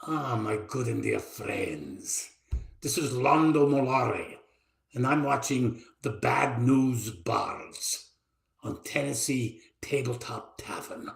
Ah, my good and dear friends. This is Londo Molare, and I'm watching the Bad News Bars on Tennessee Tabletop Tavern.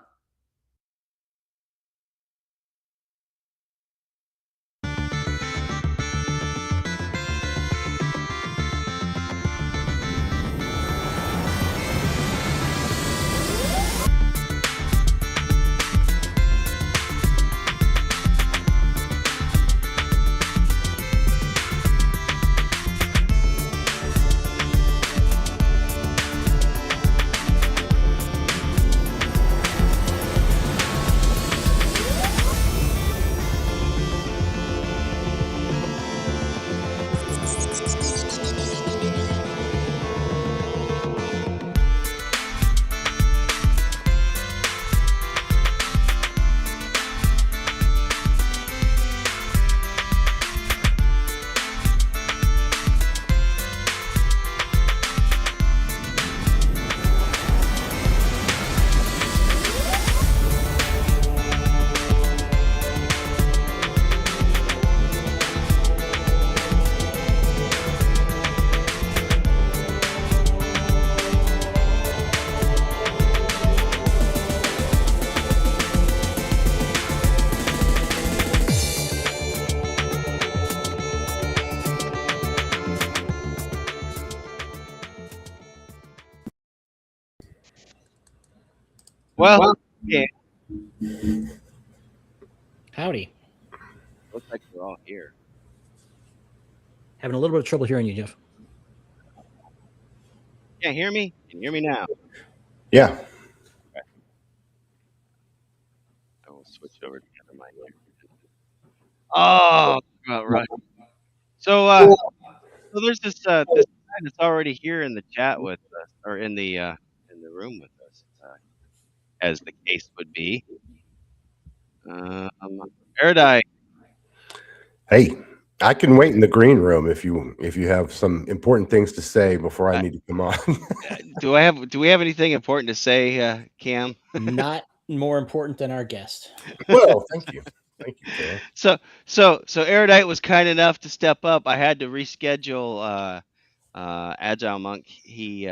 Well, yeah, Howdy. looks like we're all here. Having a little bit of trouble hearing you, Jeff. Can't hear me? Can you hear me now? Yeah. I will switch over to the other mic here. Oh, right. So there's this guy that's already here in the chat with us, or in the room with us, as the case would be. Erudite. Hey, I can wait in the green room if you have some important things to say before I need to come on. Do we have anything important to say, Cam? Not more important than our guest. Well, thank you. Thank you, Cam. So Erudite was kind enough to step up. I had to reschedule Agile Monk. He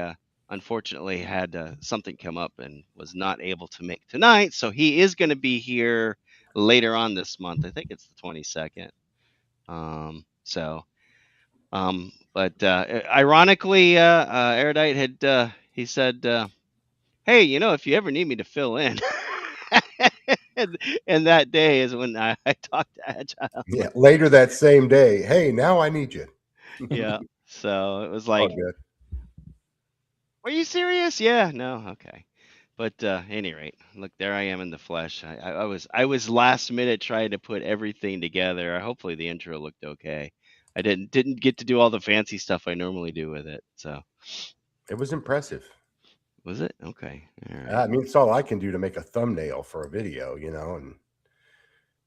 unfortunately had something come up and was not able to make tonight. So he is going to be here later on this month. I think it's the 22nd. But ironically, Erudite had he said, "Hey, if you ever need me to fill in." and that day is when I talked to Agile. Yeah, later that same day. Hey, now I need you. Yeah. So it was All like, good. "Are you serious?" Yeah. No. Okay. But any rate, look, there I am in the flesh. I was last minute trying to put everything together. Hopefully the intro looked okay. I didn't get to do all the fancy stuff I normally do with it. So It was impressive. was it okay? All right. I mean, it's all I can do to make a thumbnail for a video, and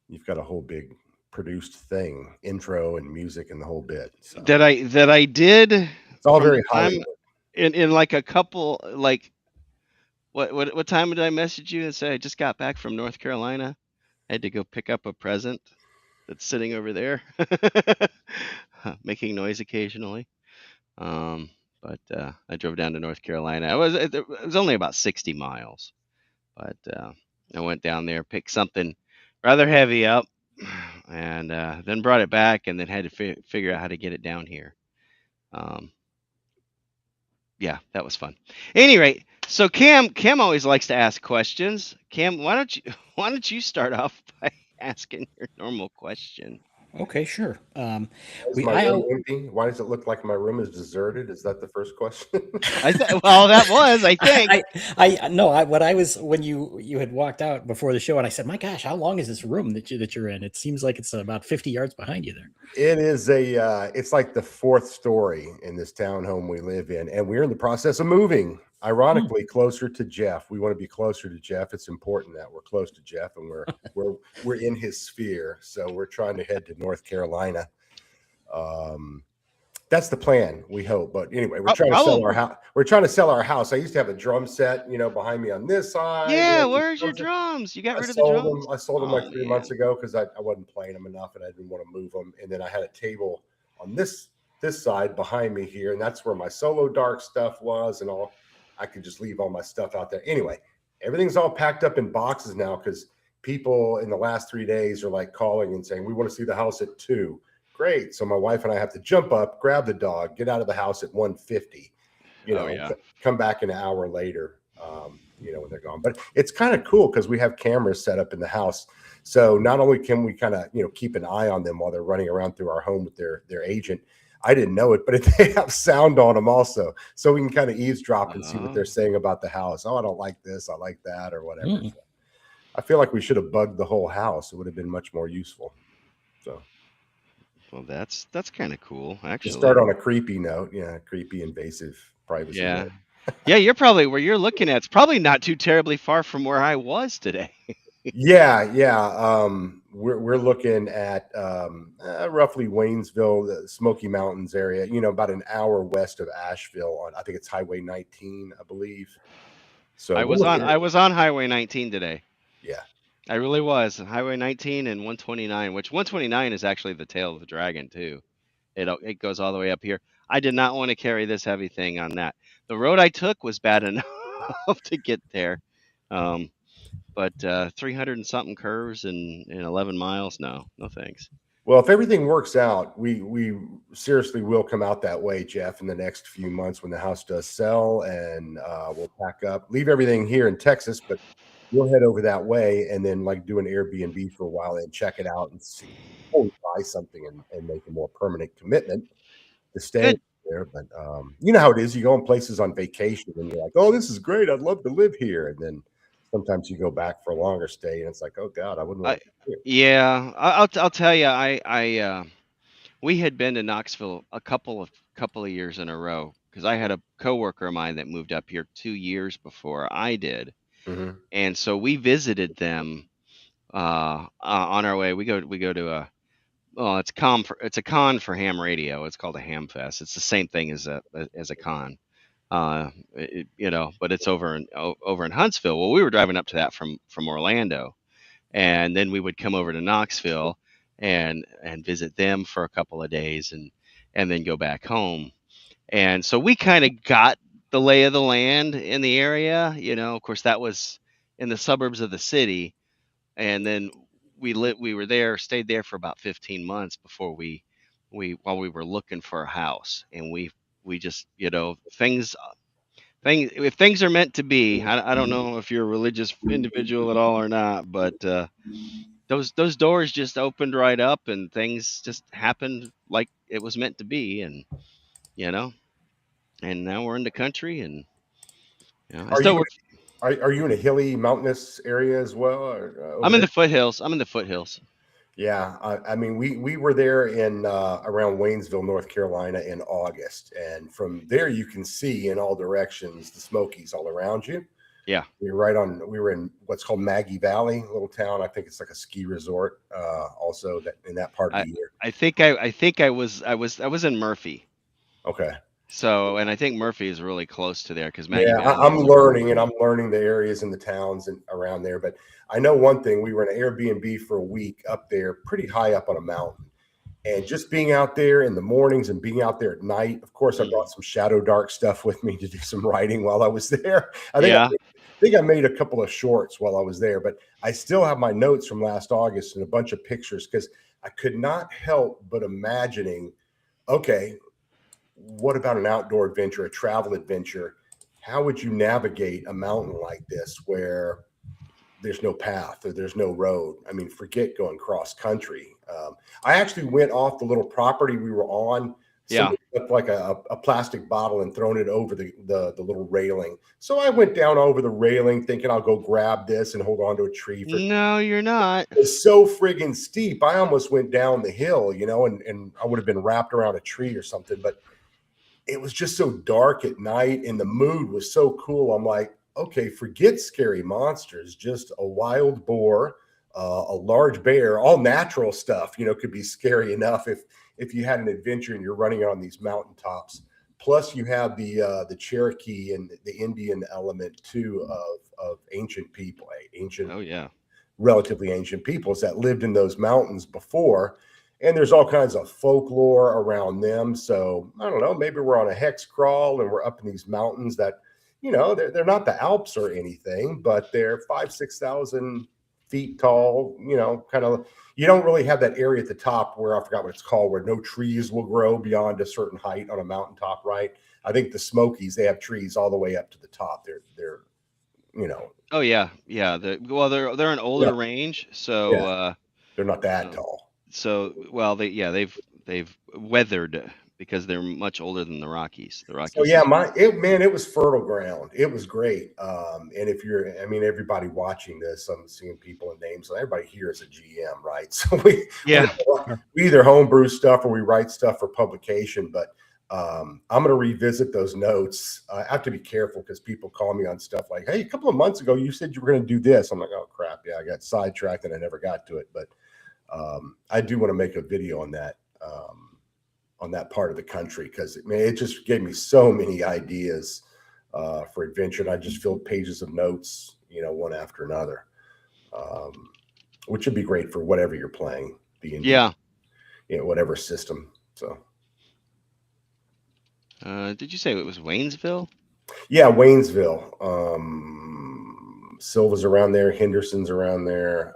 you've got a whole big produced thing, intro and music and the whole bit. So. That I did. It's all very time Hollywood. in like a couple like. What time did I message you and say I just got back from North Carolina? I had to go pick up a present that's sitting over there, making noise occasionally. But I drove down to North Carolina. It was only about 60 miles, but I went down there, picked something rather heavy up, and then brought it back, and then had to figure out how to get it down here. Yeah, that was fun. Any rate, so Cam always likes to ask questions. Cam, why don't you start off by asking your normal question? Okay, sure. Why is my room empty? Why does it look like my room is deserted? Is that the first question? Well, that was, I think. What I was when you had walked out before the show, and I said, "My gosh, how long is this room that you're in?" It seems like it's about 50 yards behind you there. It is it's like the fourth story in this townhome we live in, and we're in the process of moving. Ironically, closer to Jeff. We want to be closer to Jeff. It's important that we're close to Jeff, and we're in his sphere. So we're trying to head to North Carolina. That's the plan. We hope. But anyway, we're trying to sell our house. We're trying to sell our house. I used to have a drum set, behind me on this side. Yeah, where's your drums? You got rid of the drums? I sold them like Oh, 3 months ago because I wasn't playing them enough and I didn't want to move them. And then I had a table on this side behind me here, and that's where my solo dark stuff was and all. I could just leave all my stuff out there. Anyway, everything's all packed up in boxes now because people in the last 3 days are like calling and saying, we want to see the house at 2. Great. So my wife and I have to jump up, grab the dog, get out of the house at 1:50, come back an hour later, when they're gone. But it's kind of cool because we have cameras set up in the house. So not only can we kind of, keep an eye on them while they're running around through our home with their agent. I didn't know it, but they have sound on them also. So we can kind of eavesdrop and see what they're saying about the house. Oh, I don't like this. I like that or whatever. Mm. So I feel like we should have bugged the whole house. It would have been much more useful. So. Well, that's kind of cool, actually. To start on a creepy note, creepy, invasive privacy. Yeah, note. yeah. You're probably where you're looking at. It's probably not too terribly far from where I was today. Yeah. We're looking at roughly Waynesville, the Smoky Mountains area. About an hour west of Asheville. I think it's Highway 19, I believe. So I was on Highway 19 today. Yeah. I really was. Highway 19 and 129, which 129 is actually the tail of the dragon too. It goes all the way up here. I did not want to carry this heavy thing on that. The road I took was bad enough to get there. But 300 and something curves in 11 miles. No thanks. Well, if everything works out, we seriously will come out that way, Jeff, in the next few months when the house does sell, and we'll pack up, leave everything here in Texas, but we'll head over that way and then do an Airbnb for a while and check it out and see before we buy something and make a more permanent commitment to stay there. But you know how it is. You go in places on vacation and you're like, oh, this is great. I'd love to live here. And then sometimes you go back for a longer stay and it's like, oh God, I wouldn't want to be here. Yeah, I'll tell you, we had been to Knoxville a couple of years in a row because I had a coworker of mine that moved up here 2 years before I did. Mm-hmm. And so we visited them on our way. We go to it's a con for ham radio. It's called a ham fest. It's the same thing as a con, but it's over in Huntsville. Well, we were driving up to that from Orlando, and then we would come over to Knoxville and visit them for a couple of days and then go back home. And so we kind of got the lay of the land in the area. Of course, that was in the suburbs of the city. And then we stayed there for about 15 months before while we were looking for a house. And we just, if things are meant to be, I don't know if you're a religious individual at all or not, but those doors just opened right up and things just happened like it was meant to be. And, and now we're in the country and, Are you in a hilly, mountainous area as well? Or, I'm in the foothills. Yeah, I mean, we were there in around Waynesville, North Carolina, in August, and from there you can see in all directions the Smokies all around you. Yeah, we were in what's called Maggie Valley, a little town. I think it's like a ski resort. Also, in that part of the year. I think I was in Murphy. Okay. So, and I think Murphy is really close to there because I'm learning the areas and the towns and around there. But I know one thing: we were in an Airbnb for a week up there, pretty high up on a mountain, and just being out there in the mornings and being out there at night. Of course, I brought some shadow dark stuff with me to do some writing while I was there. I think I made a couple of shorts while I was there, but I still have my notes from last August and a bunch of pictures because I could not help but imagining, okay, what about an outdoor adventure, a travel adventure? How would you navigate a mountain like this where there's no path or there's no road? I mean, forget going cross country. I actually went off the little property we were on. Somebody took like a plastic bottle and thrown it over the little railing. So I went down over the railing thinking I'll go grab this and hold on to a tree. No, you're not. It's so friggin' steep. I almost went down the hill, and I would have been wrapped around a tree or something. But it was just so dark at night and the mood was so cool. I'm like, okay, forget scary monsters, just a wild boar, a large bear, all natural stuff, could be scary enough if you had an adventure and you're running on these mountaintops. Plus, you have the Cherokee and the Indian element too of ancient people, ancient, Oh yeah. relatively ancient peoples that lived in those mountains before. And there's all kinds of folklore around them. So I don't know, maybe we're on a hex crawl and we're up in these mountains that, they're not the Alps or anything, but they're 5,000-6,000 feet tall, kind of. You don't really have that area at the top where I forgot what it's called, where no trees will grow beyond a certain height on a mountaintop, right? I think the Smokies, they have trees all the way up to the top. They're Oh yeah, yeah. They're an older yeah, range, yeah, so they're not that uh, tall. they've weathered because they're much older than the Rockies. The So Rockies yeah, is it was fertile ground. It was great. And if you're, I mean, everybody watching this, I'm seeing people and names. So everybody here is a GM, right? So yeah. we either homebrew stuff or we write stuff for publication. But I'm going to revisit those notes. I have to be careful because people call me on stuff like, "Hey, a couple of months ago, you said you were going to do this." I'm like, "Oh crap, yeah, I got sidetracked and I never got to it." But I do want to make a video on that. On that part of the country, because it just gave me so many ideas for adventure, and I just filled pages of notes, one after another, which would be great for whatever you're playing, D&D, Yeah. whatever system. So Did you say it was Waynesville? yeah, Waynesville, Silva's around there, Henderson's around there.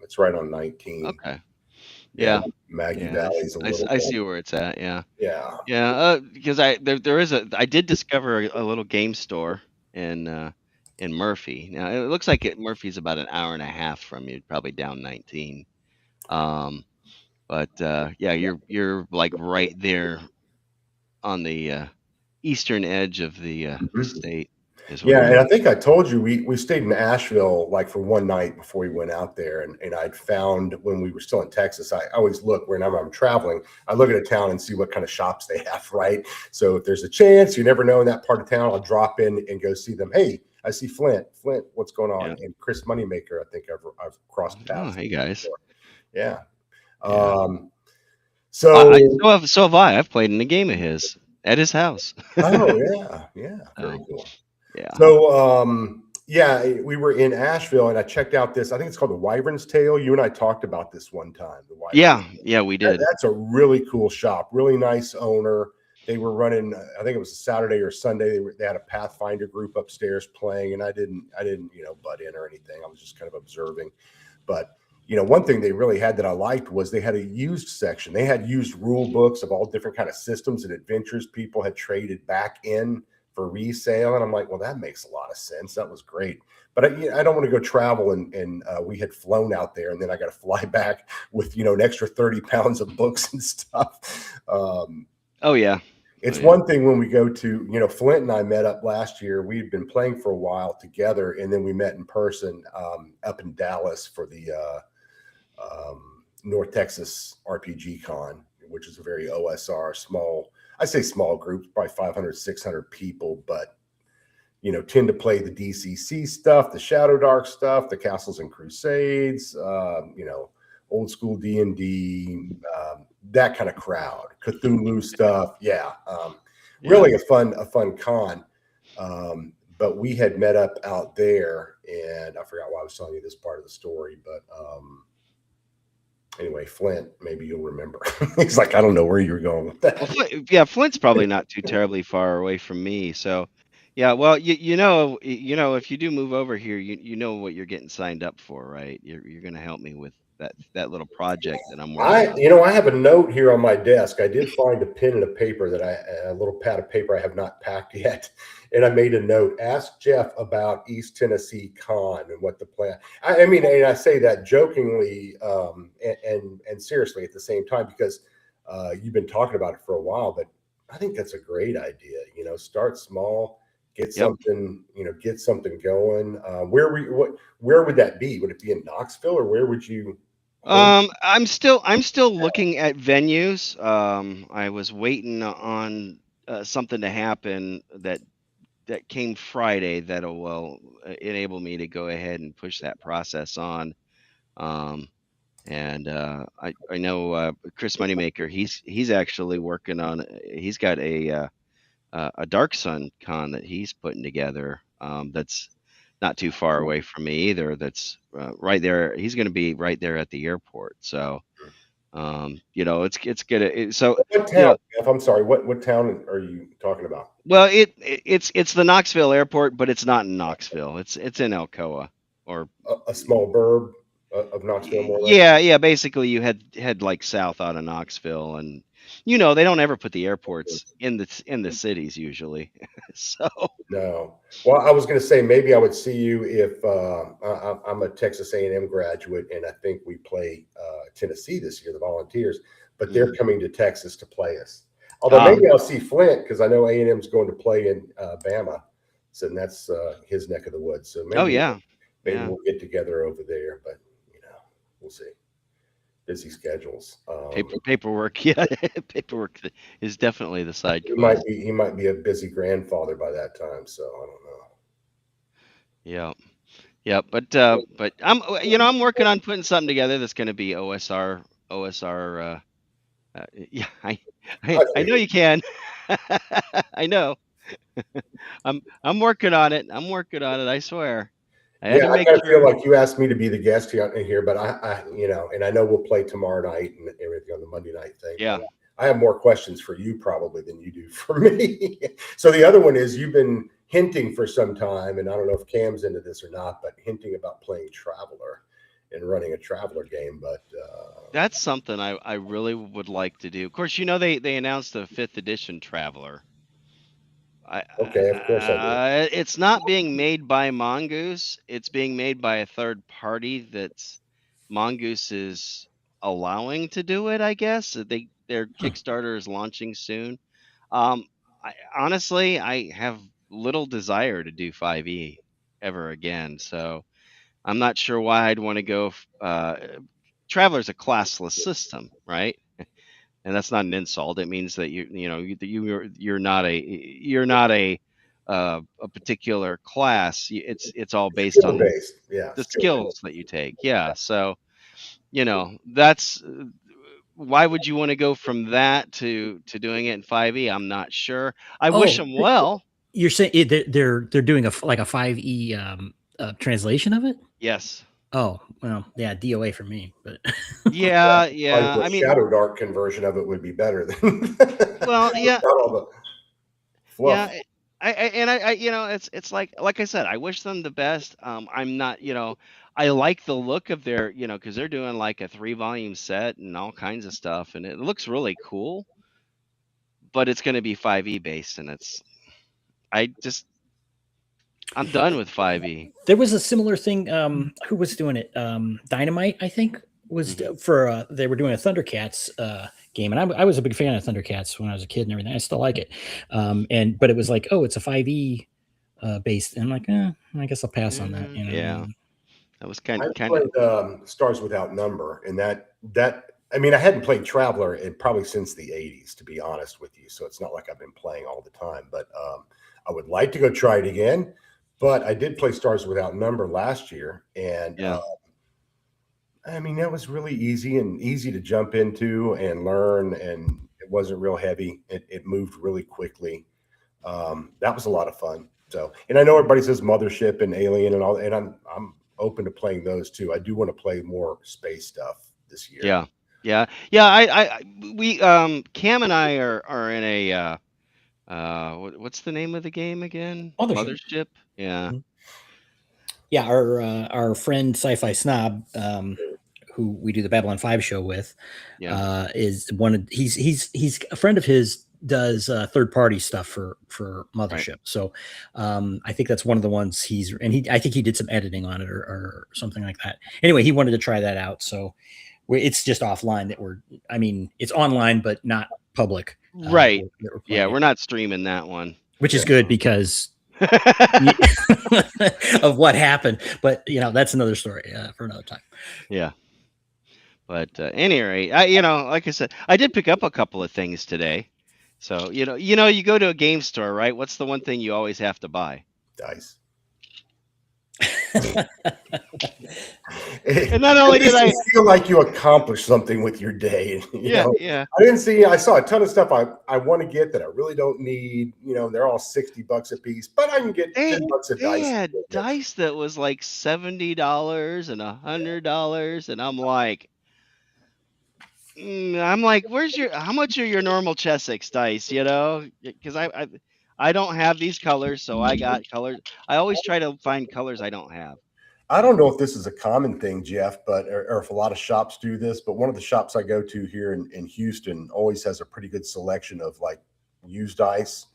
It's right on 19. Okay. Yeah, Yeah. Maggie Yeah. Valley's a little I see where it's at. Yeah. yeah. Yeah. Because I did discover a little game store in Murphy. Now it looks like Murphy's about an hour and a half from you, probably down 19. But yeah, you're like right there on the eastern edge of the state is where Yeah, you're and I at. think I told you we stayed in Asheville like for one night before we went out there, and I'd found when we were still in Texas, I always look whenever I'm traveling, I look at a town and see what kind of shops they have, right? So if there's a chance, you never know in that part of town, I'll drop in and go see them. Hey, I see Flint, what's going on? Yeah. And Chris Moneymaker, I think I've crossed Oh, paths hey with guys. before. Yeah. Yeah. So So have I. I've played in a game of his at his house. oh yeah, very cool. Yeah. So, yeah, we were in Asheville and I checked out this. I think it's called the Wyvern's Tail. You and I talked about this one time. The Wyvern's Yeah, we did. That's a really cool shop. Really nice owner. They were running. I think it was a Saturday or Sunday. They had a Pathfinder group upstairs playing, and I didn't, butt in or anything. I was just kind of observing. But one thing they really had that I liked was they had a used section. They had used rule books of all different kind of systems and adventures people had traded back in for resale, and I'm like, well, that makes a lot of sense. That was great, but I don't want to go travel, and we had flown out there, and then I got to fly back with an extra 30 pounds of books and stuff. Oh yeah. It's one thing when we go to, Flint and I met up last year. We'd been playing for a while together, and then we met in person up in Dallas for the North Texas RPG Con, which is a very OSR small. I say small group, probably 500, 600 people, but tend to play the DCC stuff, the Shadow Dark stuff, the Castles and Crusades, old school D&D, that kind of crowd, Cthulhu stuff. Yeah. Really a fun con. But we had met up out there, and I forgot why I was telling you this part of the story, but anyway, Flint, maybe you'll remember. He's like, I don't know where you were going with that. Well, Flint's probably not too terribly far away from me. So, yeah. Well, if you do move over here, you know what you're getting signed up for, right? You're going to help me with that little project that I'm working on. I have a note here on my desk. I did find a pen and a paper a little pad of paper I have not packed yet. And I made a note, ask Jeff about East Tennessee Con and what the plan. I mean, and I say that jokingly and seriously at the same time, because you've been talking about it for a while, but I think that's a great idea. Start small, get something, get something going. Where would that be? Would it be in Knoxville, or where would you? I'm still looking at venues. I was waiting on something to happen that came Friday that'll enable me to go ahead and push that process on. And I know Chris Moneymaker. He's actually working on. He's got a Dark Sun con that he's putting together. That's not too far away from me either. That's right there. He's going to be right there at the airport. So, it's good. So, What town? Jeff, I'm sorry. What town are you talking about? well, it's the Knoxville airport, but it's not in Knoxville. It's in Alcoa or A small burb of Knoxville, more or less. yeah. Basically, you head like south out of Knoxville, and they don't ever put the airports in the cities usually. So No. Well, I was going to say maybe I would see you if I'm a Texas A&M graduate, and I think we play Tennessee this year, the Volunteers, but they're coming to Texas to play us. Although maybe I'll see Flint because I know A&M's going to play in Bama, so that's his neck of the woods. So maybe we'll get together over there, but we'll see. Busy schedules. Paperwork, yeah, paperwork is definitely the side. He might be a busy grandfather by that time, so I don't know. Yeah, but I'm working on putting something together that's going to be OSR. Yeah, I know you can. I know. I'm working on it. I swear. I feel like you asked me to be the guest here, but I and I know we'll play tomorrow night and everything on the Monday night thing. Yeah. I have more questions for you probably than you do for me. So the other one is you've been hinting for some time, and I don't know if Cam's into this or not, but hinting about playing Traveler and running a Traveler game. But that's something I really would like to do. Of course, they announced the 5th edition Traveler. Okay, of course I do. It's not being made by Mongoose. It's being made by a third party that's Mongoose is allowing to do it, I guess. Their Kickstarter is launching soon. Honestly, I have little desire to do 5e ever again, so I'm not sure why I'd want to go. Traveler's a classless system, right? And that's not an insult. It means that you're not a particular class. It's all based on the skills that you take. Yeah. So, that's why would you want to go from that to doing it in 5e? I'm not sure. I wish them well. You're saying they're doing a 5e translation of it? Yes. Oh, well, yeah, DOA for me, but yeah. I mean, Shadow Dark conversion of it would be better than well, yeah. Yeah, it's like I said, I wish them the best. I'm not, I like the look of their, because they're doing like a 3-volume set and all kinds of stuff, and it looks really cool. But it's going to be 5e based, and I'm done with 5e. There was a similar thing. Who was doing it? Dynamite, I think, was for. They were doing a Thundercats game, and I was a big fan of Thundercats when I was a kid and everything. I still like it. But it was like, oh, it's a 5e based, and I'm like, I guess I'll pass on that. Yeah, that was kind of. I played Stars Without Number, and that. I mean, I hadn't played Traveler probably since the 80s, to be honest with you. So it's not like I've been playing all the time, but I would like to go try it again. But I did play Stars Without Number last year, and I mean, that was really easy to jump into and learn, and it wasn't real heavy. It moved really quickly. That was a lot of fun. So, and I know everybody says Mothership and Alien and all, and I'm open to playing those too. I do want to play more space stuff this year. Yeah. We Cam and I are in a what's the name of the game again? Mothership. Yeah. Yeah, our friend Sci-Fi Snob, who we do the Babylon 5 show with, is he's a friend of his, does third party stuff for Mothership. Right. So I think that's one of the ones I think he did some editing on it or something like that. Anyway, he wanted to try that out. So it's just offline it's online, but not public. Right. We're not streaming that one. Which is good because of what happened. But, that's another story for another time. Yeah. But at any rate, like I said, I did pick up a couple of things today. So, you go to a game store, right? What's the one thing you always have to buy? Dice. And not only At least did I, you feel like you accomplished something with your day. You yeah, know, yeah. I saw a ton of stuff I want to get that I really don't need. You know, they're all $60 a piece, but I can get They $10 a they dice. had dice that was like $70 and $100, and I'm like, how much are your normal Chessex dice? You know, because I don't have these colors, so I got colors. I always try to find colors I don't have. I don't know if this is a common thing, Jeff, but or if a lot of shops do this, but one of the shops I go to here in Houston always has a pretty good selection of like used dice.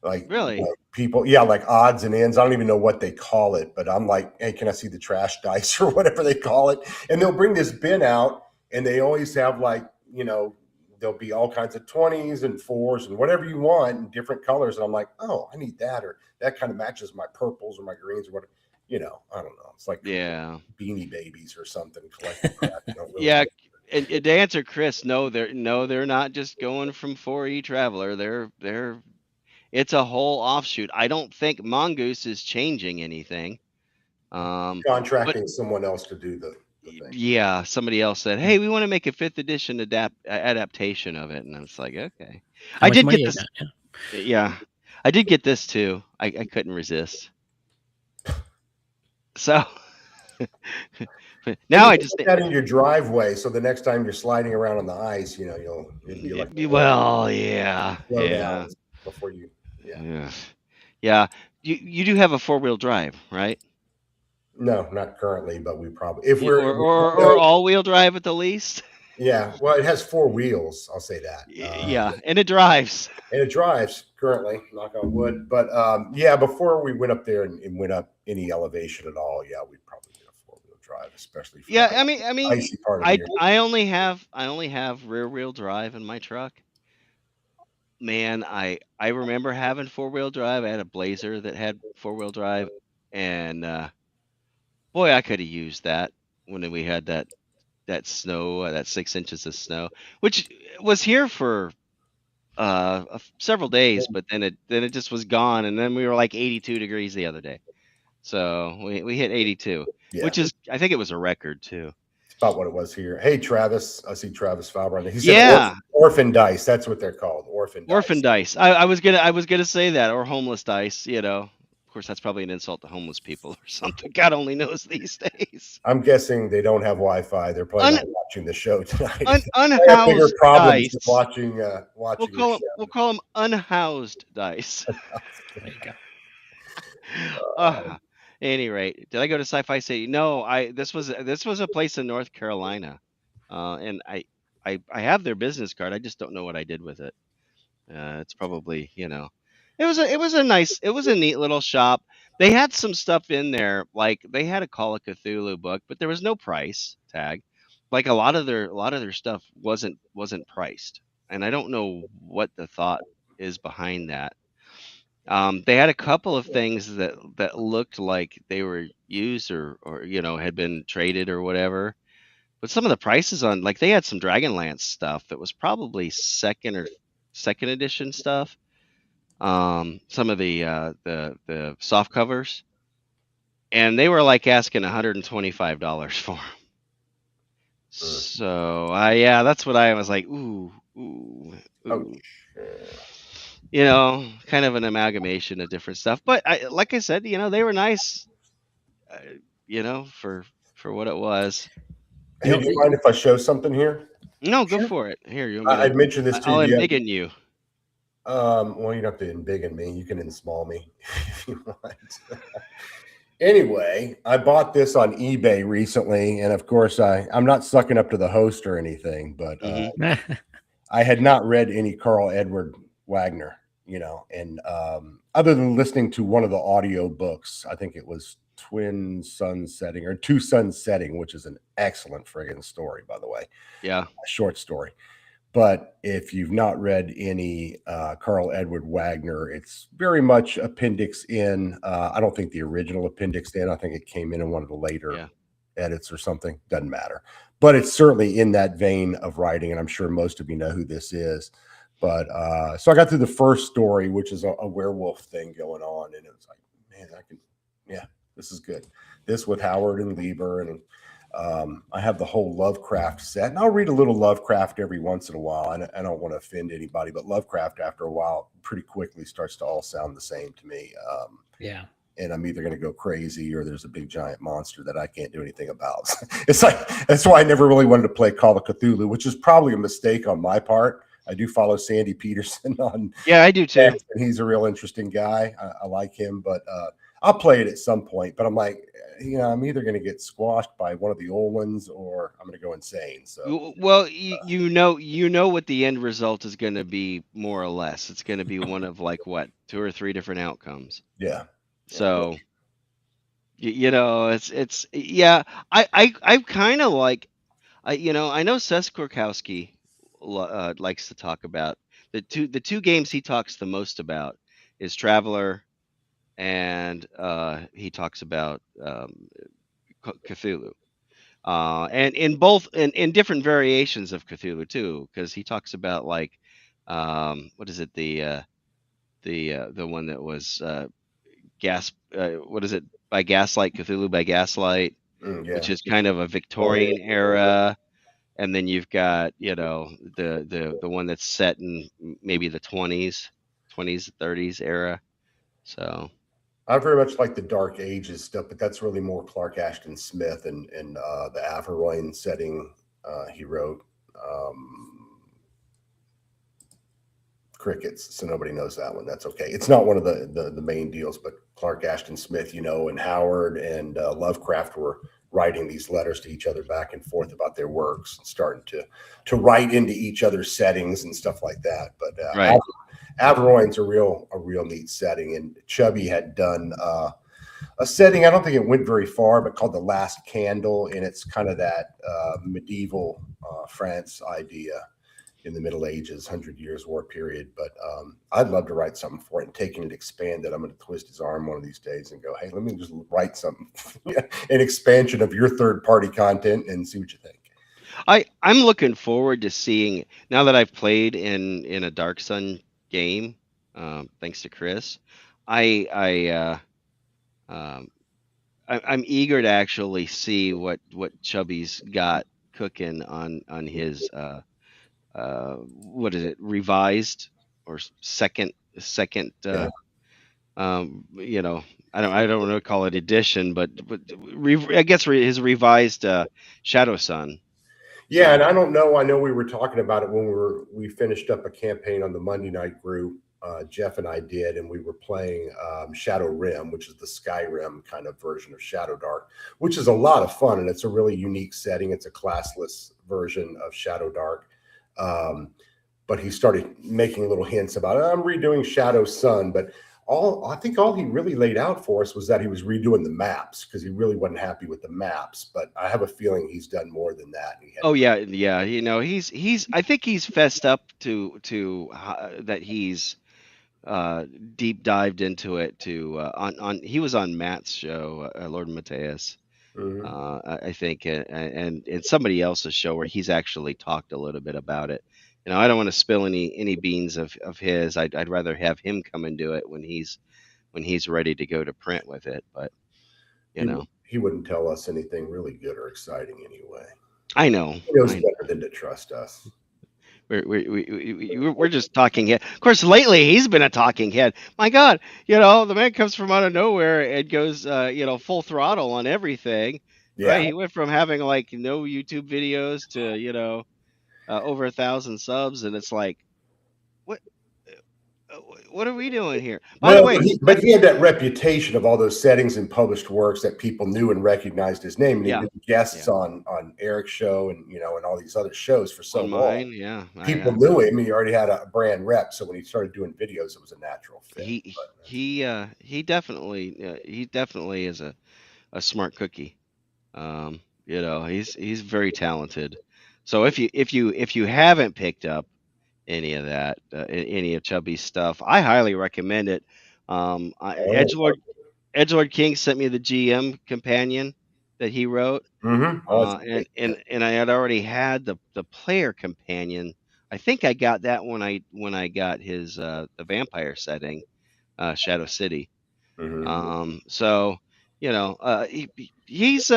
Like Really? people, yeah, like odds and ends. I don't even know what they call it, but I'm like, hey, can I see the trash dice or whatever they call it? And they'll bring this bin out, and they always have like, you know, there'll be all kinds of 20s and 4s and whatever you want in different colors. And I'm like, oh, I need that, or that kind of matches my purples or my greens or whatever. You know, I don't know. It's like Yeah. Beanie Babies or something. Collecting crap. You don't really Yeah. And to answer Chris, they're not just going from 4E Traveler. It's a whole offshoot. I don't think Mongoose is changing anything. But contracting someone else to do the thing. Yeah, somebody else said, "Hey, we want to make a 5th edition adaptation of it," and I was like, "Okay." How I much did money get you this. got? Yeah, I did get this too. I couldn't resist. So now I just put that in your driveway, so the next time you're sliding around on the ice, you know, it'd be like well, yeah, slow yeah, down before you. Yeah. Yeah. You do have a 4-wheel drive, right? No, not currently, but we probably if Or we're all-wheel drive at the least. yeah. Well, it has 4 wheels. I'll say that. Yeah, and it drives. And it drives currently, knock on wood. But yeah, before we went up there and went up any elevation at all, yeah, we'd probably get a 4-wheel drive, especially for Yeah, the I mean, icy part of the year. I only have rear-wheel drive in my truck. Man, I remember having 4-wheel drive. I had a Blazer that had 4-wheel drive, and boy, I could have used that when we had that snow, that 6 inches of snow, which was here for several days, but then it just was gone, and then we were like 82 degrees the other day. So we hit 82, Yeah. which is, I think it was a record too. It's about what it was here. Hey, Travis, I see Travis Fowler on there. He said, Yeah. orphan dice. That's what they're called. Orphan dice. I was gonna say that, or homeless dice. You know, of course, that's probably an insult to homeless people or something. God only knows these days. I'm guessing they don't have Wi-Fi. They're probably not watching the show tonight. Unhoused they have bigger problems dice. than watching. We'll call them unhoused dice. There you go. At any rate, did I go to Sci-Fi City? No, this was a place in North Carolina, and I have their business card. I just don't know what I did with it. It's probably, it was a neat little shop. They had some stuff in there, like they had a Call of Cthulhu book, but there was no price tag. Like a lot of their stuff wasn't priced, and I don't know what the thought is behind that. They had a couple of things that looked like they were used or had been traded or whatever. But some of the prices on, like, they had some Dragonlance stuff that was probably second edition stuff. Some of the soft covers, and they were like asking $125 for them. So yeah, that's what I was like. Ooh. Kind of an amalgamation of different stuff. But like I said, they were nice. For what it was. Hey, do you mind if I show something here? No, go for it. Here, you. I mentioned this to you. I'll embiggen you. Well, you don't have to embiggen me. You can ensmall me if you want. Anyway, I bought this on eBay recently, and of course, I'm not sucking up to the host or anything, but I had not read any Carl Edward Wagner, and other than listening to one of the audio books, I think it was Twin Sun Setting or Two Suns Setting, which is an excellent friggin' story, by the way. Yeah, a short story. But if you've not read any Carl Edward Wagner, it's very much Appendix N. I don't think the original Appendix N. I think it came in one of the later edits or something. Doesn't matter. But it's certainly in that vein of writing, and I'm sure most of you know who this is. But so I got through the first story, which is a werewolf thing going on, and it was like, man, This is good. This with Howard and Lieber, and I have the whole Lovecraft set, and I'll read a little Lovecraft every once in a while. I don't want to offend anybody, but Lovecraft, after a while, pretty quickly starts to all sound the same to me. Yeah. And I'm either going to go crazy or there's a big giant monster that I can't do anything about. It's like, that's why I never really wanted to play Call of Cthulhu, which is probably a mistake on my part. I do follow Sandy Peterson on. Yeah, I do too. And he's a real interesting guy. I like him, but I'll play it at some point. But I'm like, I'm either going to get squashed by one of the old ones or I'm going to go insane. So, well, you know what the end result is going to be, more or less. It's going to be one of like what, 2 or 3 different outcomes. yeah. So, it's yeah. I kind of like, I know Seth Korkowski likes to talk about the two games he talks the most about is Traveler, and he talks about Cthulhu. And in both in different variations of Cthulhu too, because he talks about like what is it, the one that was what is it, by Gaslight, Cthulhu by Gaslight, Yeah. which is kind of a Victorian era, and then you've got the one that's set in maybe the 20s 30s era. So I very much like the Dark Ages stuff, but that's really more Clark Ashton Smith and the Averroin setting he wrote. Crickets, so nobody knows that one. That's okay. It's not one of the main deals, but Clark Ashton Smith, and Howard and Lovecraft were writing these letters to each other back and forth about their works and starting to write into each other's settings and stuff like that. But right. Averroin's a real neat setting, and Chubby had done a setting. I don't think it went very far, but called The Last Candle, and it's kind of that medieval France idea in the Middle Ages, 100 Years War period. But I'd love to write something for it and take it and expand it. I'm going to twist his arm one of these days and go, hey, let me just write something, an expansion of your third-party content, and see what you think. I'm looking forward to seeing, now that I've played in a Dark Sun game, thanks to Chris, I'm eager to actually see what Chubby's got cooking on his what is it, revised or second Yeah. I don't want to call it edition, but I guess his revised Shadow Sun. Yeah, and I don't know. I know we were talking about it when we finished up a campaign on the Monday night group. Jeff and I did, and we were playing Shadow Rim, which is the Skyrim kind of version of Shadow Dark, which is a lot of fun, and it's a really unique setting. It's a classless version of Shadow Dark. But he started making little hints about, I'm redoing Shadow Sun, but I think all he really laid out for us was that he was redoing the maps because he really wasn't happy with the maps. But I have a feeling he's done more than that. Yeah. He's I think he's fessed up to that he's deep dived into it on he was on Matt's show, Lord Mateus. I think, and somebody else's show where he's actually talked a little bit about it. I don't want to spill any beans of his. I'd rather have him come and do it when he's ready to go to print with it. But he wouldn't tell us anything really good or exciting anyway. I know. He knows better than to trust us. We're just talking head. Of course, lately he's been a talking head. My God, the man comes from out of nowhere and goes, full throttle on everything. Yeah. Right? He went from having like no YouTube videos to over 1,000 subs, and it's like, what are we doing here? By the way, but he had that reputation of all those settings and published works that people knew and recognized his name. And he did guests on Eric's show and and all these other shows for so long. People knew him. He already had a brand rep, so when he started doing videos, it was a natural fit. He definitely is a smart cookie. He's very talented. So if you haven't picked up any of that, any of Chubby's stuff, I highly recommend it. Edgelord King sent me the GM companion that he wrote, and I had already had the player companion. I think I got that when I got his the vampire setting, Shadow City. So he's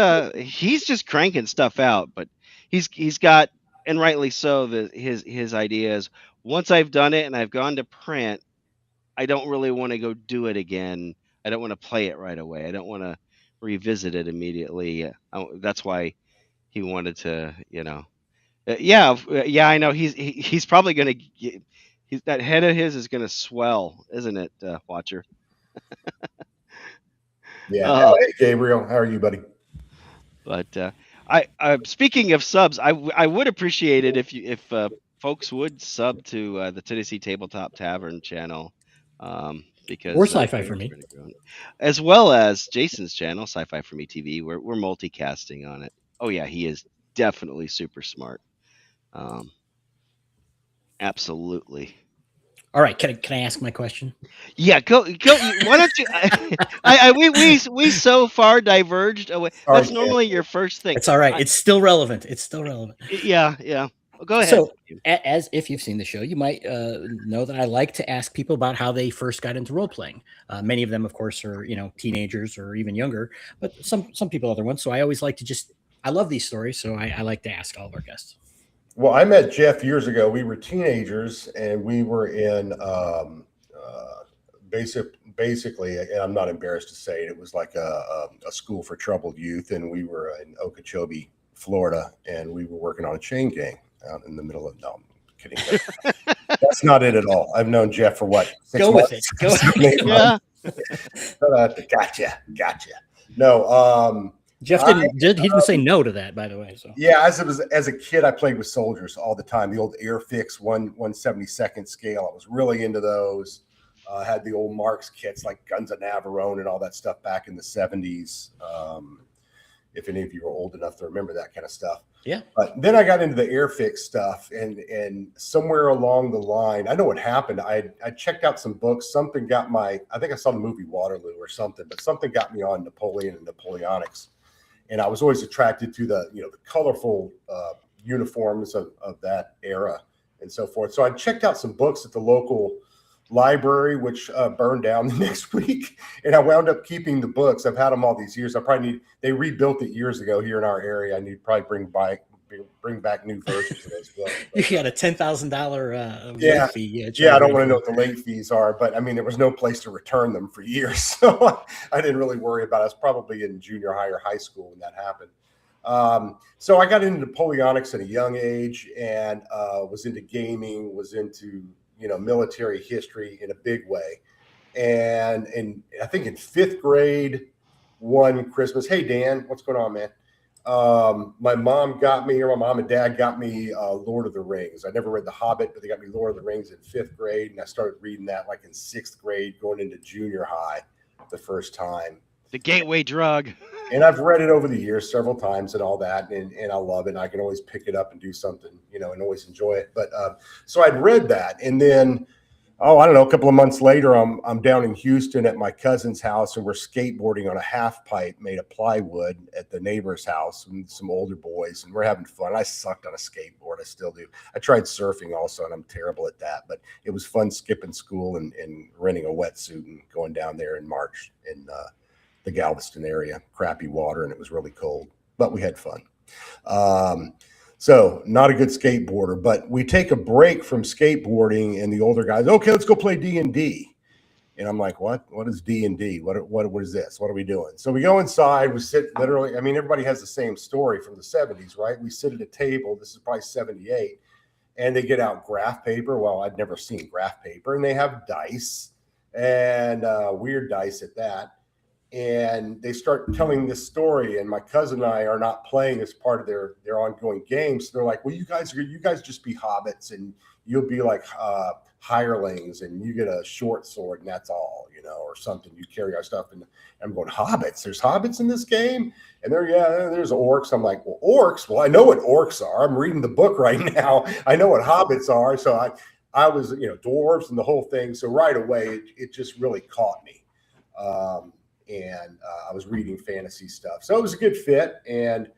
just cranking stuff out, but he's got, and rightly so, his ideas. Once I've done it and I've gone to print, I don't really want to go do it again. I don't want to play it right away. I don't want to revisit it immediately. That's why he wanted to, yeah. I know he's probably gonna he's that head of his is gonna swell, isn't it, Watcher? Yeah. Hey, Gabriel, how are you, buddy? But I speaking of subs, I would appreciate it if folks would sub to the Tennessee Tabletop Tavern channel, because or Sci-Fi for Me, as well as Jason's channel, Sci-Fi for Me TV. We're multicasting on it. Oh yeah, he is definitely super smart. Absolutely. All right, can I ask my question? Yeah, go. Why don't you? We so far diverged away. Sorry, That's normally your first thing. It's all right. It's still relevant. Yeah. Well, go ahead. So, as if you've seen the show, you might know that I like to ask people about how they first got into role playing. Many of them, of course, are teenagers or even younger, but some people other ones. So I always like to I love these stories, so I like to ask all of our guests. Well, I met Jeff years ago. We were teenagers, and we were in basically, and I'm not embarrassed to say it, it was like a school for troubled youth, and we were in Okeechobee, Florida, and we were working on a chain gang out in the middle of. No, I'm kidding. That's not it at all. I've known Jeff for what? 6 Go months? with it. Go with it. Yeah. Gotcha. No. Jeff didn't say no to that, by the way. So yeah, as a kid, I played with soldiers all the time. The old Airfix 1/172nd scale. I was really into those. Had the old Marks kits like Guns of Navarone and all that stuff back in the 70s. If any of you are old enough to remember that kind of stuff. Yeah. But then I got into the Airfix stuff, and somewhere along the line, I know what happened. I checked out some books. Something got I think I saw the movie Waterloo or something, but something got me on Napoleon and Napoleonics. And I was always attracted to the colorful uniforms of that era and so forth. So I checked out some books at the local library, which burned down the next week. And I wound up keeping the books. I've had them all these years. They rebuilt it years ago here in our area. I need to probably bring back new versions of those books. You got a $10,000 late fee. Yeah, I don't want to know what the late fees are, but I mean, there was no place to return them for years. So I didn't really worry about it. I was probably in junior high or high school when that happened. So I got into Napoleonics at a young age and was into gaming, was into military history in a big way. And I think in 5th grade, one Christmas, hey Dan, what's going on, man? My mom and dad got me Lord of the Rings. I never read The Hobbit, but they got me Lord of the Rings in 5th grade, and I started reading that like in 6th grade, going into junior high the first time. The gateway drug. And I've read it over the years several times and all that, and I love it. And I can always pick it up and do something, and always enjoy it. But so I'd read that, and then I don't know, a couple of months later, I'm down in Houston at my cousin's house, and we're skateboarding on a half pipe made of plywood at the neighbor's house with some older boys, and we're having fun. I sucked on a skateboard. I still do. I tried surfing also, and I'm terrible at that, but it was fun skipping school and renting a wetsuit and going down there in March in the Galveston area, crappy water, and it was really cold, but we had fun. So not a good skateboarder, but we take a break from skateboarding, and the older guys, okay, let's go play D&D. And I'm like, what is D&D? What is this? What are we doing? So we go inside, we sit literally, I mean, everybody has the same story from the 70s, right? We sit at a table, this is probably 78, and they get out graph paper. Well, I'd never seen graph paper, and they have dice, and weird dice at that. And they start telling this story, and my cousin and I are not playing as part of their ongoing game. So they're like, well, you guys just be hobbits, and you'll be like hirelings, and you get a short sword, and that's all, or something. You carry our stuff. And I'm going, hobbits? There's hobbits in this game? And there's orcs. I'm like, well, orcs? Well, I know what orcs are. I'm reading the book right now. I know what hobbits are. So I was, dwarves and the whole thing. So right away, it just really caught me. And I was reading fantasy stuff. So it was a good fit. And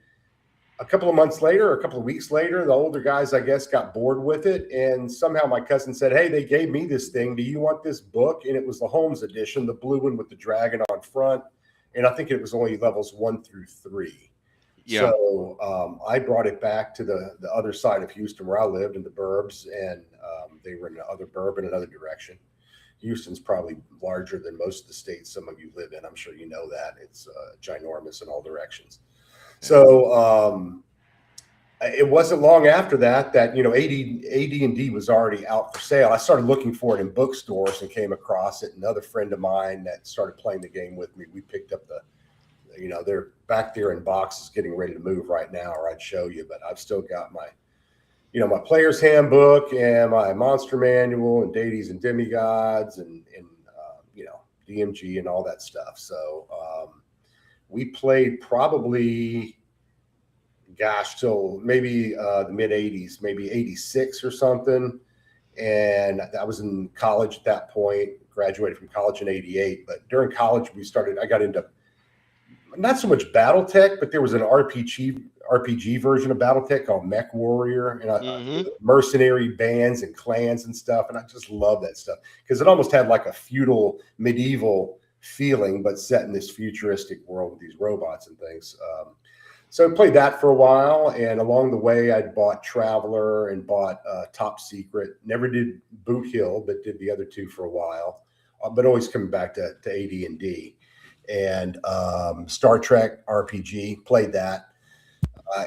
a couple of weeks later, the older guys, I guess, got bored with it. And somehow my cousin said, hey, they gave me this thing. Do you want this book? And it was the Holmes edition, the blue one with the dragon on front. and I think it was only levels 1 through 3. Yeah. So I brought it back to the other side of Houston where I lived in the burbs, and they were in the other burb in another direction. Houston's probably larger than most of the states some of you live in. I'm sure you know that. It's ginormous in all directions. So it wasn't long after that AD&D was already out for sale. I started looking for it in bookstores and came across it. Another friend of mine that started playing the game with me, we picked up they're back there in boxes getting ready to move right now, or I'd show you, but I've still got my my player's handbook and my monster manual and deities and demigods and DMG and all that stuff. So we played probably, till maybe the mid 80s, maybe 86 or something. And I was in college at that point, graduated from college in 88. But during college, I got into not so much BattleTech, but there was an RPG version of BattleTech called Mech Warrior, and mercenary bands and clans and stuff. And I just love that stuff because it almost had like a feudal medieval feeling, but set in this futuristic world with these robots and things. So I played that for a while, and along the way, I bought Traveler and bought Top Secret. Never did Boot Hill, but did the other two for a while, but always coming back to AD&D. And Star Trek RPG, played that.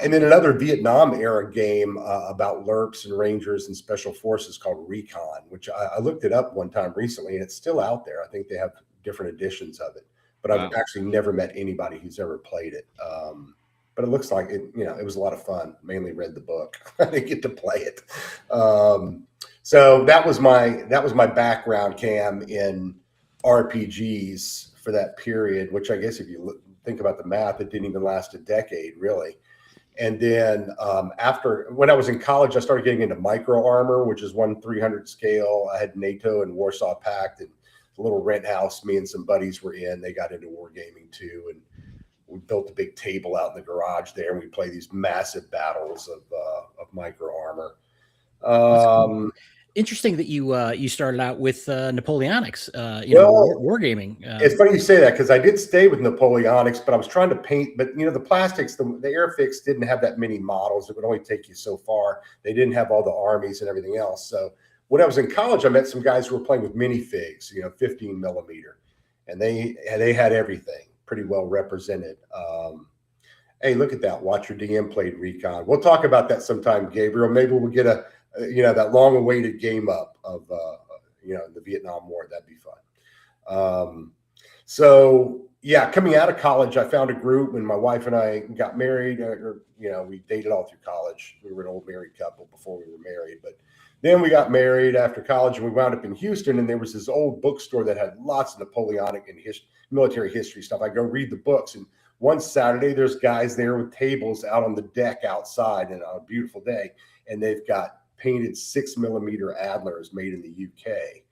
And then another Vietnam era game about LRRPs and Rangers and Special Forces called Recon, which I looked it up one time recently, and it's still out there. I think they have different editions of it, but I've actually never met anybody who's ever played it. But it looks like it, it was a lot of fun. Mainly read the book. I didn't get to play it. So that was my background, Cam, in RPGs for that period, which I guess if you think about the math, it didn't even last a decade, really. And then when I was in college, I started getting into Micro Armor, which is 1/300 scale. I had NATO and Warsaw Pact, and the little rent house me and some buddies were in. They got into wargaming too, and we built a big table out in the garage there, and we play these massive battles of Micro Armor. Cool. Interesting that you started out with Napoleonics, wargaming. It's funny you say that because I did stay with Napoleonics, but I was trying to paint. But the plastics, the Airfix didn't have that many models. It would only take you so far. They didn't have all the armies and everything else. So when I was in college, I met some guys who were playing with minifigs, 15 millimeter, and they had everything pretty well represented. Hey, look at that! Watch Your DM played Recon. We'll talk about that sometime, Gabriel. Maybe we'll get that long-awaited game up of the Vietnam War. That'd be fun. So yeah, coming out of college, I found a group, and my wife and I got married. We dated all through college. We were an old married couple before we were married, but then we got married after college, and we wound up in Houston. And there was this old bookstore that had lots of Napoleonic and military history stuff. I go read the books, and one Saturday there's guys there with tables out on the deck outside, and on a beautiful day, and they've got painted 6 millimeter Adlers made in the UK,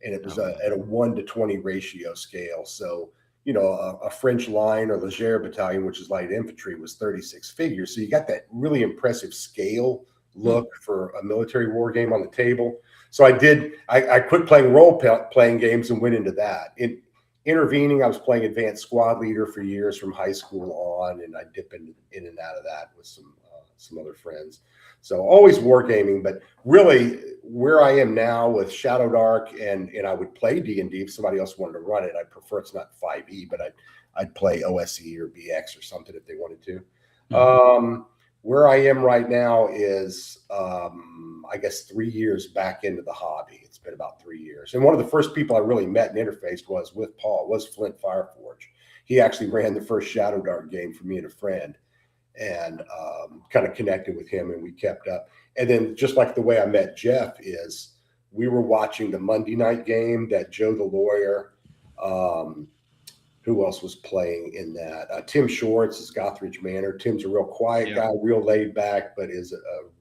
and it was at a 1-to-20 ratio scale. So a French line or Leger battalion, which is light infantry, was 36 figures. So you got that really impressive scale look for a military war game on the table. So I quit playing role-playing games and went into that. Intervening, I was playing Advanced Squad Leader for years from high school on, and I dip in and out of that with some other friends. So always wargaming, but really where I am now with Shadow Dark, and I would play D&D if somebody else wanted to run it. I'd prefer it's not 5e, but I'd play OSE or BX or something if they wanted to. Mm-hmm. Where I am right now is, I guess, 3 years back into the hobby. It's been about 3 years. And one of the first people I really met and interfaced was with Paul, was Flint Fireforge. He actually ran the first Shadow Dark game for me and a friend, and kind of connected with him, and we kept up. And then just like the way I met Jeff is we were watching the Monday night game that Joe the Lawyer, who else was playing in that? Tim Schwartz is Gothridge Manor. Tim's a real quiet guy, real laid back, but is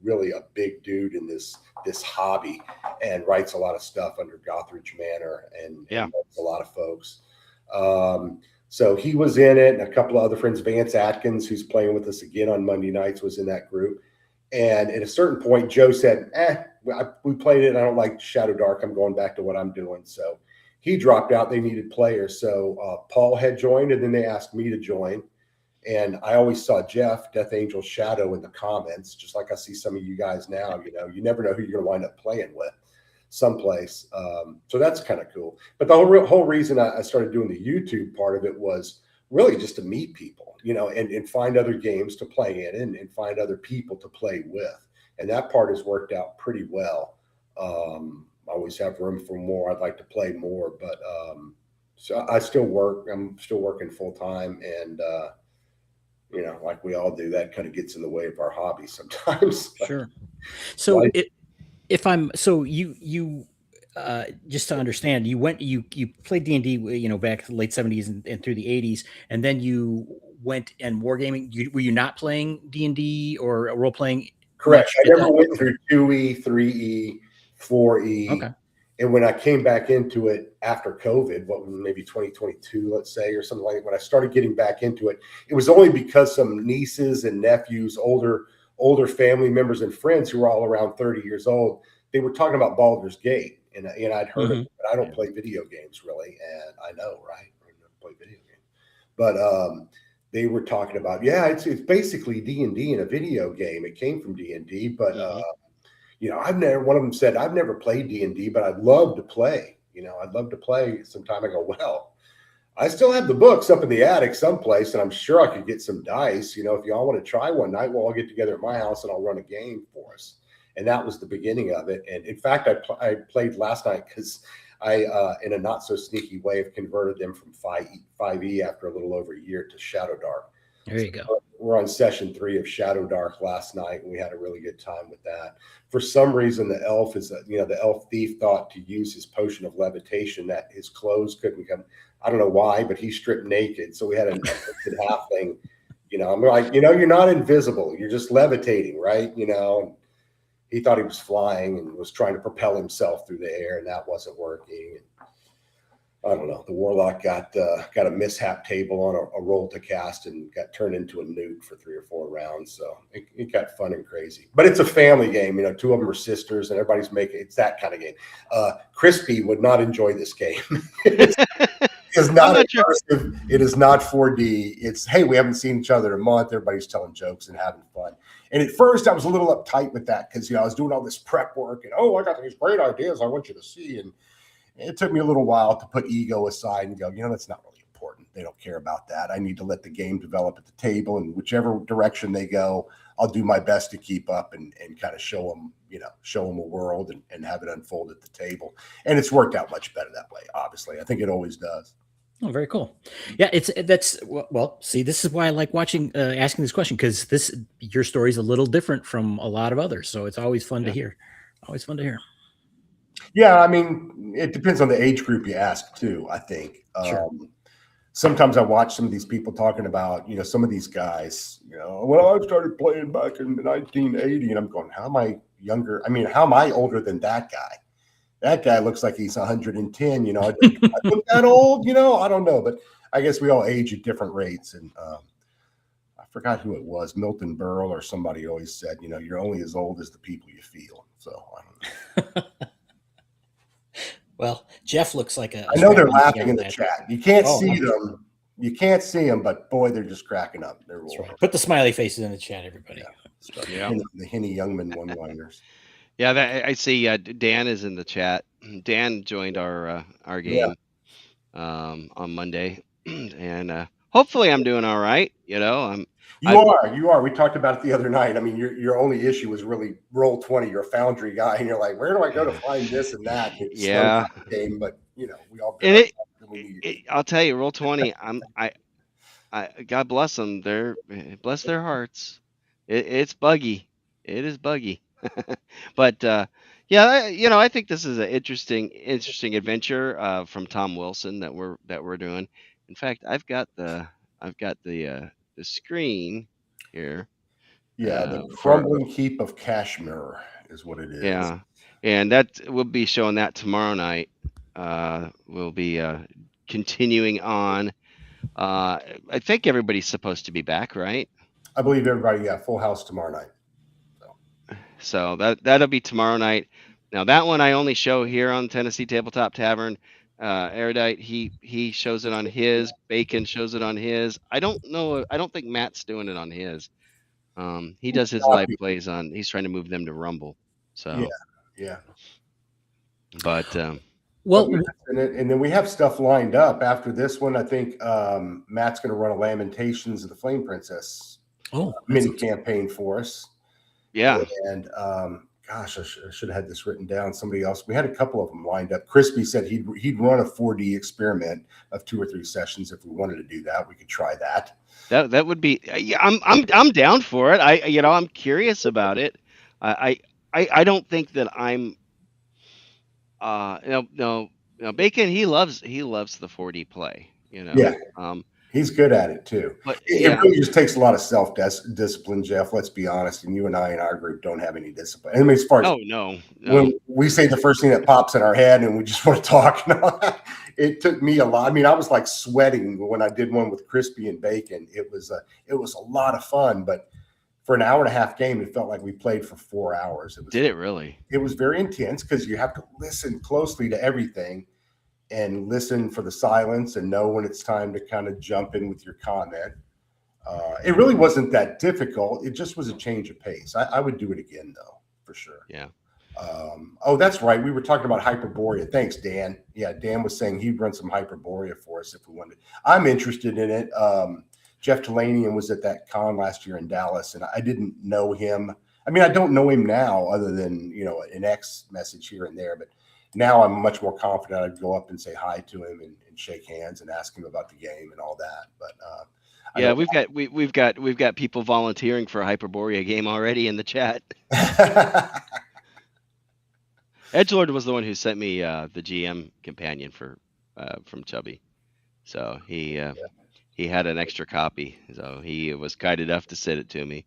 really a big dude in this hobby, and writes a lot of stuff under Gothridge Manor and knows a lot of folks. So he was in it, and a couple of other friends. Vance Atkins, who's playing with us again on Monday nights, was in that group. And at a certain point, Joe said, we played it. I don't like Shadow Dark. I'm going back to what I'm doing. So he dropped out. They needed players, so Paul had joined, and then they asked me to join. And I always saw Jeff, Death Angel Shadow, in the comments, just like I see some of you guys now. You never know who you're going to wind up playing with someplace. So that's kind of cool. But the whole reason I started doing the YouTube part of it was really just to meet people, and find other games to play in, and find other people to play with. And that part has worked out pretty well. I always have room for more. I'd like to play more, but so I still work. I'm still working full time, and like we all do, that kind of gets in the way of our hobby sometimes. Sure. So you just to understand, you played D&D, back to the late 70s and through the 80s, and then you went and wargaming. Were you not playing D&D or role playing? Correct. I never went through 2E, 3E, 4E. Okay. And when I came back into it after COVID, maybe 2022, let's say, or something like that, when I started getting back into it, it was only because some nieces and nephews, older family members and friends who were all around 30 years old, they were talking about Baldur's Gate. And I'd heard of it, but I don't play video games really. And I know, right? I don't play video games. But they were talking about, it's basically D&D in a video game. It came from D&D, but one of them said, I've never played D&D, but I'd love to play. I'd love to play sometime. I go, well, I still have the books up in the attic someplace, and I'm sure I could get some dice. If y'all want to try one night, we'll all get together at my house and I'll run a game for us. And that was the beginning of it. And in fact, I played last night because I, in a not so sneaky way, have converted them from 5E after a little over a year to Shadow Dark. There you go. So we're on session 3 of Shadow Dark last night, and we had a really good time with that. For some reason, the elf the elf thief thought to use his potion of levitation that his clothes couldn't come. I don't know why, but he stripped naked. So we had a half thing. I'm like, you're not invisible. You're just levitating, right? And he thought he was flying and was trying to propel himself through the air, and that wasn't working. I don't know. The warlock got a mishap table on a roll to cast and got turned into a nuke for 3 or 4 rounds. So it got fun and crazy. But it's a family game. 2 of them are sisters, and everybody's it's that kind of game. Crispy would not enjoy this game. It's not immersive. It is not 4D. It's, hey, we haven't seen each other in a month. Everybody's telling jokes and having fun. And at first, I was a little uptight with that because I was doing all this prep work and I got these great ideas I want you to see. And it took me a little while to put ego aside and go, that's not really important. They don't care about that. I need to let the game develop at the table, and whichever direction they go, I'll do my best to keep up and kind of show them a world and have it unfold at the table. And it's worked out much better that way. Obviously, I think it always does. Oh, very cool. Yeah, see, this is why I like asking this question, because your story is a little different from a lot of others. So it's always fun to hear. Always fun to hear. Yeah, I mean, it depends on the age group you ask too, I think. Sure. Sometimes I watch some of these people talking about, some of these guys, well, I started playing back in 1980, and I'm going, how am I younger? I mean, how am I older than that guy? That guy looks like he's 110, I look that old, I don't know, but I guess we all age at different rates. And I forgot who it was, Milton Berle or somebody always said, you're only as old as the people you feel. So I don't know. Well, Jeff looks like I know they're laughing in the chat. You can't see them. You can't see them, but boy, they're just cracking up. That's right. Put the smiley faces in the chat, everybody. Yeah. The Henny Youngman one-liners. Yeah, I see. Dan is in the chat. Dan joined our game on Monday, and hopefully I'm doing all right. You are. We talked about it the other night. I mean, your only issue was really Roll20. You're a Foundry guy, and you're like, where do I go to find this and that? It's game, but we all. And I'll tell you, Roll20. I God bless them. Bless their hearts. It's buggy. It is buggy. But I think this is an interesting adventure from Tom Wilson that we're doing. In fact, I've got the screen here. Yeah, the crumbling heap of Kashmir is what it is. Yeah, and we'll be showing that tomorrow night. We'll be continuing on. I think everybody's supposed to be back, right? I believe everybody. Yeah, full house tomorrow night. So that'll be tomorrow night. Now that one I only show here on Tennessee Tabletop Tavern. Erudite, he shows it on his. Bacon shows it on his. I don't know. I don't think Matt's doing it on his. He does his live plays on. He's trying to move them to Rumble. So yeah. But Well, and then we have stuff lined up after this one. I think Matt's going to run a Lamentations of the Flame Princess mini campaign for us. Yeah. And gosh, I should have had this written down. Somebody else. We had a couple of them lined up. Crispy said he'd run a 4D experiment of 2 or 3 sessions if we wanted to do that. We could try that. That would be. Yeah, I'm down for it. I'm curious about it. I don't think that I'm. No, Bacon. He loves the 4D play. Yeah. He's good at it too. But it really just takes a lot of self-discipline, Jeff. Let's be honest. And you and I in our group don't have any discipline. I mean, as far as when we say the first thing that pops in our head and we just want to talk and all that, it took me a lot. I mean, I was like sweating when I did one with Crispy and Bacon. It was a lot of fun, but for an hour and a half game, it felt like we played for 4 hours. Did it really? It was very intense because you have to listen closely to everything. And listen for the silence and know when it's time to kind of jump in with your comment. It really wasn't that difficult. It just was a change of pace. I would do it again, though, for sure. Yeah. Oh, that's right. We were talking about Hyperborea. Thanks, Dan. Yeah, Dan was saying he'd run some Hyperborea for us if we wanted. I'm interested in it. Jeff Talanian was at that con last year in Dallas, and I didn't know him. I mean, I don't know him now other than, an X message here and there, but now I'm much more confident. I'd go up and say hi to him and shake hands and ask him about the game and all that. But we've got people volunteering for a Hyperborea game already in the chat. Edgelord was the one who sent me the GM companion from Chubby, so he had an extra copy, so he was kind enough to send it to me.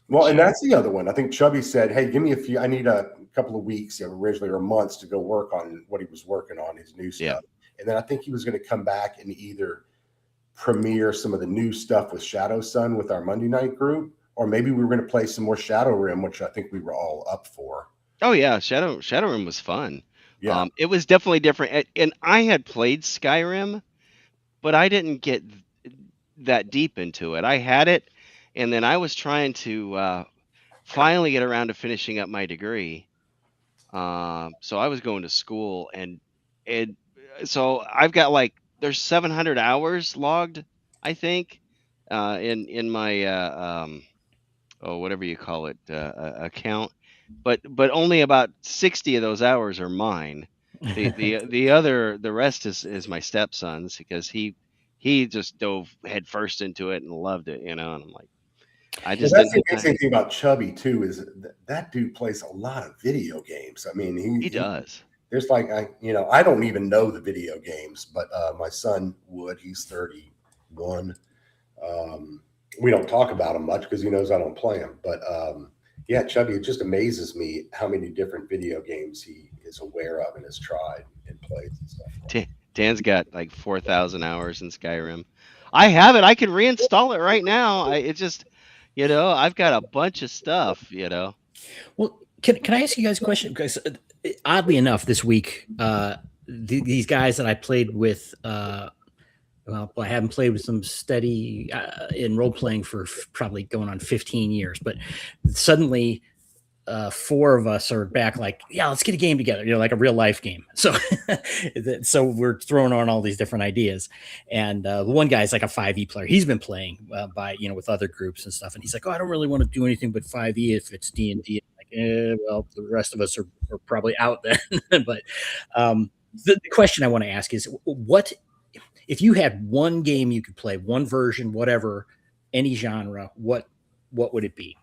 Well, and that's the other one. I think Chubby said, "Hey, give me a few. I need a couple of weeks, originally, or months to go work on what he was working on, his new stuff." Yeah. And then I think he was going to come back and either premiere some of the new stuff with Shadow Sun with our Monday night group, or maybe we were going to play some more Shadow Rim, which I think we were all up for. Oh yeah, Shadow Rim was fun. Yeah, it was definitely different. And I had played Skyrim, but I didn't get that deep into it. I had it, and then I was trying to finally get around to finishing up my degree. So I was going to school, and so I've got there's 700 hours logged, I think, in my whatever you call it, account, but only about 60 of those hours are mine. The rest is my stepson's, because he just dove headfirst into it and loved it, and I'm like, that's the amazing thing about Chubby too, is that dude plays a lot of video games. I mean, he does. There's I don't even know the video games, but my son would. He's 31. We don't talk about him much because he knows I don't play him. But yeah, Chubby, it just amazes me how many different video games he is aware of and has tried and played and stuff. Dan's got 4,000 hours in Skyrim. I have it. I can reinstall it right now. It just, I've got a bunch of stuff, Well, can I ask you guys a question? Because oddly enough, this week, these guys that I played with, I haven't played with them steady in role playing for probably going on 15 years, but suddenly 4 of us are back let's get a game together, like a real life game. So so we're throwing on all these different ideas, and the one guy's like a 5e player. He's been playing with other groups and stuff, and he's like, I don't really want to do anything but 5e if it's D&D. Well, the rest of us are probably out then. But the question I want to ask is, what if you had one game you could play, one version, whatever, any genre, what would it be?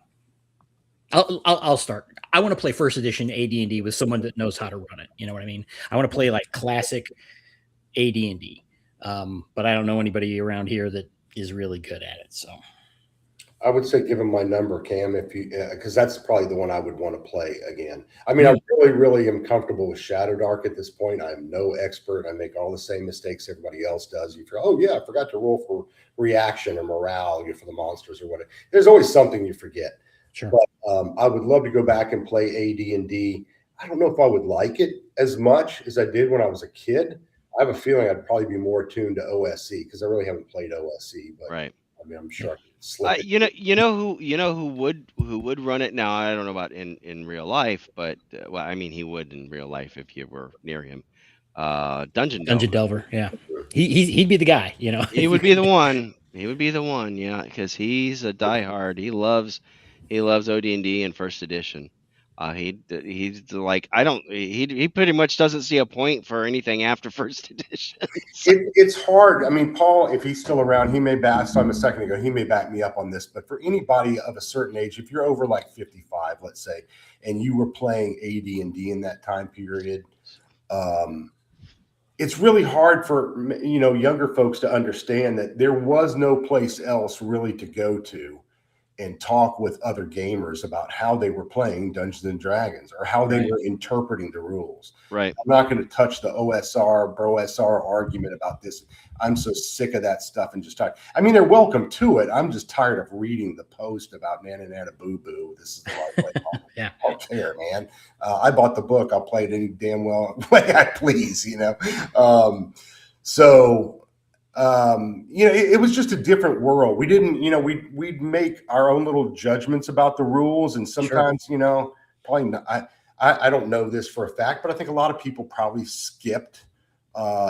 I'll start. I want to play first edition AD&D with someone that knows how to run it. You know what I mean? I want to play classic AD&D, but I don't know anybody around here that is really good at it. So I would say give him my number, Cam, if you, because that's probably the one I would want to play again. I mean, I really, really am comfortable with Shadow Dark at this point. I'm no expert. I make all the same mistakes everybody else does. You feel, I forgot to roll for reaction or morale, for the monsters or whatever. There's always something you forget. Sure. But I would love to go back and play AD&D. I don't know if I would like it as much as I did when I was a kid. I have a feeling I'd probably be more tuned to OSC because I really haven't played OSC, but Right. I mean, I'm sure I could slip it. You know who would run it now. I don't know about in real life, but well, I mean, he would in real life if you were near him. Dungeon Dungeon Delver. Delver, yeah. He'd be the guy, you know. He would be the one. He would be the one, yeah, because he's a diehard. He loves OD&D and first edition. He's like he pretty much doesn't see a point for anything after first edition. So, It's hard. I mean, Paul, if he's still around, he may back. I saw him a second ago. He may back me up on this. But for anybody of a certain age, if you're over like 55, let's say, and you were playing AD&D in that time period, it's really hard for younger folks to understand that there was no place else really to go to and talk with other gamers about how they were playing Dungeons and Dragons or how they were interpreting the rules. right. I'm not going to touch the OSR, bro-SR argument about this. I'm so sick of that stuff and just tired. I mean, they're welcome to it. I'm just tired of reading the post about Nana Nana Boo Boo. This is the right way. Yeah. I don't care, man. I bought the book. I'll play it any damn well way I please, it was just a different world. We didn't, we'd make our own little judgments about the rules. And sometimes, probably not, I don't know this for a fact, but I think a lot of people probably skipped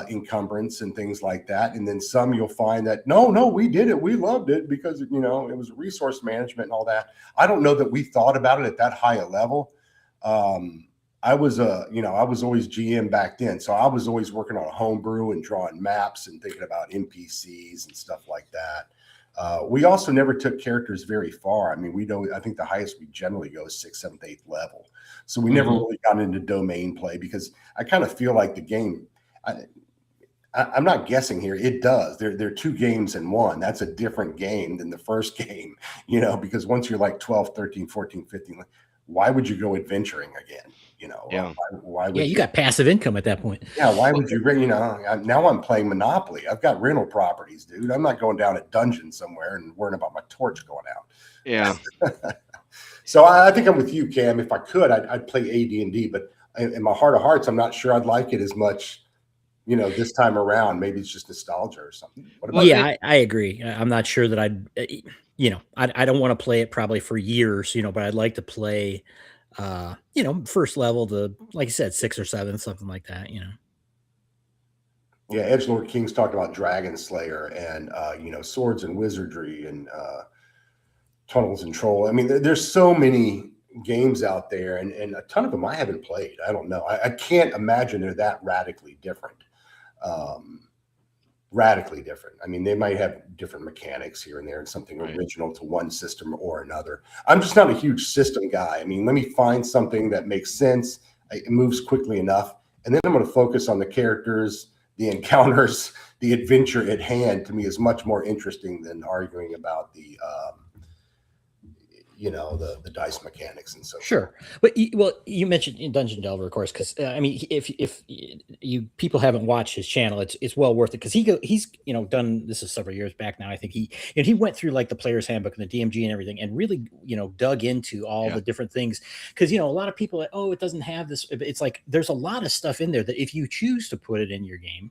encumbrance and things like that. And then some you'll find that, no, we did it. We loved it because, it was resource management and all that. I don't know that we thought about it at that high a level. I was always GM back then. So I was always working on a homebrew and drawing maps and thinking about NPCs and stuff like that. We also never took characters very far. I mean, I think the highest we generally go is 6th, 7th, 8th level. So we never really got into domain play because I kind of feel like the game, I'm not guessing here. It does. There are 2 games in one. That's a different game than the first game, because once you're like 12, 13, 14, 15, why would you go adventuring again? Yeah. Why would you got passive income at that point. Yeah, why would you? Now I'm playing Monopoly. I've got rental properties, dude. I'm not going down a dungeon somewhere and worrying about my torch going out. Yeah. So I think I'm with you, Cam. If I could, I'd play AD&D, but in my heart of hearts, I'm not sure I'd like it as much. This time around. Maybe it's just nostalgia or something. What about I agree. I'm not sure that I'd, I don't want to play it probably for years, but I'd like to play, first level to, like I said, 6 or 7, something like that, Yeah, Edgelord King's talked about Dragon Slayer and Swords and Wizardry and Tunnels and Troll. I mean, there's so many games out there, and a ton of them I haven't played. I don't know. I can't imagine they're that radically different. I mean, they might have different mechanics here and there and something original to one system or another. I'm just not a huge system guy. I mean, let me find something that makes sense. It moves quickly enough. And then I'm going to focus on the characters, the encounters, the adventure at hand. To me is much more interesting than arguing about the dice mechanics and so sure. But you mentioned Dungeon Delver, of course, because I mean, if you people haven't watched his channel, it's well worth it because he's done this is several years back now. I think he went through like the player's handbook and the DMG and everything, and really dug into all the different things because a lot of people it doesn't have this. It's like there's a lot of stuff in there that if you choose to put it in your game,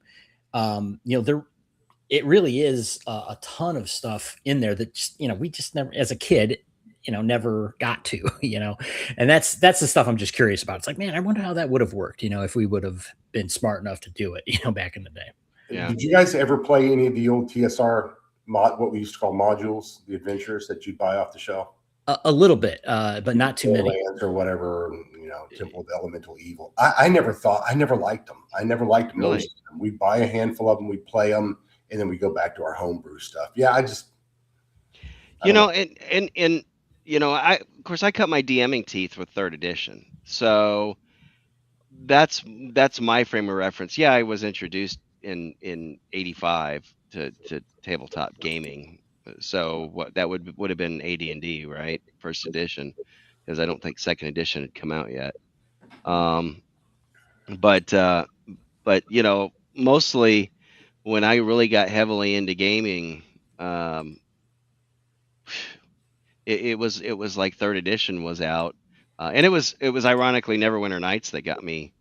it really is a ton of stuff in there that just, we just never as a kid. Never got to, and that's the stuff I'm just curious about. It's like, man, I wonder how that would have worked, if we would have been smart enough to do it, back in the day. Yeah. Did you guys ever play any of the old TSR what we used to call modules, the adventures that you'd buy off the shelf? A little bit, but not too many. Or whatever, Temple of Elemental Evil. I never liked them. I never liked them. Really? We'd buy a handful of them, we'd play them, and then we go back to our homebrew stuff. Yeah, I I cut my DMing teeth with 3rd edition. So that's my frame of reference. Yeah, I was introduced in 85 to tabletop gaming. So what that would have been AD&D, right? 1st edition, because I don't think 2nd edition had come out yet. But mostly when I really got heavily into gaming, it was like 3rd edition was out, and it was ironically Neverwinter Nights that got me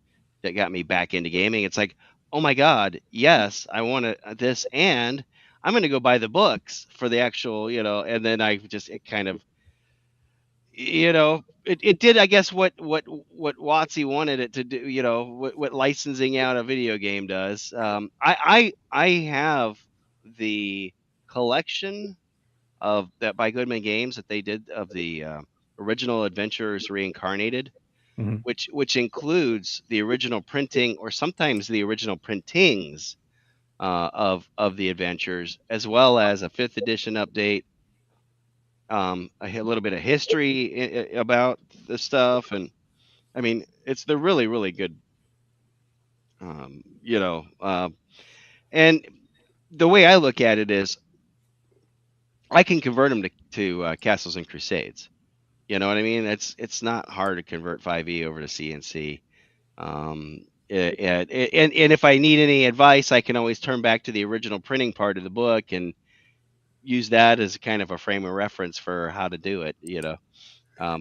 back into gaming. It's like, oh my God, yes, I want this, and I'm going to go buy the books for the actual, and then it kind of, it did, I guess, what WotC wanted it to do, what licensing out a video game does. I have the collection of that by Goodman Games that they did of the original Adventures Reincarnated, Mhm. which includes the original printing or sometimes the original printings of the adventures, as well as a 5th edition update, a little bit of history about the stuff, and I mean they're really really good, and the way I look at it is I can convert them to Castles and Crusades. You know what I mean? It's not hard to convert 5e over to CNC. And if I need any advice, I can always turn back to the original printing part of the book and use that as kind of a frame of reference for how to do it.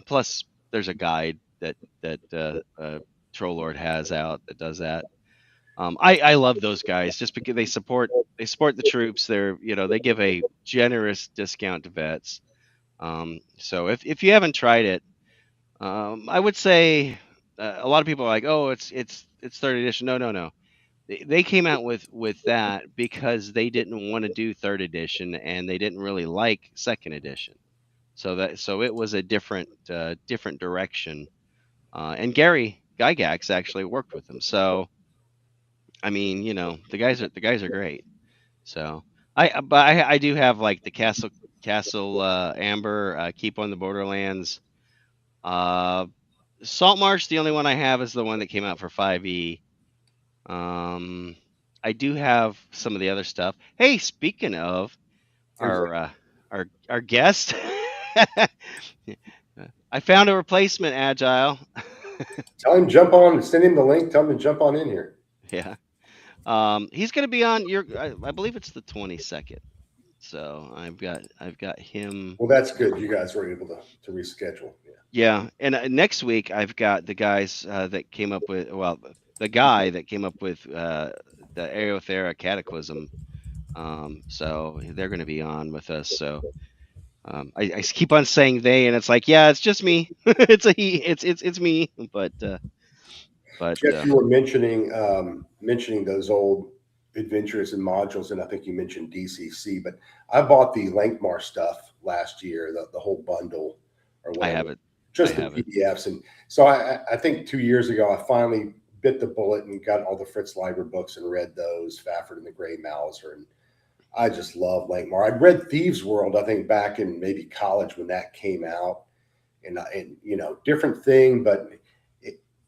Plus, there's a guide that Troll Lord has out that does that. I love those guys just because they support the troops. They give a generous discount to vets. So if you haven't tried it, I would say a lot of people are like, oh, it's third edition. No. They came out with that because they didn't want to do third edition and they didn't really like second edition. So it was a different direction. And Gary Gygax actually worked with them. So I mean, the guys are great. So I do have like the Castle Amber, Keep on the Borderlands. Saltmarsh, the only one I have is the one that came out for 5e. I do have some of the other stuff. Hey, speaking of our guest, I found a replacement, Agile. Tell him jump on. Send him the link. Tell him to jump on in here. Yeah. He's going to be on I believe it's the 22nd. So I've got him. Well, that's good. You guys were able to reschedule. Yeah, and next week I've got the guys that came up with the guy that came up with the Aeothera Cataclysm. So they're going to be on with us. So I keep on saying they, and it's like, yeah, it's just me. It's a he. It's me. But Jeff, you were mentioning those old adventures and modules, and I think you mentioned DCC. But I bought the Lankmar stuff last year, the whole bundle, or whatever. I have it. Just the PDFs, and so I think 2 years ago I finally bit the bullet and got all the Fritz Leiber books and read those, Fafford and the Grey Mouser, and I just love Lankmar. I'd read Thieves' World, I think, back in maybe college when that came out, and different thing, but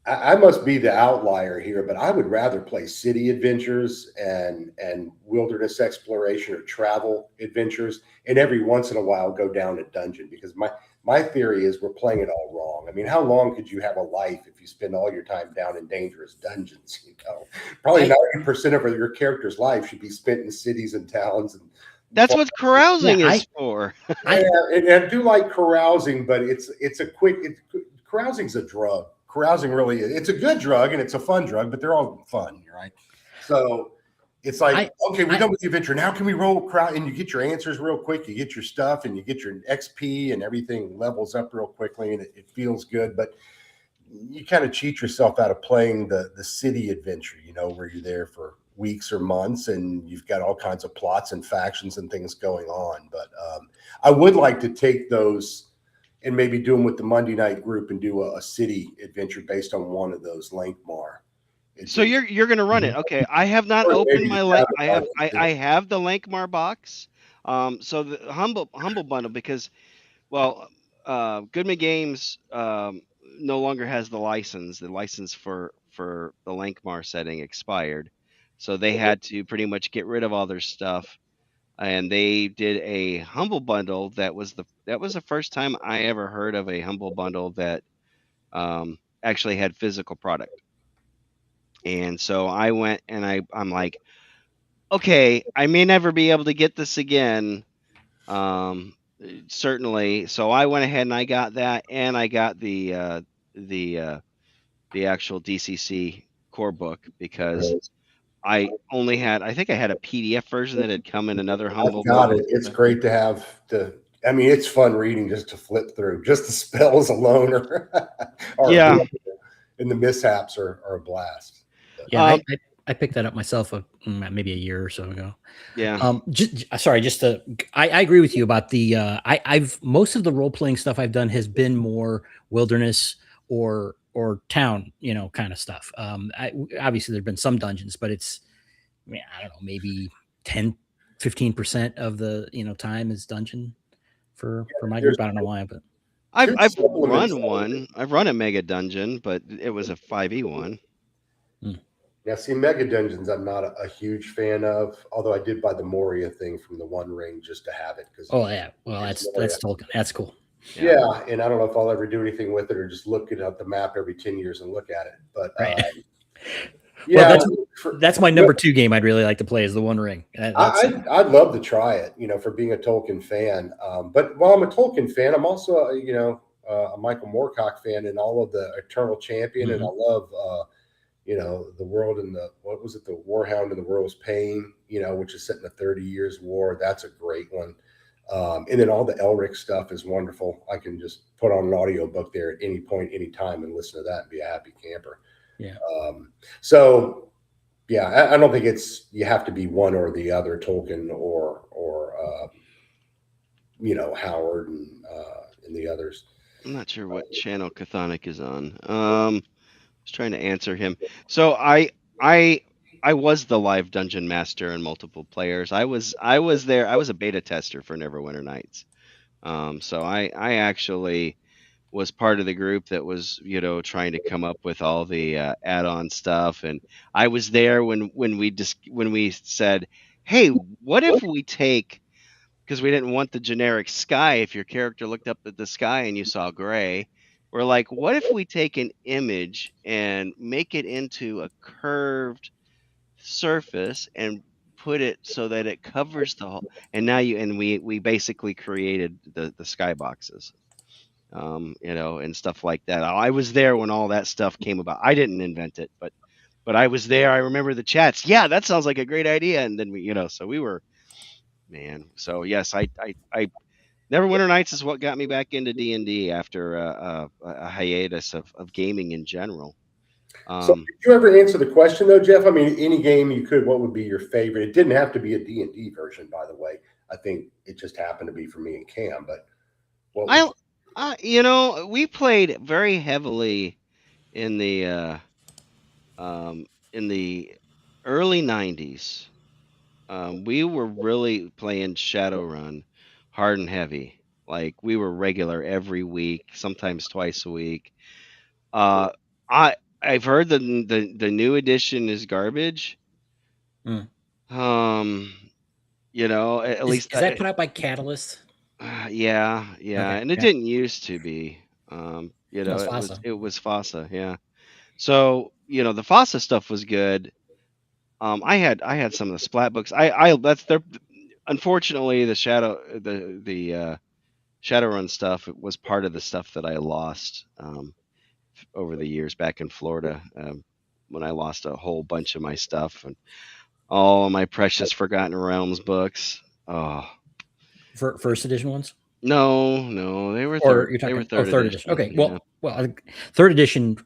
I must be the outlier here, but I would rather play city adventures and wilderness exploration or travel adventures, and every once in a while go down a dungeon, because my theory is we're playing it all wrong. I mean, how long could you have a life if you spend all your time down in dangerous dungeons? Probably 90% of your character's life should be spent in cities and towns. And that's what carousing is for. And I do like carousing, but carousing's a drug. Carousing really is. It's a good drug and it's a fun drug, but they're all fun, right? So it's like, okay, we're done with the adventure. Now can we roll crowd? And you get your answers real quick. You get your stuff and you get your XP and everything levels up real quickly, and it feels good. But you kind of cheat yourself out of playing the city adventure, where you're there for weeks or months and you've got all kinds of plots and factions and things going on. But I would like to take those and maybe do them with the Monday night group and do a city adventure based on one of those Lankmar. So you're going to run it. Okay. I have not opened my I have the Lankmar box. So the humble bundle, because Goodman Games no longer has the license. The license for the Lankmar setting expired. So they had to pretty much get rid of all their stuff. And they did a humble bundle that was the first time I ever heard of a humble bundle that actually had physical product. And so I went and I'm like, okay, I may never be able to get this again. Certainly. So I went ahead and I got that, and I got the actual DCC core book, because I think I had a PDF version that had come in another humble I've got book. it. It's great to have I mean, it's fun reading just to flip through. Just the spells alone are Yeah. and the mishaps are a blast. Yeah, I picked that up myself maybe a year or so ago. Yeah. I agree with you about the I've most of the role playing stuff I've done has been more wilderness or town, kind of stuff. Obviously there've been some dungeons, but it's, I don't know, maybe 10-15% of the time is dungeon for my group. I don't know why, but I've run one. I've run a mega dungeon, but it was a 5e1. Yeah, see, Mega Dungeons, I'm not a huge fan of. Although I did buy the Moria thing from the One Ring just to have it. Oh yeah, well that's Tolkien. That's cool. Yeah, and I don't know if I'll ever do anything with it or just look at the map every 10 years and look at it. But yeah, well, that's my number 2 game I'd really like to play is the One Ring. I'd love to try it, for being a Tolkien fan. But while I'm a Tolkien fan, I'm also a Michael Moorcock fan and all of the Eternal Champion, and I love the world and the Warhound and the World's Pain, which is set in the 30 Years War. That's a great one. And then all the Elric stuff is wonderful. I can just put on an audiobook there at any point, any time, and listen to that and be a happy camper. Yeah. So yeah, I don't think you have to be one or the other, Tolkien or Howard and the others. I'm not sure what channel Chthonic is on. I was trying to answer him. So I was the live dungeon master in multiple players. I was there. I was a beta tester for Neverwinter Nights. So I actually was part of the group that was trying to come up with all the add-on stuff, and I was there when we said, hey, what if we take, because we didn't want the generic sky. If your character looked up at the sky and you saw gray, we're like, what if we take an image and make it into a curved surface and put it so that it covers the whole, and now we basically created the skyboxes, and stuff like that. I was there when all that stuff came about. I didn't invent it, but I was there. I remember the chats. Yeah, that sounds like a great idea. And then so we were, man. So yes, I Neverwinter Nights is what got me back into D&D after a hiatus of gaming in general. So did you ever answer the question though, Jeff? I mean, any game you could, what would be your favorite? It didn't have to be a D&D version, by the way. I think it just happened to be for me and Cam, but we played very heavily in the early 90s. We were really playing Shadowrun hard and heavy. Like we were regular every week, sometimes twice a week. I've heard the new edition is garbage. At least is that put out by Catalyst? Yeah, okay, and it didn't used to be. It was FASA, yeah. So the FASA stuff was good. I had some of the Splat books. Unfortunately, the Shadowrun stuff was part of the stuff that I lost over the years back in Florida, when I lost a whole bunch of my stuff and all of my precious Forgotten Realms books. Oh, first edition ones? No, they were third edition. Okay, yeah. well, third edition.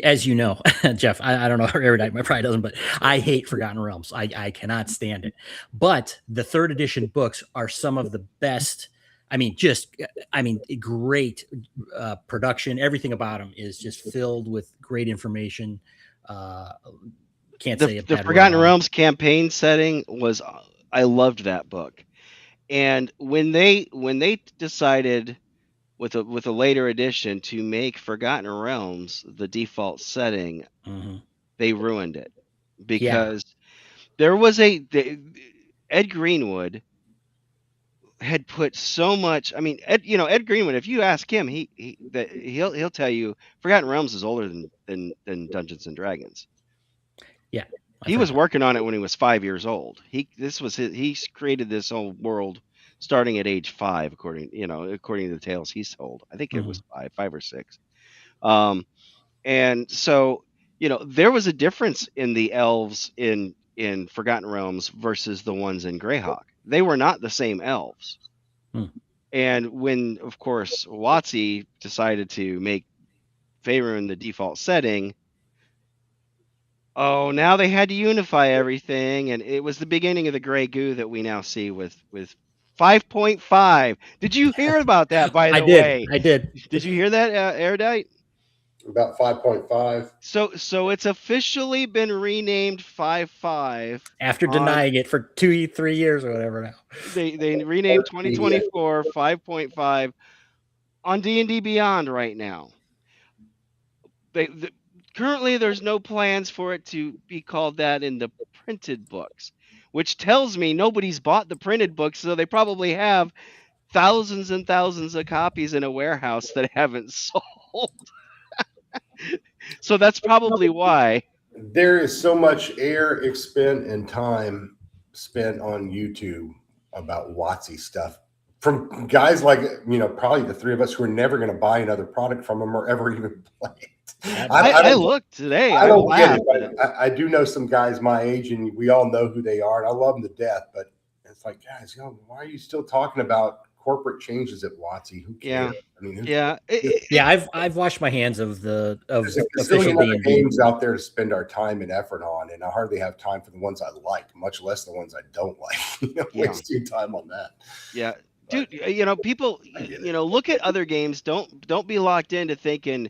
As you know, Jeff, I don't know how Erudite probably doesn't, but I hate Forgotten Realms. I cannot stand it. But the third edition books are some of the best. Great production. Everything about them is just filled with great information. Can't say the Forgotten Realms campaign setting was. I loved that book, and when they decided with a later edition to make Forgotten Realms the default setting, they ruined it because there was Ed Greenwood had put so much. I mean, Ed Greenwood. If you ask him, he'll tell you Forgotten Realms is older than Dungeons and Dragons. Yeah, he was working on it when he was 5 years old. He created this whole world starting at age 5, according to the tales he's told. I think it was 5 or 6. And so there was a difference in the elves in Forgotten Realms versus the ones in Greyhawk. They were not the same elves. And when, of course, WotC decided to make Faerun the default setting, now they had to unify everything, and it was the beginning of the gray goo that we now see with 5.5. Did you hear about that, by the way? I did. Did you hear that, Erudite? About 5.5. So it's officially been renamed 5.5 after denying it for 2-3 years or whatever. Now they renamed 2024 5.5 on D&D Beyond right now. Currently there's no plans for it to be called that in the printed books, which tells me nobody's bought the printed books, so they probably have thousands and thousands of copies in a warehouse that haven't sold. So that's probably why. There is so much air expend and time spent on YouTube about WotC stuff from guys like, probably the three of us who are never going to buy another product from them or ever even play it. I looked today. I don't get it, but I do know some guys my age, and we all know who they are, and I love them to death. But it's like, guys, why are you still talking about corporate changes at WotC? Who cares? I've washed my hands of the official D&D games out there to spend our time and effort on, and I hardly have time for the ones I like, much less the ones I don't like. Wasting time on that. Yeah. Dude, people, look at other games. Don't be locked into thinking,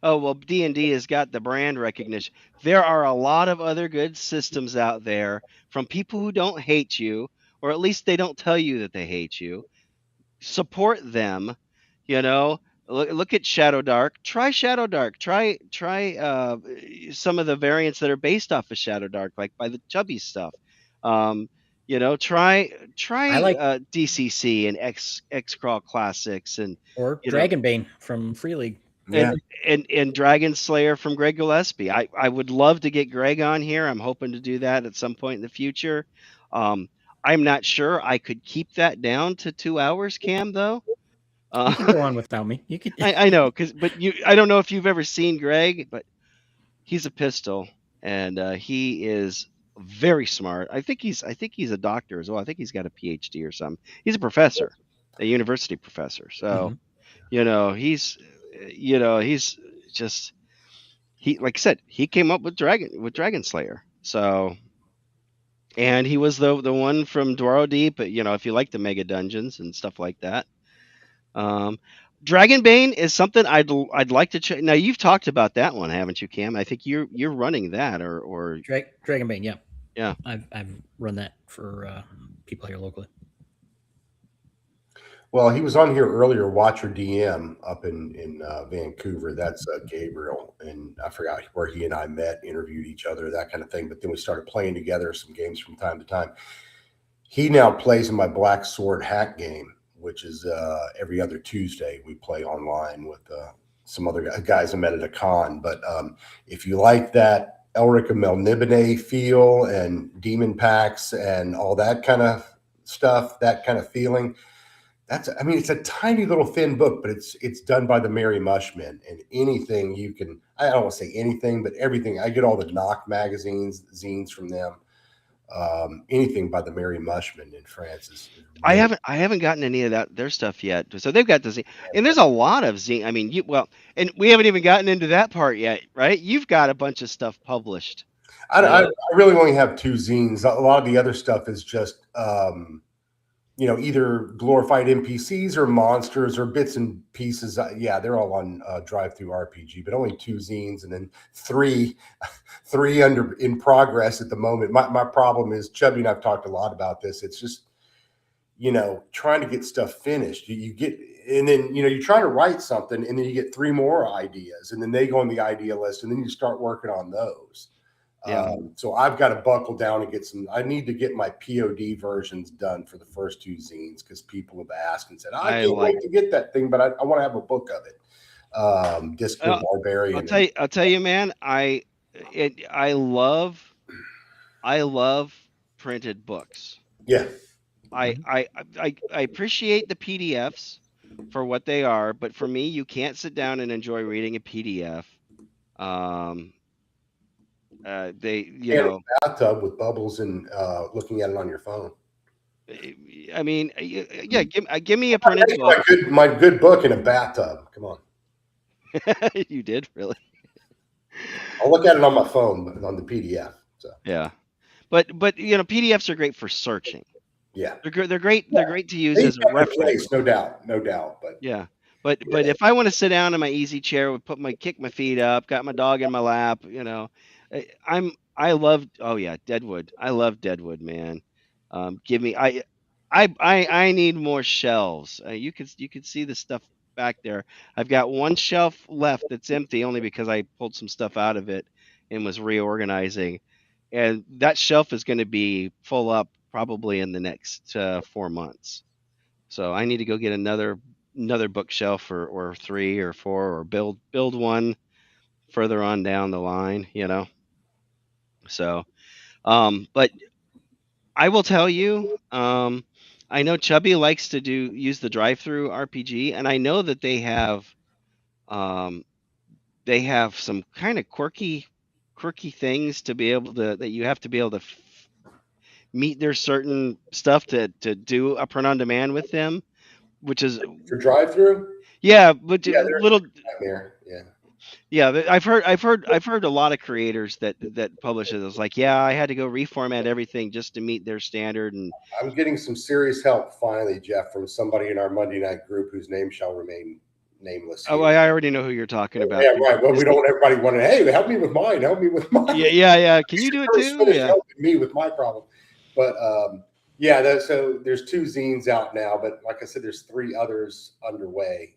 oh, well, D&D has got the brand recognition. There are a lot of other good systems out there from people who don't hate you, or at least they don't tell you that they hate you. Support them, Look at Shadow Dark. Try Shadow Dark. Try some of the variants that are based off of Shadow Dark, like by the Chubby stuff. Try DCC and X Crawl Classics or Dragonbane from Free League. And Dragon Slayer from Greg Gillespie. I would love to get Greg on here. I'm hoping to do that at some point in the future. I'm not sure I could keep that down to 2 hours, Cam, though. You can go on without me. You can. I know, I don't know if you've ever seen Greg, but he's a pistol, and he is very smart. I think he's a doctor as well. I think he's got a PhD or something. He's a professor, a university professor. So, he's just like I said, he came up with Dragon Slayer. So, and he was the one from Dwaro Deep. But if you like the mega dungeons and stuff like that. Dragonbane is something I'd like to check. Now you've talked about that one, haven't you, Cam? I think you're running that or Dragonbane, yeah. Yeah. I've run that for people here locally. Well, he was on here earlier, Watcher DM up in Vancouver. That's Gabriel, and I forgot where he and I met, interviewed each other, that kind of thing. But then we started playing together some games from time to time. He now plays in my Black Sword hack game, which is every other Tuesday. We play online with some other guys I met at a con. But if you like that Elric and Melnibone feel and demon packs and all that kind of stuff, that kind of feeling, it's a tiny little thin book, but it's done by the Merry Mushmen, and anything you can, I don't want to say anything, but everything. I get all the Knock magazines, zines from them. Anything by the Merry Mushmen in France is really... I haven't gotten any of their stuff yet. So they've got the zine, and there's a lot of zine. I mean, and we haven't even gotten into that part yet, right? You've got a bunch of stuff published. I really only have 2 zines. A lot of the other stuff is just either glorified NPCs or monsters or bits and pieces. They're all on Drive Through RPG, but only 2 zines, and then three in progress at the moment. My problem is, Chubby and I've talked a lot about this. It's just, trying to get stuff finished. You get, and then, you try to write something, and then you get 3 more ideas, and then they go on the idea list, and then you start working on those. Yeah. So I've got to buckle down and I need to get my POD versions done for the first 2 zines, because people have asked and said, I can't wait to get that thing, but I want to have a book of it. Disco Barbarian. I'll tell you, man, I love printed books. Yeah. I appreciate the PDFs for what they are, but for me, you can't sit down and enjoy reading a PDF. They, you In know, a bathtub with bubbles and looking at it on your phone. I mean, yeah, give me a printed book. My good book in a bathtub. Come on. You did really? I'll look at it on my phone on the PDF. So Yeah, but you know, PDFs are great for searching. yeah, They're great. They're great to use they as a have their reference. place, no doubt. But Yeah, but if I want to sit down in my easy chair, kick my feet up, got my dog in my lap, you know, I love. Oh yeah, Deadwood. I love Deadwood, man. Give me. I need more shelves. You could see the stuff back there. I've got one shelf left that's empty, only because I pulled some stuff out of it and was reorganizing, and that shelf is going to be full up probably in the next 4 months. So I need to go get another bookshelf or 3 or 4, or build one further on down the line, you know. So but I will tell you, I know Chubby likes to use the drive-through RPG, and I know that um they have some kind of quirky things to be able to that you have to be able to meet their certain stuff to do a print on demand with them, which is for drive-through, yeah, but yeah, there's little. nightmare. Yeah. Yeah, I've heard a lot of creators that publish it. It's like, yeah, I had to go reformat everything just to meet their standard, and I'm getting some serious help finally, Jeff, from somebody in our Monday night group whose name shall remain nameless oh, here. I already know who you're talking about. Yeah, right. Well, we don't want everybody wanting, hey, help me with mine. Help me with mine. Yeah. Can you do it too? Finish Yeah. helping me with my problem. But yeah, so there's 2 zines out now, but like I said, there's 3 others underway.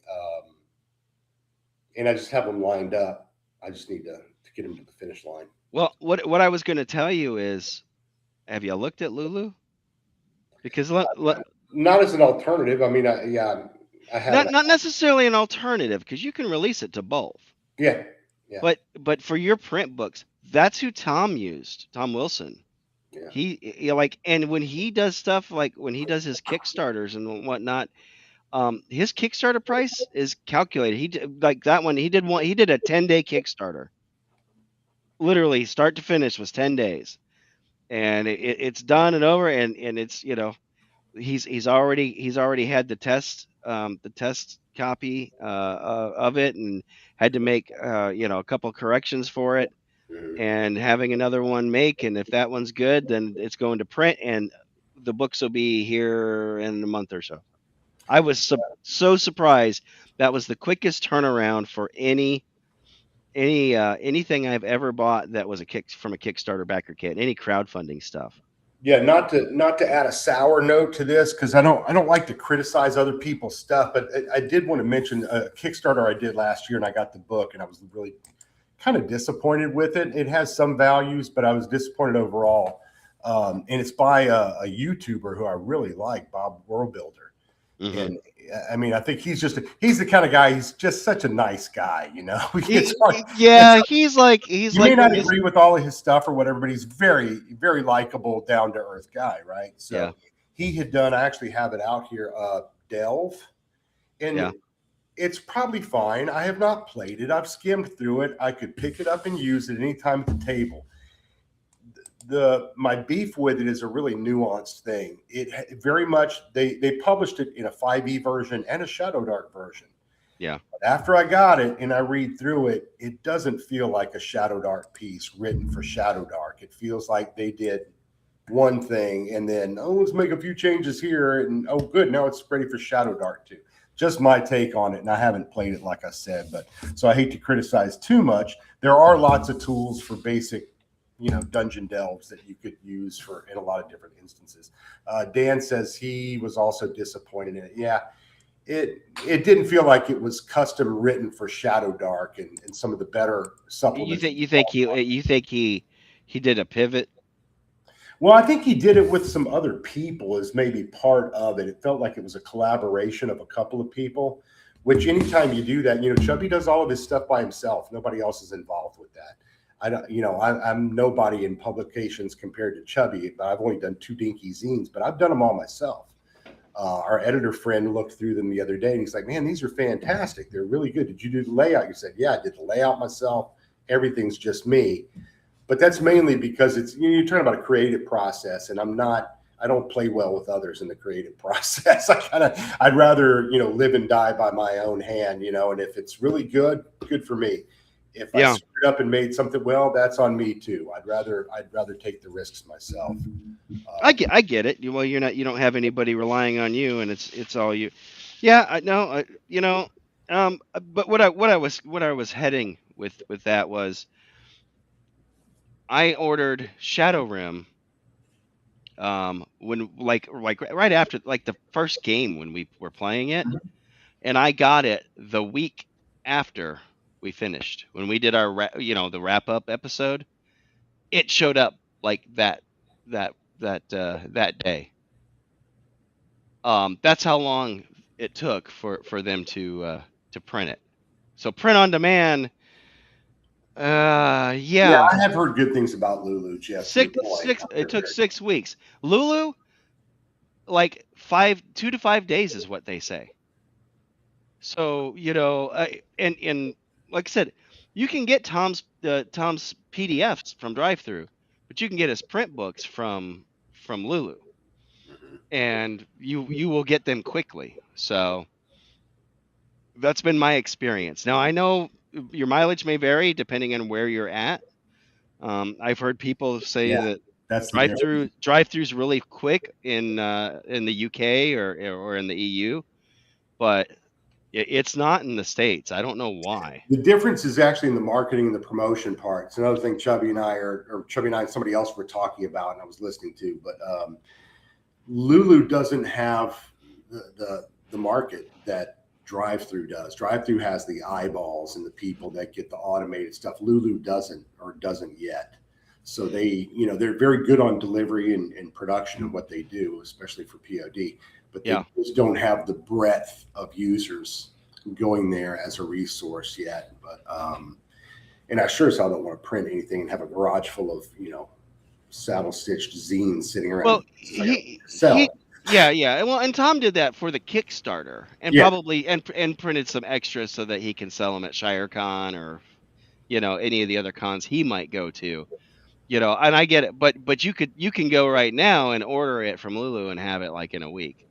And I just have them lined up. I just need to get them to the finish line. Well, what I was going to tell you is, have you looked at Lulu? Because Not as an alternative. I mean, I have not necessarily an alternative, because you can release it to both. Yeah. But for your print books, that's who Tom used, Tom Wilson. Yeah. He like, and when he does stuff like when he does his Kickstarters and whatnot, his Kickstarter price is calculated. He did, like that one. He did a 10-day Kickstarter. Literally, start to finish was 10 days, and it's done and over. And it's, you know, he's already had the test copy of it, and had to make you know, a couple corrections for it, Mhm. and having another one make, and if that one's good, then it's going to print, and the books will be here in a month or so. I was so surprised. That was the quickest turnaround for anything I've ever bought that was from a Kickstarter backer kit, any crowdfunding stuff. Yeah, not to add a sour note to this, because I don't like to criticize other people's stuff, but I did want to mention a Kickstarter I did last year, and I got the book, and I was really kind of disappointed with it. It has some values, but I was disappointed overall. And it's by a YouTuber who I really like, Bob Worldbuilder. Mm-hmm. And I mean, I think he's the kind of guy. He's just such a nice guy, you know. He's like you may not agree with all of his stuff or whatever, but he's very, very likable, down to earth guy, right? So yeah. He had done. I actually have it out here. Delve, and Yeah. It's probably fine. I have not played it. I've skimmed through it. I could pick it up and use it anytime at the table. My beef with it is a really nuanced thing. It very much they published it in a 5e version and a Shadow Dark version. Yeah. But after I got it and I read through it, it doesn't feel like a Shadow Dark piece written for Shadow Dark. It feels like they did one thing and then, oh, let's make a few changes here, and oh, good, now it's ready for Shadow Dark too. Just my take on it, and I haven't played it, like I said, but so I hate to criticize too much. There are lots of tools for basic, you know, dungeon delves that you could use for in a lot of different instances. Dan says he was also disappointed in it. Yeah, it didn't feel like it was custom written for Shadow Dark and some of the better supplements. You think he did a pivot? Well, I think he did it with some other people as maybe part of it. It felt like it was a collaboration of a couple of people, which anytime you do that, you know, Chubby does all of his stuff by himself. Nobody else is involved with that. I'm nobody in publications compared to Chubby, but I've only done 2 dinky zines, but I've done them all myself. Our editor friend looked through them the other day, and he's like, man, these are fantastic. They're really good. Did you do the layout? You said, yeah, I did the layout myself. Everything's just me. but that's mainly because it's, you're talking about a creative process, and I don't play well with others in the creative process. I'd rather, live and die by my own hand, and if it's really good for me. If I screwed up and made something, well, that's on me too. I'd rather take the risks myself. I get it. Well, you don't have anybody relying on you, and it's all you. Yeah, I know. But what I was heading with that was, I ordered Shadowrim when like right after, like, the first game when we were playing it, and I got it the week after we finished, when we did our the wrap up episode. It showed up like that day. That's how long it took for them to print it. So print on demand. Yeah, I have heard good things about Lulu, Jeff. It took 6 weeks. Lulu, like 2 to 5 days is what they say. So, and like I said, you can get Tom's PDFs from Drive-Thru, but you can get his print books from Lulu, and you will get them quickly. So that's been my experience. Now, I know your mileage may vary depending on where you're at. I've heard people say that that's drive-through's really quick in the UK or in the EU, but it's not in the States. I don't know why. The difference is actually in the marketing and the promotion part. It's another thing Chubby and somebody else were talking about, and I was listening to. But Lulu doesn't have the market that Drive-Thru does. Drive-Thru has the eyeballs and the people that get the automated stuff. Lulu doesn't yet. So they're very good on delivery and production of what they do, especially for POD. But they just don't have the breadth of users going there as a resource yet. But and I sure as hell don't want to print anything and have a garage full of saddle stitched zines sitting around. Well, yeah. Well, and Tom did that for the Kickstarter, and probably and printed some extras so that he can sell them at ShireCon or any of the other cons he might go to. And I get it, but you can go right now and order it from Lulu and have it like in a week,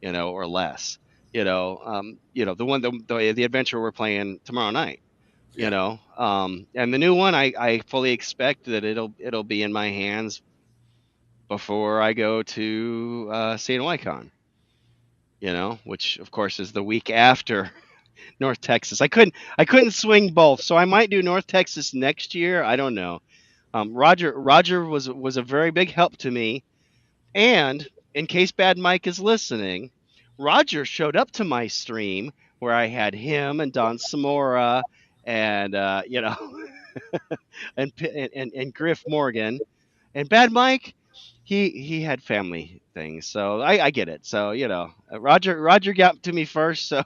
or less. The one the adventure we're playing tomorrow night. And the new one, I fully expect that it'll be in my hands before I go to CNYCon. Which of course is the week after North Texas. I couldn't swing both, so I might do North Texas next year. I don't know. Roger was a very big help to me, and in case Bad Mike is listening, Roger showed up to my stream where I had him and Don Samora and and Griff Morgan, and Bad Mike. He had family things, so I get it. So Roger got to me first, so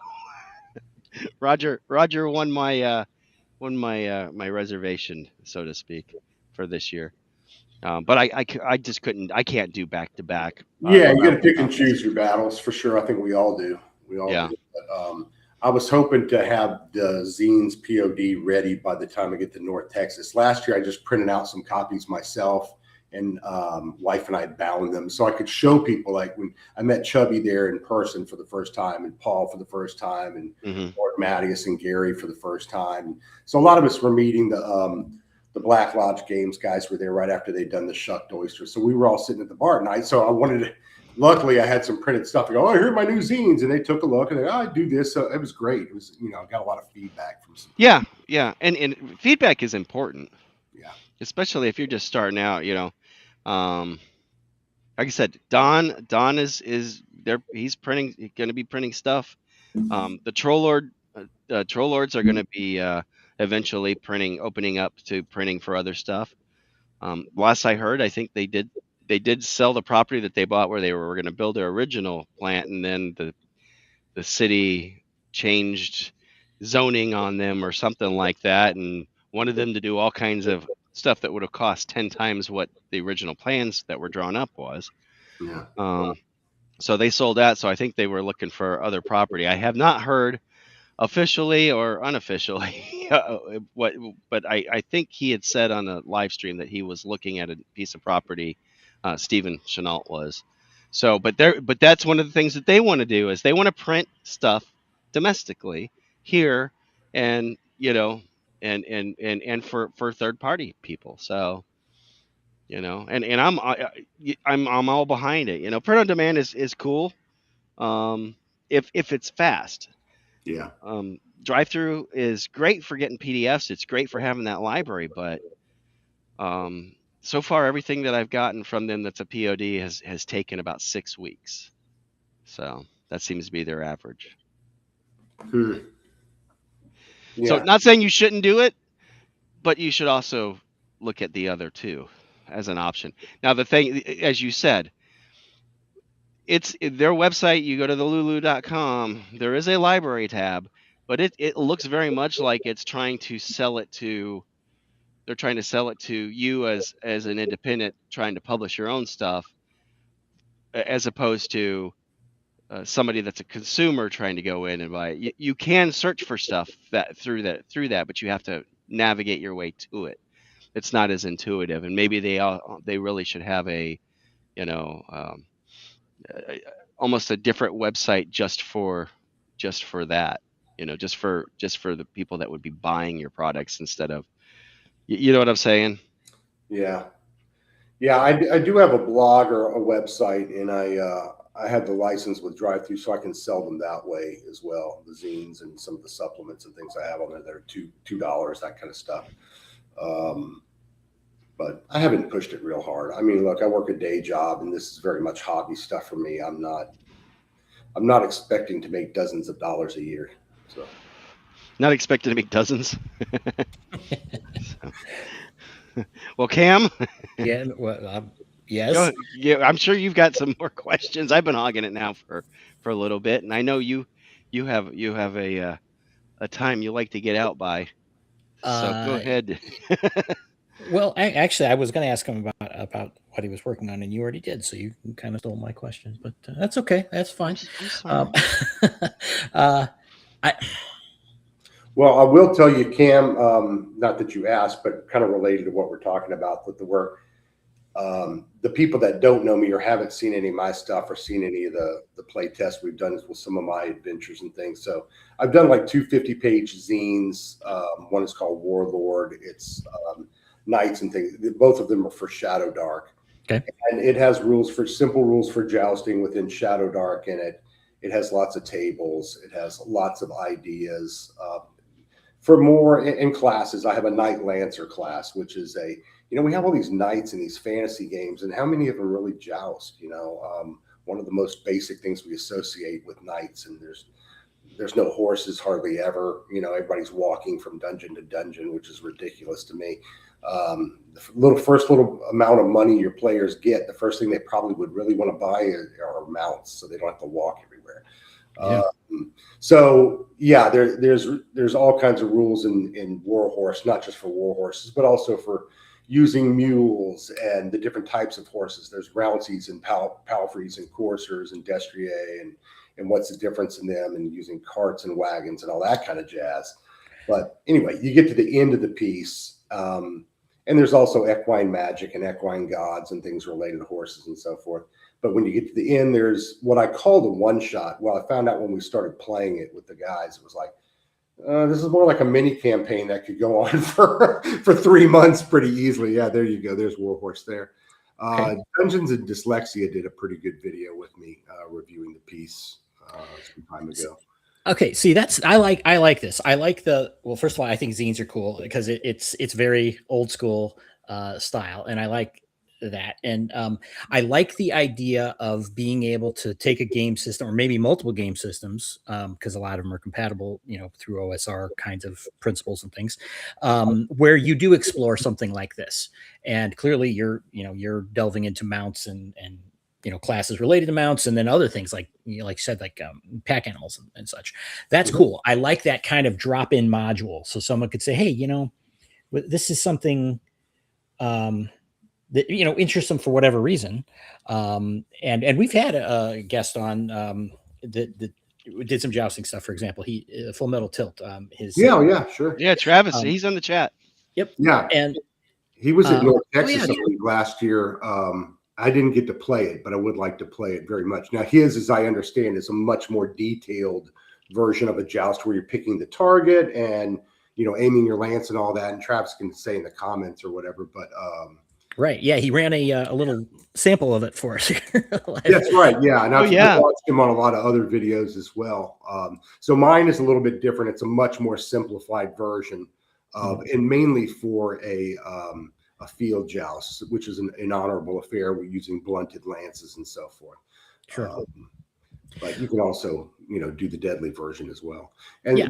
Roger won my my reservation, so to speak, for this year. But I just couldn't. I can't do back to back. Yeah, you got to pick and choose your battles for sure. I think we all do. We all do. But, I was hoping to have the zines POD ready by the time I get to North Texas. Last year, I just printed out some copies myself, and wife and I bound them so I could show people. Like when I met Chubby there in person for the first time, and Paul for the first time, and Lord Mattias and Gary for the first time. So a lot of us were meeting the Black Lodge Games guys were there right after they'd done the Shucked Oyster. So we were all sitting at the bar tonight. So I wanted to, luckily I had some printed stuff. I go, oh, here are my new zines. And they took a look and they, I do this. So it was great. It was, I got a lot of feedback from some people. Yeah. And feedback is important. Yeah. Especially if you're just starting out, like I said, Don is there. He's going to be printing stuff. The Troll Lords are going to be, eventually opening up to printing for other stuff. Last I heard, I think they did sell the property that they bought where they were going to build their original plant, and then the city changed zoning on them or something like that, and wanted them to do all kinds of stuff that would have cost 10 times what the original plans that were drawn up was. Yeah. So they sold that. So I think they were looking for other property. I have not heard officially or unofficially, but I think he had said on a live stream that he was looking at a piece of property. Stephen Chenault was. So, but that's one of the things that they want to do is they want to print stuff domestically here, and and for third party people. So, and I'm all behind it. Print on demand is cool, if it's fast. Yeah. Drive through is great for getting PDFs. It's great for having that library, but so far everything that I've gotten from them that's a POD has taken about 6 weeks. So that seems to be their average. Yeah. So not saying you shouldn't do it, but you should also look at the other two as an option. Now the thing, as you said, it's their website. You go to thelulu.com. There is a library tab, but it looks very much like it's trying to sell it to. They're trying to sell it to you as an independent trying to publish your own stuff, as opposed to somebody that's a consumer trying to go in and buy it. You can search for stuff through that, but you have to navigate your way to it. It's not as intuitive, and maybe they really should have a almost a different website just for that, just for the people that would be buying your products instead of, you know what I'm saying? Yeah. I do have a blog or a website, and I have the license with drive-through, so I can sell them that way as well. The zines and some of the supplements and things I have on there that are $2, that kind of stuff. But I haven't pushed it real hard. I mean, look, I work a day job, and this is very much hobby stuff for me. I'm not expecting to make dozens of dollars a year. So, not expecting to make dozens. Well, Cam. Yeah. Well, yes. Yeah, I'm sure you've got some more questions. I've been hogging it now for a little bit, and I know you have a time you like to get out by. So go ahead. Well, actually, I was going to ask him about what he was working on, and you already did. So you kind of stole my question, but that's okay. That's fine. I'm sorry. Well, I will tell you, Cam, not that you asked, but kind of related to what we're talking about with the work. The people that don't know me or haven't seen any of my stuff or seen any of the play tests we've done with some of my adventures and things. So I've done like 2 50-page zines. One is called Warlord. It's Knights and things. Both of them are for Shadow Dark. Okay. And it has simple rules for jousting within Shadow Dark in it. It has lots of tables. It has lots of ideas. For more in classes, I have a Knight Lancer class, which is we have all these knights in these fantasy games, and how many of them really joust? One of the most basic things we associate with knights, and there's no horses hardly ever. Everybody's walking from dungeon to dungeon, which is ridiculous to me. The first little amount of money your players get, the first thing they probably would really want to buy are mounts, so they don't have to walk everywhere. Yeah. So yeah, there's all kinds of rules in Warhorse, not just for war horses, but also for using mules and the different types of horses. There's Rounceys and Palfreys and Coursers and Destrier and what's the difference in them, and using carts and wagons and all that kind of jazz. But anyway, you get to the end of the piece, and there's also equine magic and equine gods and things related to horses and so forth. But when you get to the end, there's what I call the one shot. Well, I found out when we started playing it with the guys, it was like, this is more like a mini campaign that could go on for 3 months pretty easily. Yeah, there you go. There's Warhorse there. Okay. Dungeons and Dyslexia did a pretty good video with me reviewing the piece some time ago. Okay, see, I like this. I like first of all, I think zines are cool because it's very old school style, and I like that. And I like the idea of being able to take a game system or maybe multiple game systems, because a lot of them are compatible, through OSR kinds of principles and things, where you do explore something like this. And clearly you're delving into mounts and classes related to mounts, and then other things like you said, like pack animals and such. That's cool. I like that kind of drop-in module. So someone could say, hey, this is something that interests them for whatever reason. And we've had a guest on that did some jousting stuff. For example, he Full Metal Tilt. Yeah, sure. Yeah, Travis, he's in the chat. Yep. Yeah, And he was at North Texas yeah. last year. I didn't get to play it, but I would like to play it very much. Now, his, as I understand, is a much more detailed version of a joust where you're picking the target and, you know, aiming your lance and all that. And Travis can say in the comments or whatever, but right, yeah, he ran a little sample of it for us. that's right, yeah. And yeah. I've watched him on a lot of other videos as well. So mine is a little bit different. It's a much more simplified version of, and mainly for a field joust, which is an honorable affair. We're using blunted lances and so forth. Sure. But you can also, you know, do the deadly version as well. And yeah.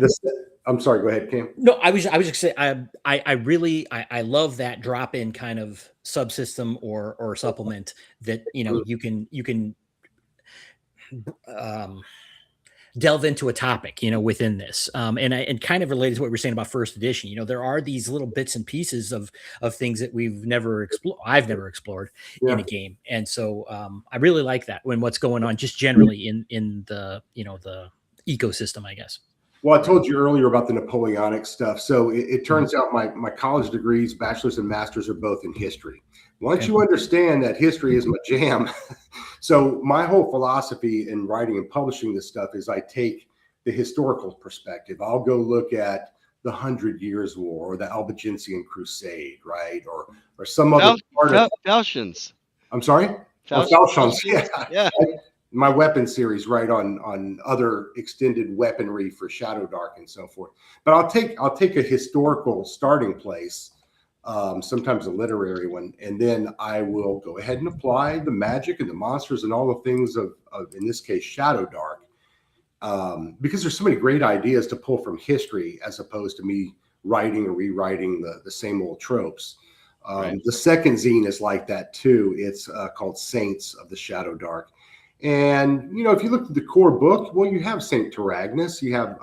I'm sorry, go ahead, Cam. No, I was just saying, I really love that drop-in kind of subsystem or supplement that, you know, you can delve into a topic, you know, within this. And kind of related to what we were saying about first edition, you know, there are these little bits and pieces of things that we've never explored. I've never explored in a game. And so I really like that when what's going on just generally in the, you know, the ecosystem, I guess. Well, I told you earlier about the Napoleonic stuff. So it turns out my college degrees, bachelor's and master's, are both in history. Once you understand that history is my jam, so my whole philosophy in writing and publishing this stuff is I take the historical perspective. I'll go look at the 100 Years' War or the Albigensian Crusade, right? Or some other part of Falchions. I'm sorry? Falchions. Yeah. My weapon series, right, on other extended weaponry for Shadow Dark and so forth. But I'll take a historical starting place, sometimes a literary one, and then I will go ahead and apply the magic and the monsters and all the things of in this case, Shadow Dark, because there's so many great ideas to pull from history as opposed to me writing or rewriting the same old tropes. Right. The second zine is like that too. It's called Saints of the Shadow Dark. And, you know, if you look at the core book, well, you have Saint Taragnus, you have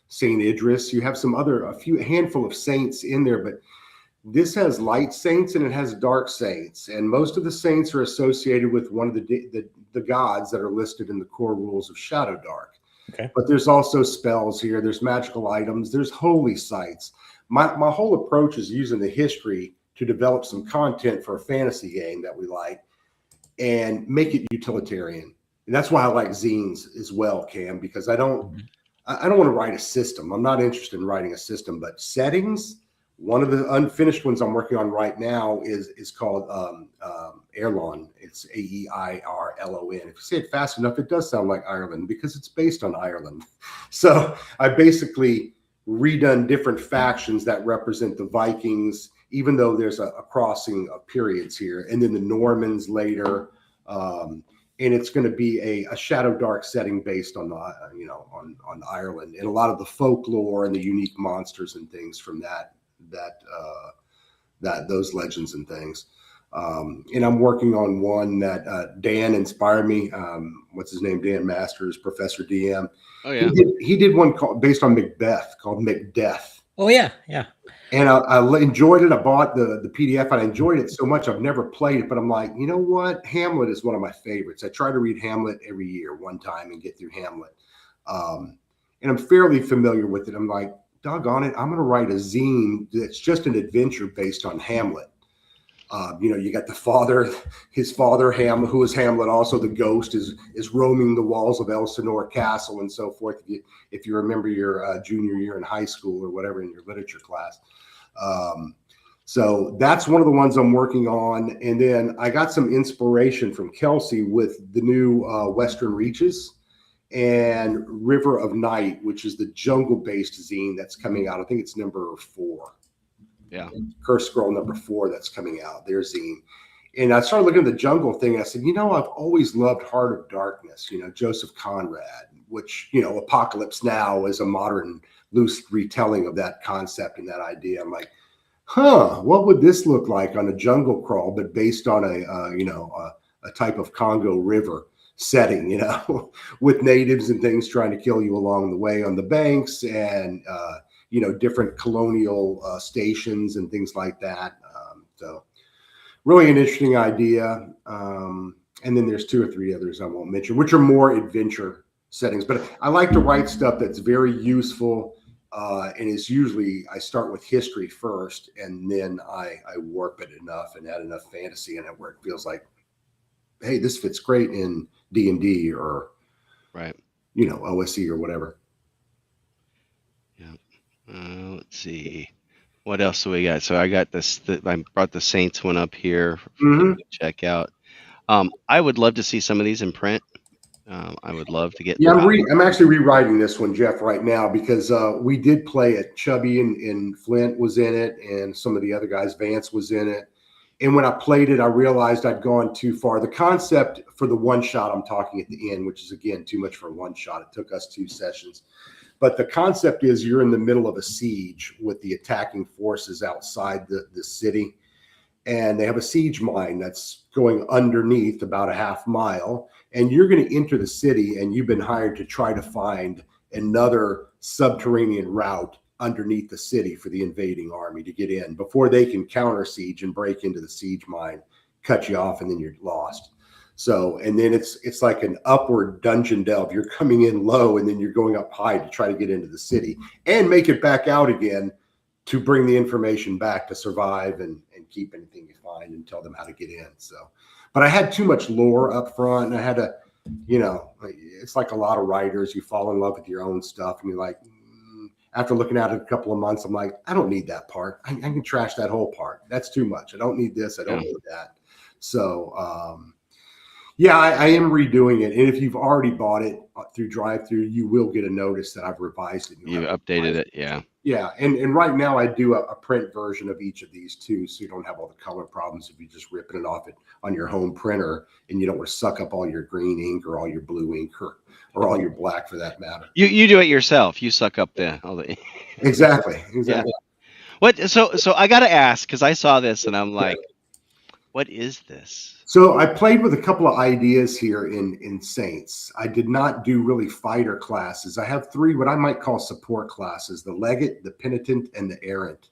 Saint Idris, you have a handful of saints in there, but this has light saints and it has dark saints. And most of the saints are associated with one of the gods that are listed in the core rules of Shadow Dark. Okay. But there's also spells here, there's magical items, there's holy sites. My whole approach is using the history to develop some content for a fantasy game that we like and make it utilitarian. And that's why I like zines as well, Cam, because I don't want to write a system. I'm not interested in writing a system, but settings. One of the unfinished ones I'm working on right now is called Airlon. It's Aeirlon. If you say it fast enough, it does sound like Ireland because it's based on Ireland. So I basically redone different factions that represent the Vikings, even though there's a crossing of periods here, and then the Normans later, and it's going to be a Shadow Dark setting based on on Ireland, and a lot of the folklore and the unique monsters and things from those legends and things. And I'm working on one that Dan inspired me. What's his name? Dan Masters, Professor DM. Oh yeah. He did one based on Macbeth called Macdeath. Oh yeah. And I enjoyed it. I bought the PDF and I enjoyed it so much. I've never played it, but I'm like, you know what? Hamlet is one of my favorites. I try to read Hamlet every year, one time, and get through Hamlet. And I'm fairly familiar with it. I'm like, doggone it, I'm going to write a zine that's just an adventure based on Hamlet. You got his father, who was Hamlet. Also, the ghost is roaming the walls of Elsinore Castle and so forth. If you remember your junior year in high school or whatever in your literature class. So that's one of the ones I'm working on. And then I got some inspiration from Kelsey with the new Western Reaches and River of Night, which is the jungle-based zine that's coming out. I think it's number 4. Yeah. Curse Scroll number 4 that's coming out, their zine. And I started looking at the jungle thing, and I said, I've always loved Heart of Darkness, Joseph Conrad, which, Apocalypse Now is a modern loose retelling of that concept and that idea. I'm like, what would this look like on a jungle crawl, but based on a type of Congo River setting, with natives and things trying to kill you along the way on the banks, and different colonial stations and things like that. So really an interesting idea. And then there's 2 or 3 others I won't mention, which are more adventure settings. But I like to write stuff that's very useful, and is usually I start with history first, and then I warp it enough and add enough fantasy in it where it feels like, hey, this fits great in D&D or Right. OSE or whatever. Yeah. Let's see. What else do we got? So I got this. I brought the Saints one up here for people to check out. I would love to see some of these in print. I would love to get. Yeah, I'm actually rewriting this one, Jeff, right now because we did play it. Chubby and Flint was in it, and some of the other guys, Vance was in it. And when I played it, I realized I'd gone too far. The concept for the one shot I'm talking at the end, which is again too much for one shot. It took us 2 sessions. But the concept is you're in the middle of a siege with the attacking forces outside the city. And they have a siege mine that's going underneath about a half mile. And you're going to enter the city, and you've been hired to try to find another subterranean route underneath the city for the invading army to get in before they can counter siege and break into the siege mine, cut you off, and then you're lost. So, and then it's like an upward dungeon delve. You're coming in low, and then you're going up high to try to get into the city and make it back out again to bring the information back to survive and keep anything you find and tell them how to get in. So, but I had too much lore up front, and I had to, it's like a lot of writers, you fall in love with your own stuff, and you're like, after looking at it a couple of months, I'm like, I don't need that part. I can trash that whole part. That's too much. I don't need this. I don't need that. So, yeah, I am redoing it. And if you've already bought it through drive-through, you will get a notice that I've revised it. You updated it, yeah. Yeah, and right now I do a print version of each of these too, so you don't have all the color problems if you're just ripping it off on your home printer and you don't want to suck up all your green ink or all your blue ink or all your black for that matter. You do it yourself. You suck up all the Exactly. Yeah. What? So I got to ask, because I saw this and I'm like, what is this? So I played with a couple of ideas here in Saints. I did not do really fighter classes. I have 3 what I might call support classes: the Legate, the Penitent, and the Errant.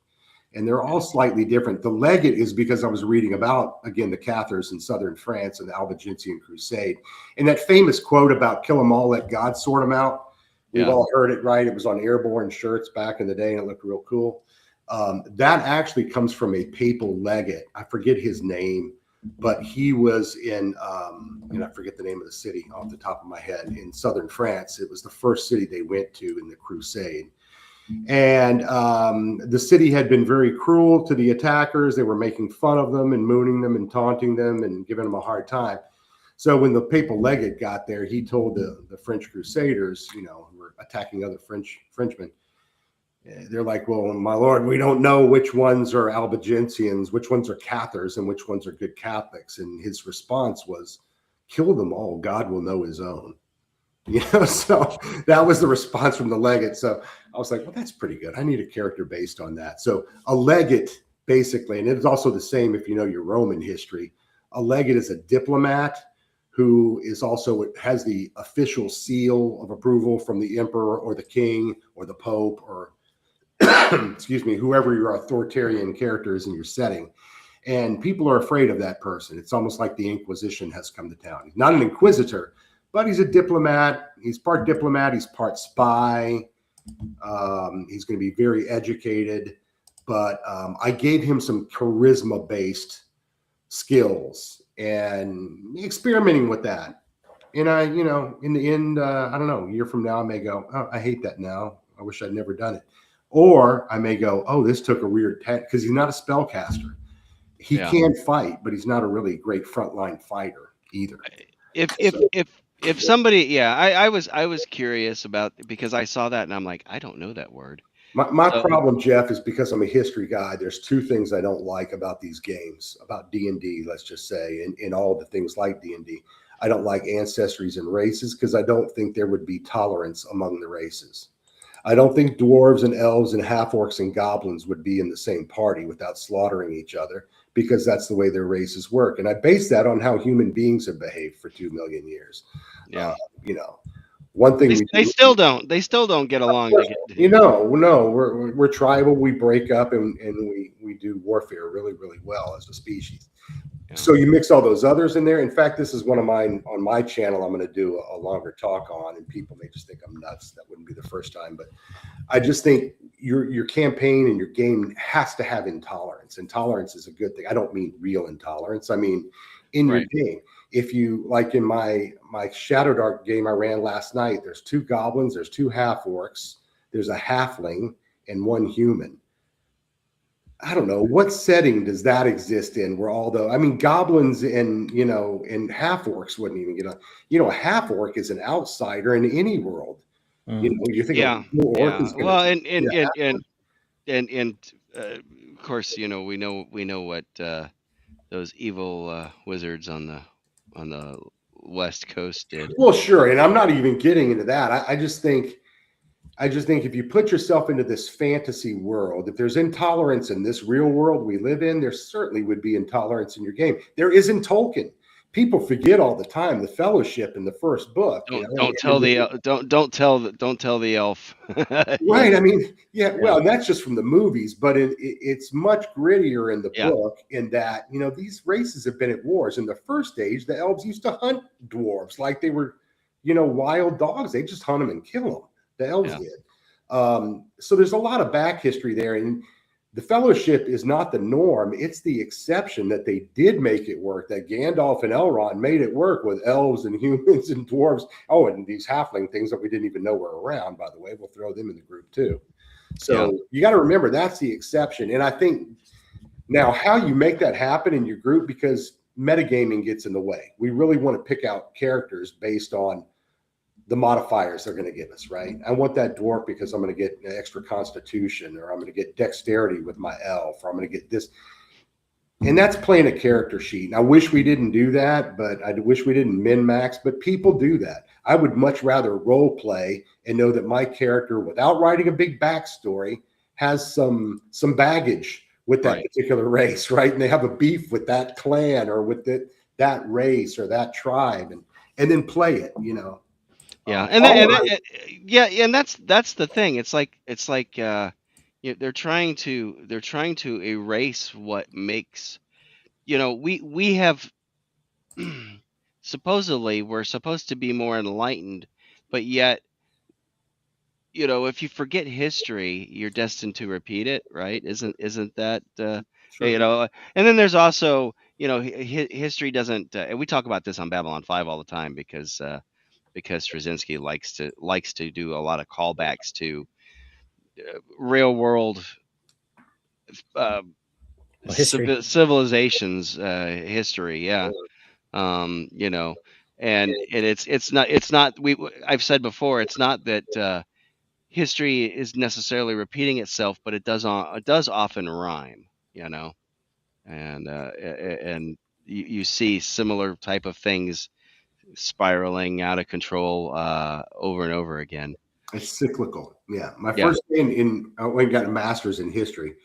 And they're all slightly different. The Legate is because I was reading about, again, the Cathars in southern France and the Albigensian Crusade. And that famous quote about kill them all, let God sort them out. We've all heard it, right? It was on airborne shirts back in the day, and it looked real cool. That actually comes from a papal legate. I forget his name, but he was in, and I forget the name of the city off the top of my head, in southern France. It was the first city they went to in the crusade. And the city had been very cruel to the attackers. They were making fun of them and mooning them and taunting them and giving them a hard time. So when the papal legate got there, he told the French crusaders, who were attacking other Frenchmen, they're like, well, my lord, we don't know which ones are Albigensians, which ones are Cathars, and which ones are good Catholics. And his response was, kill them all. God will know his own. So that was the response from the legate. So I was like, well, that's pretty good. I need a character based on that. So a legate, basically, and it's also the same if you know your Roman history, a legate is a diplomat who is also has the official seal of approval from the emperor or the king or the pope or excuse me, whoever your authoritarian character is in your setting. And people are afraid of that person. It's almost like the Inquisition has come to town. He's not an inquisitor, but he's a diplomat. He's part diplomat. He's part spy. He's going to be very educated. But I gave him some charisma-based skills and experimenting with that. And in the end, I don't know, a year from now, I may go, oh, I hate that now. I wish I'd never done it. Or I may go, oh, this took a weird because he's not a spellcaster. He can fight, but he's not a really great frontline fighter either. If somebody, I was curious about, because I saw that and I'm like, I don't know that word. My problem, Jeff, is because I'm a history guy. There's 2 things I don't like about these games, about D&D, let's just say, and all the things like D&D. I don't like ancestries and races because I don't think there would be tolerance among the races. I don't think dwarves and elves and half-orcs and goblins would be in the same party without slaughtering each other, because that's the way their races work. And I base that on how human beings have behaved for 2 million years. Yeah. One thing they still don't get along. No, we're tribal. We break up and we do warfare really, really well as a species. So you mix all those others in there. In fact, this is one of mine on my channel. I'm going to do a longer talk on, and people may just think I'm nuts. That wouldn't be the first time, but I just think your campaign and your game has to have intolerance. Intolerance is a good thing. I don't mean real intolerance. I mean in your game. If you like in my Shadow Dark game I ran last night, there's 2 goblins, there's 2 half orcs, there's a halfling, and 1 human. I don't know what setting does that exist in where goblins and and half orcs wouldn't even get on. A half orc is an outsider in any world. You think yeah. orc is Well, and of course, we know what those evil wizards on the West Coast did. Well, sure, and I'm not even getting into that. I just think if you put yourself into this fantasy world, if there's intolerance in this real world we live in, there certainly would be intolerance in your game. There is in Tolkien. People forget all the time the Fellowship in the first book. Don't tell the elf. Right. I mean, well, that's just from the movies, but it's much grittier in the book in that, these races have been at wars. In the first age, the elves used to hunt dwarves like they were, wild dogs. They just hunt them and kill them. The elves did. So there's a lot of back history there. And the Fellowship is not the norm. It's the exception that they did make it work, that Gandalf and Elrond made it work with elves and humans and dwarves. Oh, and these halfling things that we didn't even know were around, by the way. We'll throw them in the group too. So you got to remember that's the exception. And I think now how you make that happen in your group, because metagaming gets in the way. We really want to pick out characters based on the modifiers they're going to give us, right? I want that dwarf because I'm going to get an extra constitution, or I'm going to get dexterity with my elf, or I'm going to get this. And that's playing a character sheet. And I wish we didn't do that, but I wish we didn't min-max, but people do that. I would much rather role play and know that my character, without writing a big backstory, has some baggage with that particular race, right? And they have a beef with that clan or with that race or that tribe, and then play it, Yeah, and that's the thing. It's like they're trying to erase what makes we have supposedly we're supposed to be more enlightened, but yet if you forget history, you're destined to repeat it, right? Isn't that sure. And then there's also history doesn't and we talk about this on Babylon 5 all the time because Straczynski likes to do a lot of callbacks to real world civilizations history, and it's not I've said before, it's not that history is necessarily repeating itself, but it does often rhyme, and you see similar type of things spiraling out of control over and over again. It's cyclical. Yeah. My first day I went and got a master's in history.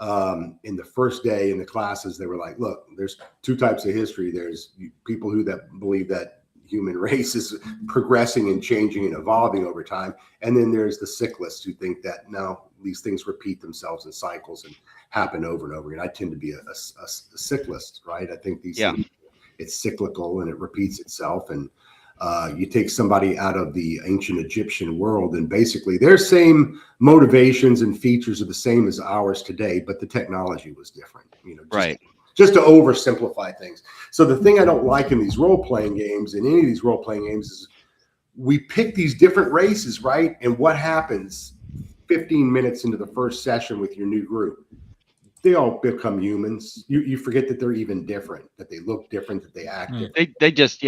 In the first day in the classes, they were like, look, there's 2 types of history. There's people that believe that human race is progressing and changing and evolving over time. And then there's the cyclists who think that no, these things repeat themselves in cycles and happen over and over again. I tend to be a cyclist, right? I think these things, it's cyclical and it repeats itself. And you take somebody out of the ancient Egyptian world, and basically their same motivations and features are the same as ours today, but the technology was different, just to oversimplify things. So the thing I don't like in these role-playing games, in any of these role-playing games, is we pick these different races, right? And what happens 15 minutes into the first session with your new group? They all become humans. You forget that they're even different, that they look different, that they act different. They just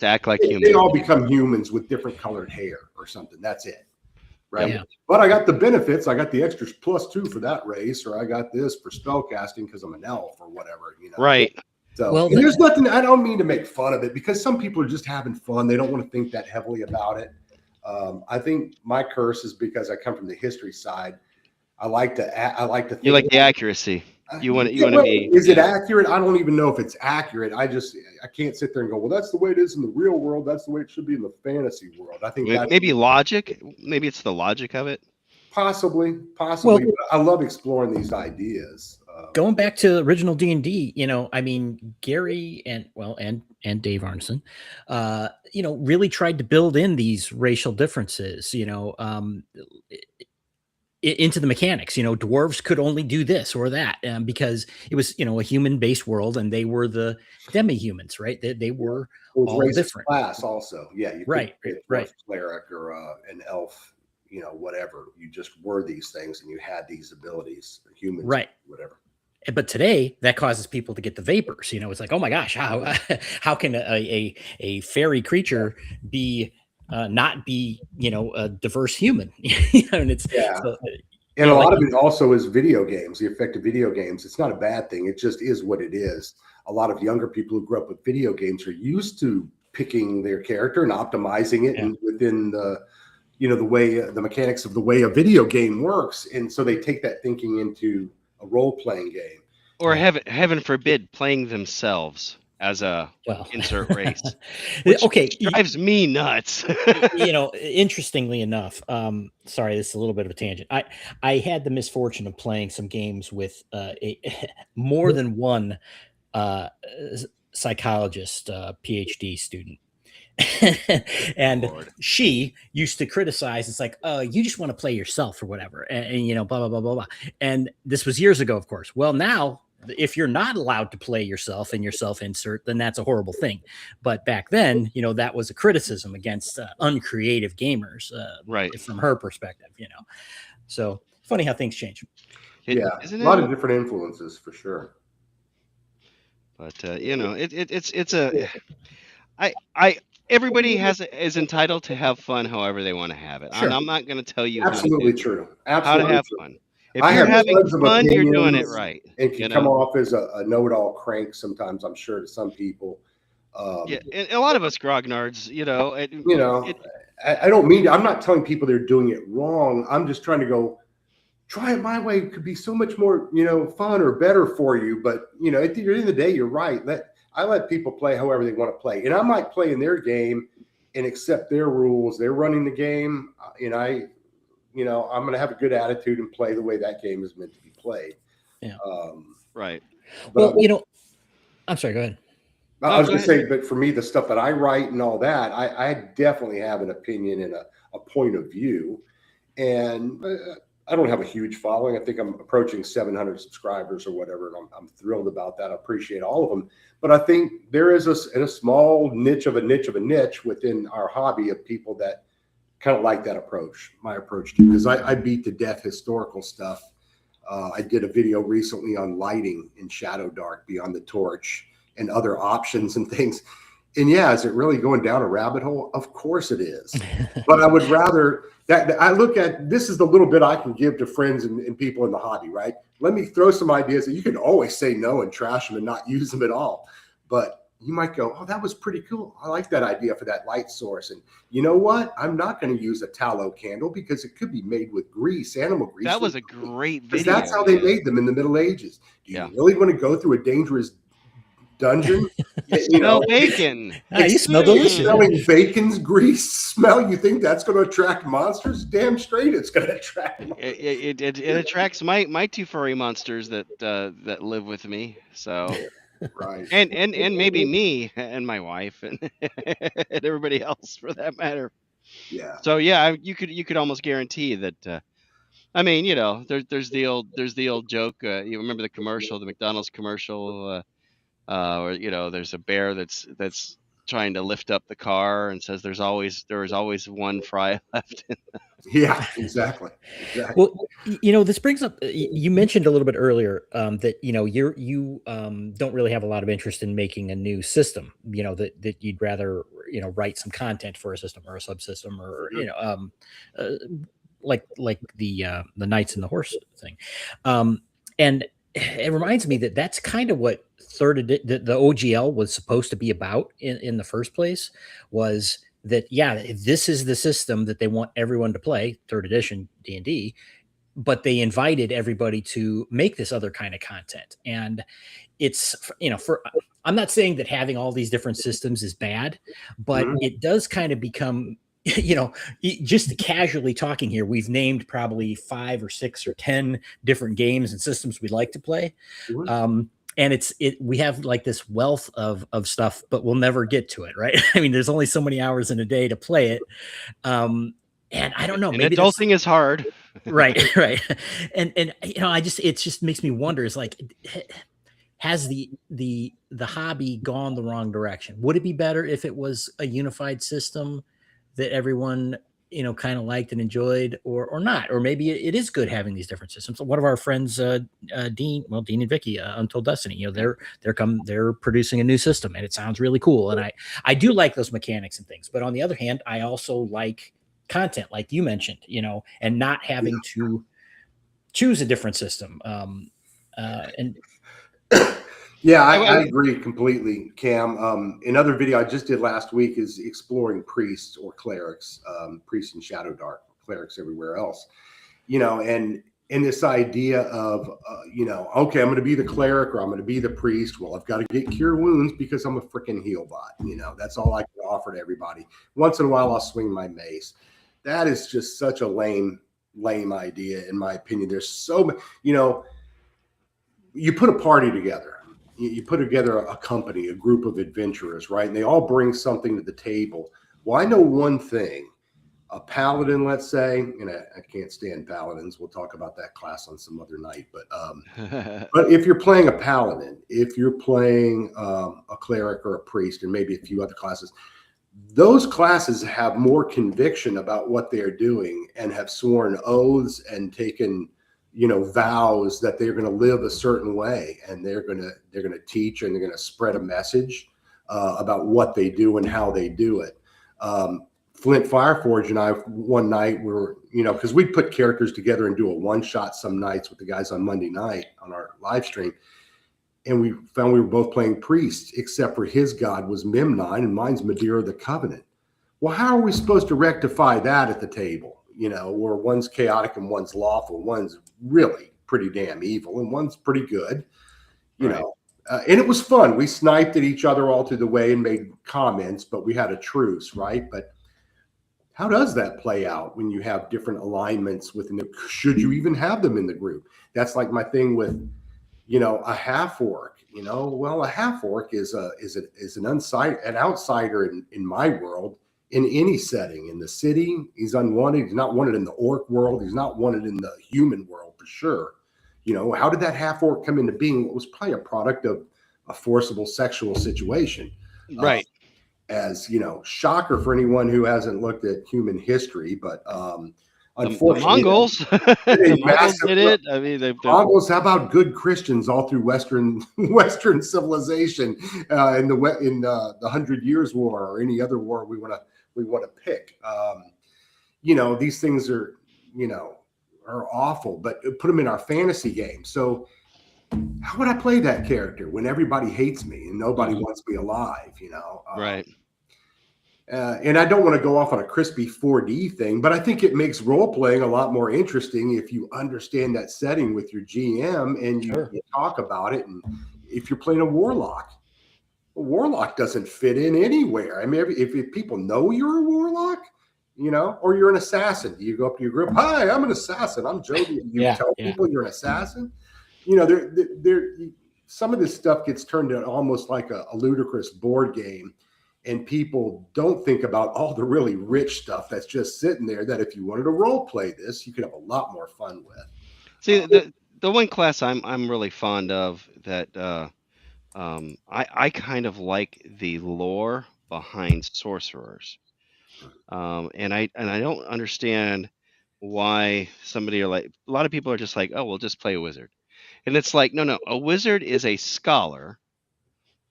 act like humans. They all become humans with different colored hair or something. That's it, right? Yeah. But I got the benefits. I got the extra +2 for that race, or I got this for spellcasting because I'm an elf or whatever. Right. So there's nothing. I don't mean to make fun of it, because some people are just having fun. They don't want to think that heavily about it. I think my curse is because I come from the history side. I like to think you like the accuracy. You want to be. Is it accurate? I don't even know if it's accurate. I can't sit there and go, well, that's the way it is in the real world. That's the way it should be in the fantasy world. I think maybe logic. Maybe it's the logic of it. Possibly. Well, I love exploring these ideas. Going back to original D&D, I mean, Gary and Dave Arneson, really tried to build in these racial differences, into the mechanics. Dwarves could only do this or that, because it was, a human-based world, and they were the demi-humans, right? They were all race different. Class also, yeah. You Right, could be a dwarf cleric or an elf, whatever. You just were these things, and you had these abilities. Humans, right? Whatever. But today that causes people to get the vapors. It's like, oh my gosh, how can a fairy creature be not be a diverse human? And it's and a lot of it also is video games. The effect of video games. It's not a bad thing. It just is what it is. A lot of younger people who grew up with video games are used to picking their character and optimizing it, and within the the mechanics of the way a video game works, and so they take that thinking into a role-playing game, or heaven forbid, playing themselves as a insert race. Which drives me nuts. Interestingly enough, sorry, this is a little bit of a tangent. I had the misfortune of playing some games with more than one psychologist, PhD student. And she used to criticize. It's like, oh, you just want to play yourself or whatever, and blah blah blah blah blah. And this was years ago, of course. Well, now if you're not allowed to play yourself and your self insert, then that's a horrible thing. But back then, that was a criticism against uncreative gamers, right? From her perspective, So funny how things change. Isn't a lot of different influences for sure. But everybody is entitled to have fun however they want to have it. Sure. I'm not going to tell you absolutely true. Absolutely how to have true. fun. If you're having fun, you're doing it right. It can come off as a know-it-all crank sometimes, I'm sure, to some people. And a lot of us grognards, I don't mean to, I'm not telling people they're doing it wrong. I'm just trying to go, try it my way. It could be so much more, fun or better for you. But, at the end of the day, you're right. I let people play however they want to play. And I might play in their game and accept their rules. They're running the game. And I'm going to have a good attitude and play the way that game is meant to be played. Yeah. Right. Well, I'm sorry, go ahead. I was going to say, but for me, the stuff that I write and all that, I definitely have an opinion and a point of view. And I don't have a huge following. I think I'm approaching 700 subscribers or whatever, and I'm thrilled about that. I appreciate all of them. But I think there is a small niche of a niche within our hobby of people that kind of like that approach, my approach to it, because I beat to death historical stuff. I did a video recently on lighting in Shadow Dark Beyond the Torch and other options and things. And is it really going down a rabbit hole? Of course it is. But I would rather that I look at this is the little bit I can give to friends and people in the hobby, right? Let me throw some ideas that you can always say no and trash them and not use them at all. But you might go, oh, that was pretty cool. I like that idea for that light source. And you know what? I'm not going to use a tallow candle because it could be made with grease, animal grease. That was a great video. Because that's how they made them in the Middle Ages. Do you really want to go through a dangerous dungeon? Smell bacon. You smell delicious. Smelling bacon's grease smell. You think that's going to attract monsters? Damn straight, it's going to attract. It attracts my two furry monsters that live with me. So. Right. And maybe me and my wife and everybody else for that matter. Yeah. So you could almost guarantee that. There's the old joke. You remember the commercial, the McDonald's commercial, where there's a bear that's trying to lift up the car and says there is always one fry left. Yeah, exactly. Well, this brings up, you mentioned a little bit earlier that, you don't really have a lot of interest in making a new system, that you'd rather, write some content for a system or a subsystem or, like the Knights and the Horse thing. And it reminds me that that's kind of what the OGL was supposed to be about in the first place, was that, this is the system that they want everyone to play, third edition D&D, but they invited everybody to make this other kind of content. And it's, I'm not saying that having all these different systems is bad, but it does kind of become you know, just casually talking here, we've named probably 5 or 6 or 10 different games and systems we'd like to play. And we have like this wealth of stuff, but we'll never get to it, right? I mean, there's only so many hours in a day to play it. And I don't know, And maybe adulting is hard. right. And you know, it just makes me wonder, is like, has the hobby gone the wrong direction? Would it be better if it was a unified system that everyone, you know, kind of liked and enjoyed, or not? Or maybe it is good having these different systems. One of our friends, Dean and Vicky, Untold Destiny, you know, they're producing a new system, and it sounds really cool. And I do like those mechanics and things, but on the other hand, I also like content, like you mentioned, you know, and not having to choose a different system. And yeah, I agree completely, Cam. Another video I just did last week is exploring priests or clerics, priests in Shadow Dark, clerics everywhere else, you know, and this idea of, you know, okay, I'm going to be the cleric or I'm going to be the priest. Well, I've got to get cure wounds because I'm a freaking heal bot. You know, that's all I can offer to everybody. Once in a while, I'll swing my mace. That is just such a lame idea, in my opinion. There's so many, you know, you put a party together. You put together a company, a group of adventurers, right? And they all bring something to the table. Well, I know one thing. A paladin, let's say, and I can't stand paladins. We'll talk about that class on some other night. But if you're playing a paladin, if you're playing a cleric or a priest, and maybe a few other classes, those classes have more conviction about what they're doing and have sworn oaths and taken, you know, vows that they're going to live a certain way, and they're going to teach, and they're going to spread a message about what they do and how they do it. Flint Fireforge and I, one night, we were, you know, because we'd put characters together and do a one-shot some nights with the guys on Monday night on our live stream, and we found we were both playing priests, except for his god was Memnon and mine's Madeira the Covenant. Well, how are we supposed to rectify that at the table? You know, where one's chaotic and one's lawful, one's really pretty damn evil, and one's pretty good, you know. And it was fun. We sniped at each other all through the way and made comments, but we had a truce, right? But how does that play out when you have different alignments within the, should you even have them in the group? That's like my thing with, you know, a half orc. You know, well, a half orc is an outsider in my world. In any setting, in the city, he's unwanted. He's not wanted in the orc world. He's not wanted in the human world for sure. You know, how did that half orc come into being? It was probably a product of a forcible sexual situation, Right? As you know, shocker for anyone who hasn't looked at human history, but The unfortunately, Mongols, the Mongols did it. I mean, Mongols. How about good Christians all through Western civilization in the 100 Years' War or any other war we want to pick? You know, these things are, you know, are awful, but put them in our fantasy game. So how would I play that character when everybody hates me and nobody wants me alive? You know, right. And I don't want to go off on a crispy 4D thing, but I think it makes role playing a lot more interesting if you understand that setting with your GM and you talk about it. And if you're playing a warlock doesn't fit in anywhere. I mean, if people know you're a warlock, you know, or you're an assassin, you go up to your group, hi, I'm an assassin, I'm Jody. You tell people you're an assassin. You know, there some of this stuff gets turned into almost like a ludicrous board game. And people don't think about all the really rich stuff that's just sitting there that if you wanted to role play this, you could have a lot more fun with. See, the one class I'm really fond of that I kind of like the lore behind sorcerers, and I don't understand why somebody are like, a lot of people are just like, oh, we'll just play a wizard, and it's like, no, a wizard is a scholar.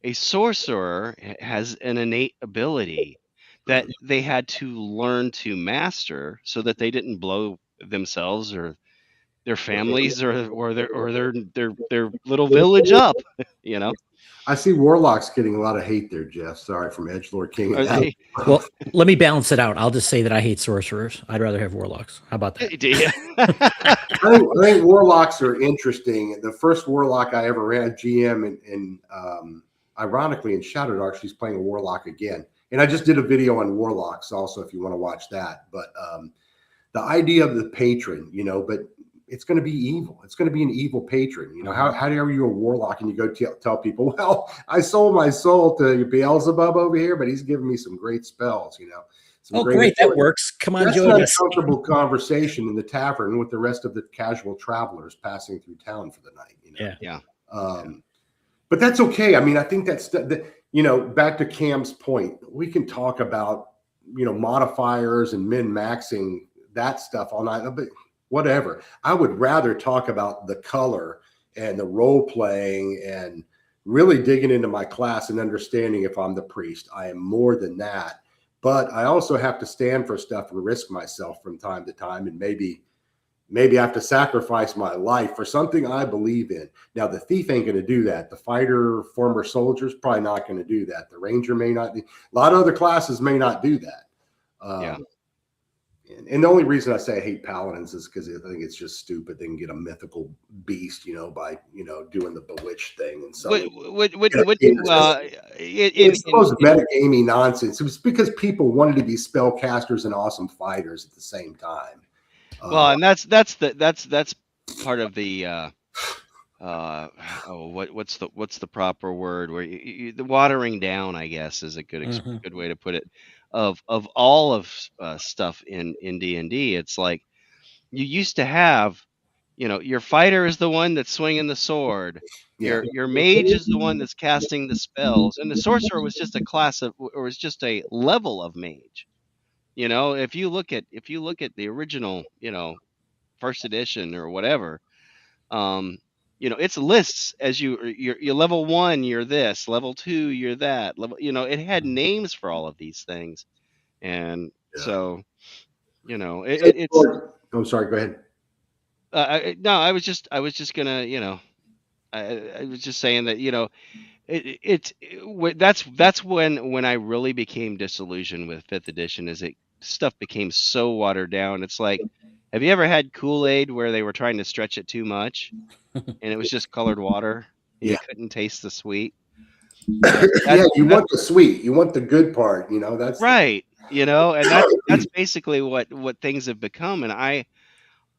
A sorcerer has an innate ability that they had to learn to master so that they didn't blow themselves or their families or their little village up, you know. I see warlocks getting a lot of hate there, Jeff. Sorry, from Edgelord King. Well, let me balance it out. I'll just say that I hate sorcerers. I'd rather have warlocks. How about that? I think warlocks are interesting. The first warlock I ever ran GM and ironically in Shadow Dark, she's playing a warlock again. And I just did a video on warlocks also, if you want to watch that. But the idea of the patron, you know, but it's going to be evil. It's going to be an evil patron. You know, how are you a warlock and you go tell people, well, I sold my soul to Beelzebub over here, but he's giving me some great spells, you know. Oh, great. That works. Come on, that's join an us. uncomfortable conversation in the tavern with the rest of the casual travelers passing through town for the night. You know? Yeah. But that's okay. I mean, I think that's you know, back to Cam's point, we can talk about, you know, modifiers and min-maxing that stuff all night, but whatever. I would rather talk about the color and the role playing and really digging into my class and understanding if I'm the priest. I am more than that, but I also have to stand for stuff and risk myself from time to time, and maybe I have to sacrifice my life for something I believe in. Now, the thief ain't going to do that. The fighter, former soldiers, probably not going to do that. The ranger may not. A lot of other classes may not do that. And the only reason I say I hate paladins is because I think it's just stupid. They can get a mythical beast, you know, by, you know, doing the bewitched thing. And so it's supposed metagamey nonsense. It was because people wanted to be spellcasters and awesome fighters at the same time. Well, and that's part of the what's the proper word, where the watering down, I guess, is a good way to put it, of all of stuff in D&D. It's like you used to have, you know, your fighter is the one that's swinging the sword, your mage is the one that's casting the spells, and the sorcerer was just a class of, or was just a level of mage. You know, if you look at the original, you know, first edition or whatever, you know, it's lists as you're level 1, you're this, level 2, you're that level, you know, it had names for all of these things. And so, you know, it's, oh, sorry, go ahead. No, I was just gonna, you know, I was just saying that, you know, that's when I really became disillusioned with 5th edition, is stuff became so watered down. It's like, have you ever had Kool-Aid where they were trying to stretch it too much and it was just colored water? You couldn't taste the sweet. You want the sweet, you want the good part, you know, that's right. You know, and that's basically what things have become. And I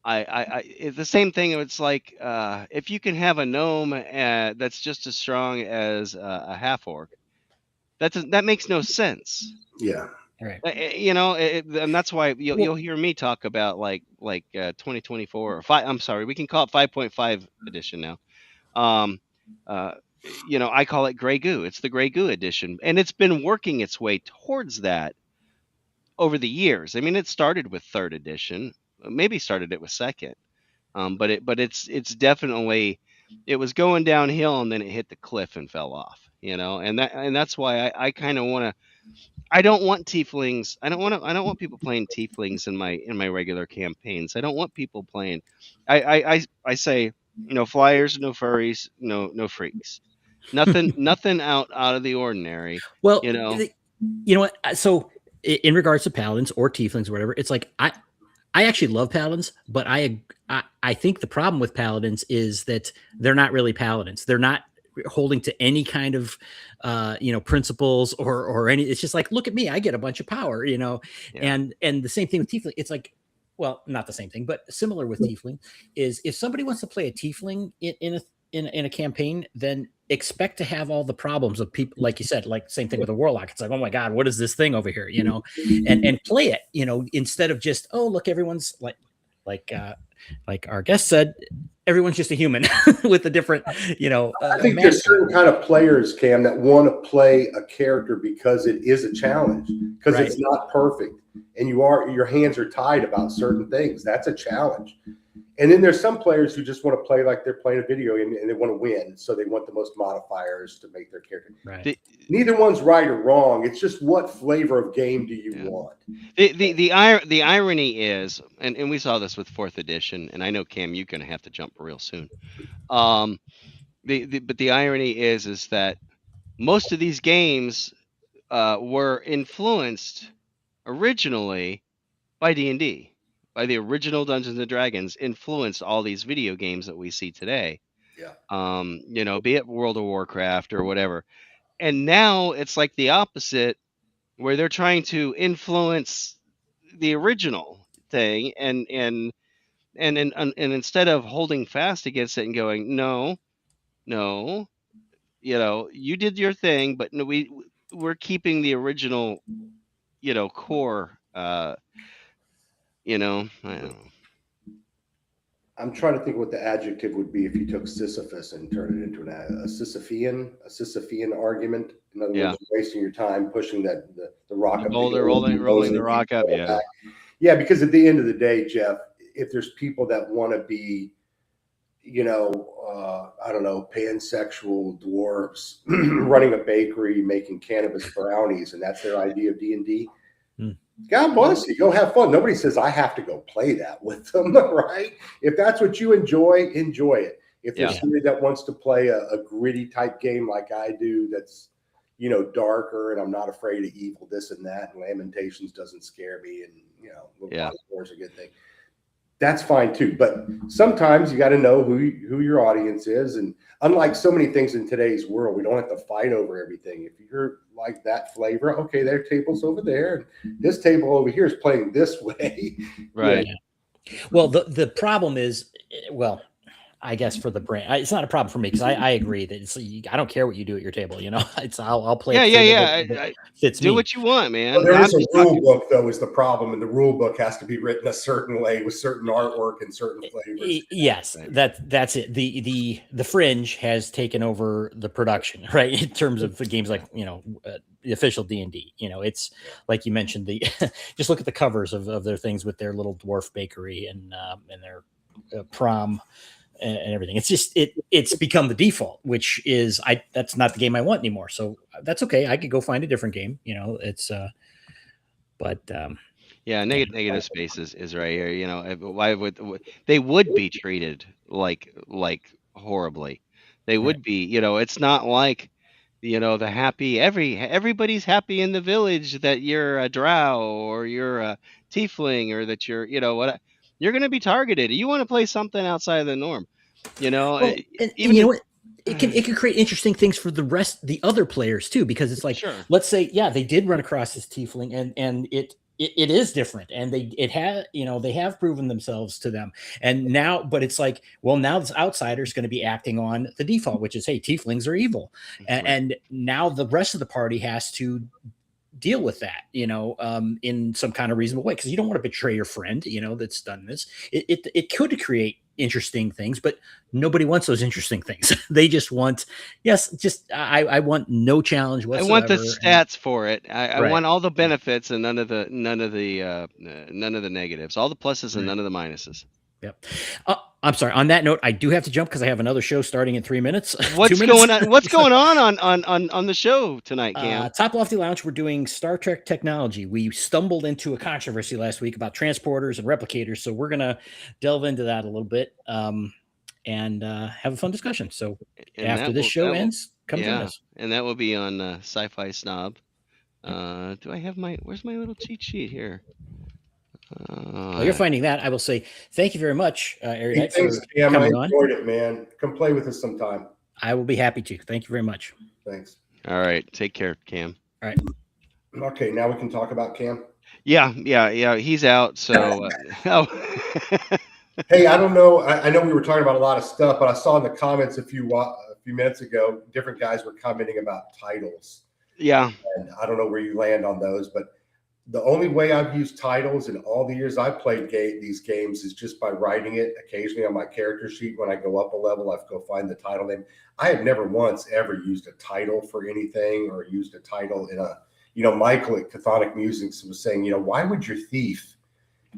it's the same thing. It's like, if you can have a gnome that's just as strong as a half orc, that makes no sense. Yeah. Right. You know, and that's why you'll hear me talk about like 2024 or 5. I'm sorry, we can call it 5.5 edition now. You know, I call it Grey Goo. It's the Grey Goo edition, and it's been working its way towards that over the years. I mean, it started with 3rd edition, maybe started it with 2nd, but it's definitely, it was going downhill and then it hit the cliff and fell off. You know, and that's why I kind of want to. I don't want tieflings. I don't want people playing tieflings in my regular campaigns. I don't want people playing. I say, no flyers, no furries, no freaks. Nothing out of the ordinary. Well, you know. You know what? So in regards to paladins or tieflings or whatever, it's like I actually love paladins, but I think the problem with paladins is that they're not really paladins. They're not holding to any kind of you know, principles or any. It's just like, look at me, I get a bunch of power, you know. And the same thing with tiefling. It's like, well, not the same thing, but similar with tiefling is, if somebody wants to play a tiefling in a campaign, then expect to have all the problems of people, like you said, like same thing with a warlock. It's like, oh my God, what is this thing over here, you know, and play it, you know, instead of just, oh, look, everyone's like our guest said, everyone's just a human with a different, you know. I think there's certain kind of players, Cam, that want to play a character because it is a challenge, because it's not perfect, and your hands are tied about certain things. That's a challenge. And then there's some players who just want to play like they're playing a video game and they want to win, so they want the most modifiers to make their character. Right. Neither one's right or wrong. It's just, what flavor of game do you want? The irony is, and we saw this with 4th edition, and I know, Cam, you're going to have to jump real soon. But the irony is that most of these games were influenced originally by D&D. By the original Dungeons and Dragons, influenced all these video games that we see today. Yeah. You know, be it World of Warcraft or whatever. And now it's like the opposite. where they're trying to influence the original thing, and instead of holding fast against it and going, no, you did your thing, but no, we're keeping the original, core. I don't know. I'm trying to think what the adjective would be if you took Sisyphus and turned it into a Sisyphean argument. In other Yeah. words, wasting your time pushing the rock The up boulder, the hill, rolling the rock up. Yeah. back. Yeah, because at the end of the day, Jeff, if there's people that want to be, I don't know, pansexual dwarves running a bakery, making cannabis brownies, and that's their idea of D&D, God bless you. Go have fun. Nobody says I have to go play that with them, right? If that's what you enjoy, enjoy it. If there's somebody that wants to play a gritty type game like I do, that's darker, and I'm not afraid of evil, this and that, and Lamentations doesn't scare me, and War is a good thing. That's fine too. But sometimes you got to know who your audience is, and unlike so many things in today's world, we don't have to fight over everything. If you're like that flavor, okay, their table's over there, and this table over here is playing this way. Right. Well, the problem is, well, I guess for the brand, it's not a problem for me because I agree that I don't care what you do at your table. I'll play. Fits do me. what you want, man. Well, there is a rule book, though, is the problem, and the rule book has to be written a certain way with certain artwork and certain flavors. Yes, that's it. The fringe has taken over the production, right? In terms of the games like the official D&D. It's like you mentioned, the just look at the covers of their things with their little dwarf bakery and their prom. And everything. It's just it's become the default, which is that's not the game I want anymore. So that's okay. I could go find a different game. It's negative space is right here. Why would they would be treated like horribly? They would be. It's not like the happy everybody's happy in the village that you're a drow or you're a tiefling or that you're what. You're going to be targeted. You want to play something outside of the norm, it can create interesting things for the other players too, because it's like, let's say, they did run across this tiefling and it is different, and they have proven themselves to them, and now, but it's like, well, now this outsider is going to be acting on the default, which is, hey, tieflings are evil, and now the rest of the party has to deal with that, in some kind of reasonable way, because you don't want to betray your friend, that's done this. It could create interesting things, but nobody wants those interesting things. They just want, I want no challenge whatsoever. I want the stats for it. I want all the benefits and none of the negatives, all the pluses and none of the minuses. Yep. I'm sorry. On that note, I do have to jump because I have another show starting in 3 minutes. What's going on? What's going on the show tonight, Cam? Top Lofty Lounge. We're doing Star Trek technology. We stumbled into a controversy last week about transporters and replicators, so we're gonna delve into that a little bit and have a fun discussion. So after this show ends, come join us. And that will be on Sci-Fi Snob. Do I have where's my little cheat sheet here? While you're finding that, I will say thank you very much, Erudite, for coming on. I enjoyed it, man. Come play with us sometime. I will be happy to. Thank you very much. Thanks. All right. Take care, Cam. All right. Okay, now we can talk about Cam. Yeah. He's out. So, Hey, I don't know. I know we were talking about a lot of stuff, but I saw in the comments a few minutes ago, different guys were commenting about titles. Yeah. And I don't know where you land on those, but the only way I've used titles in all the years I've played these games is just by writing it occasionally on my character sheet. When I go up a level, I have to go find the title name. I have never once ever used a title for anything or used a title in a, Michael at Chthonic Musings was saying, why would your thief,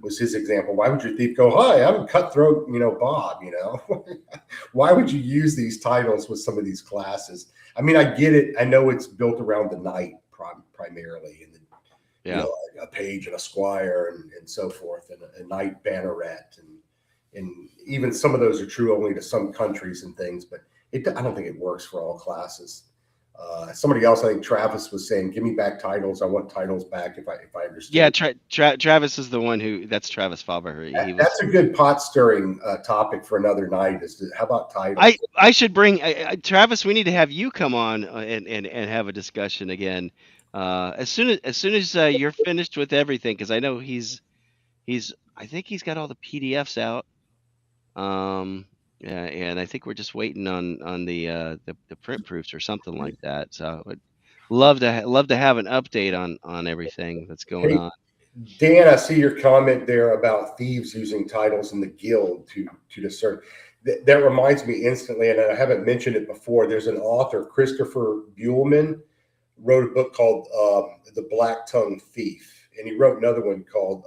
was his example, why would your thief go, hi, I'm Cutthroat, Bob, Why would you use these titles with some of these classes? I mean, I get it. I know it's built around the knight primarily, and a page and a squire and so forth, and a knight banneret, and even some of those are true only to some countries and things, but I don't think it works for all classes. Somebody else, I think Travis was saying, give me back titles. I want titles back if I understand. Yeah, Travis is the one that's Travis Faber. That's a good pot stirring topic for another night. How about titles? I should bring Travis. We need to have you come on and have a discussion again. As soon as you're finished with everything, because I know I think he's got all the PDFs out. Yeah, and I think we're just waiting on the print proofs or something like that. So I'd love to have an update on everything that's going Hey, on. Dan, I see your comment there about thieves using titles in the guild to discern. That reminds me instantly, and I haven't mentioned it before. There's an author, Christopher Buhlman, wrote a book called The Black Tongue Thief, and he wrote another one called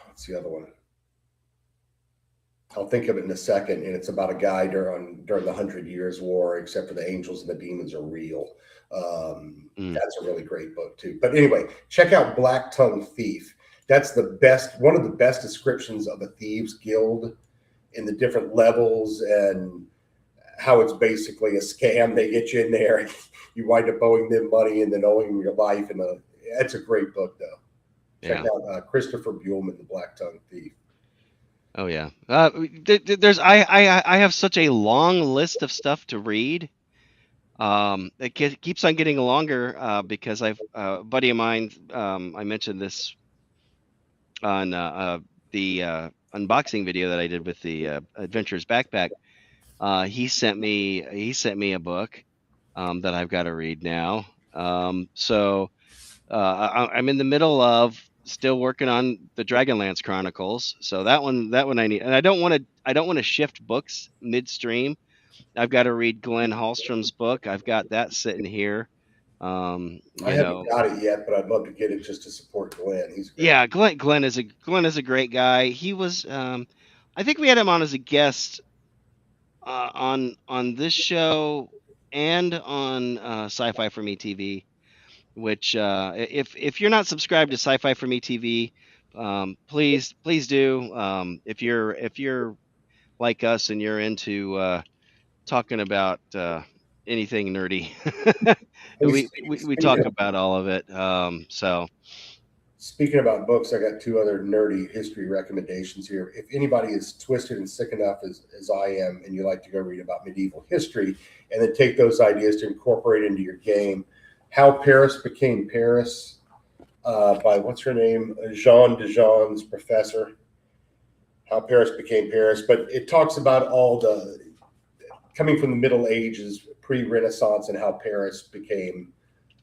what's the other one? I'll think of it in a second, and it's about a guy during the 100 Years' War, except for the angels and the demons are real. That's a really great book too. But anyway, check out Black Tongue Thief. That's one of the best descriptions of a thieves guild in the different levels and how it's basically a scam. They get you in there, you wind up owing them money and then owing your life. And that's a great book, though. Check out Christopher Buhlman, The Black Tongue Thief. Oh yeah. There's I have such a long list of stuff to read. It keeps on getting longer because I've a buddy of mine. I mentioned this on the unboxing video that I did with the Adventures backpack. He sent me a book that I've got to read now. So I'm in the middle of still working on the Dragonlance Chronicles. So that one I need, and I don't want to shift books midstream. I've got to read Glenn Hallstrom's book. I've got that sitting here. I haven't got it yet, but I'd love to get it just to support Glenn. He's great. Yeah, Glenn is a great guy. He was I think we had him on as a guest on this show and on Sci-Fi for Me TV. Which if you're not subscribed to Sci-Fi for Me TV, please do. If you're like us and you're into talking about anything nerdy, we talk about all of it. So speaking about books, I got two other nerdy history recommendations here. If anybody is twisted and sick enough as I am, and you like to go read about medieval history and then take those ideas to incorporate into your game, How Paris Became Paris by what's her name? Jean Dejean's Professor. How Paris Became Paris. But it talks about all the coming from the Middle Ages, pre-Renaissance, and how Paris became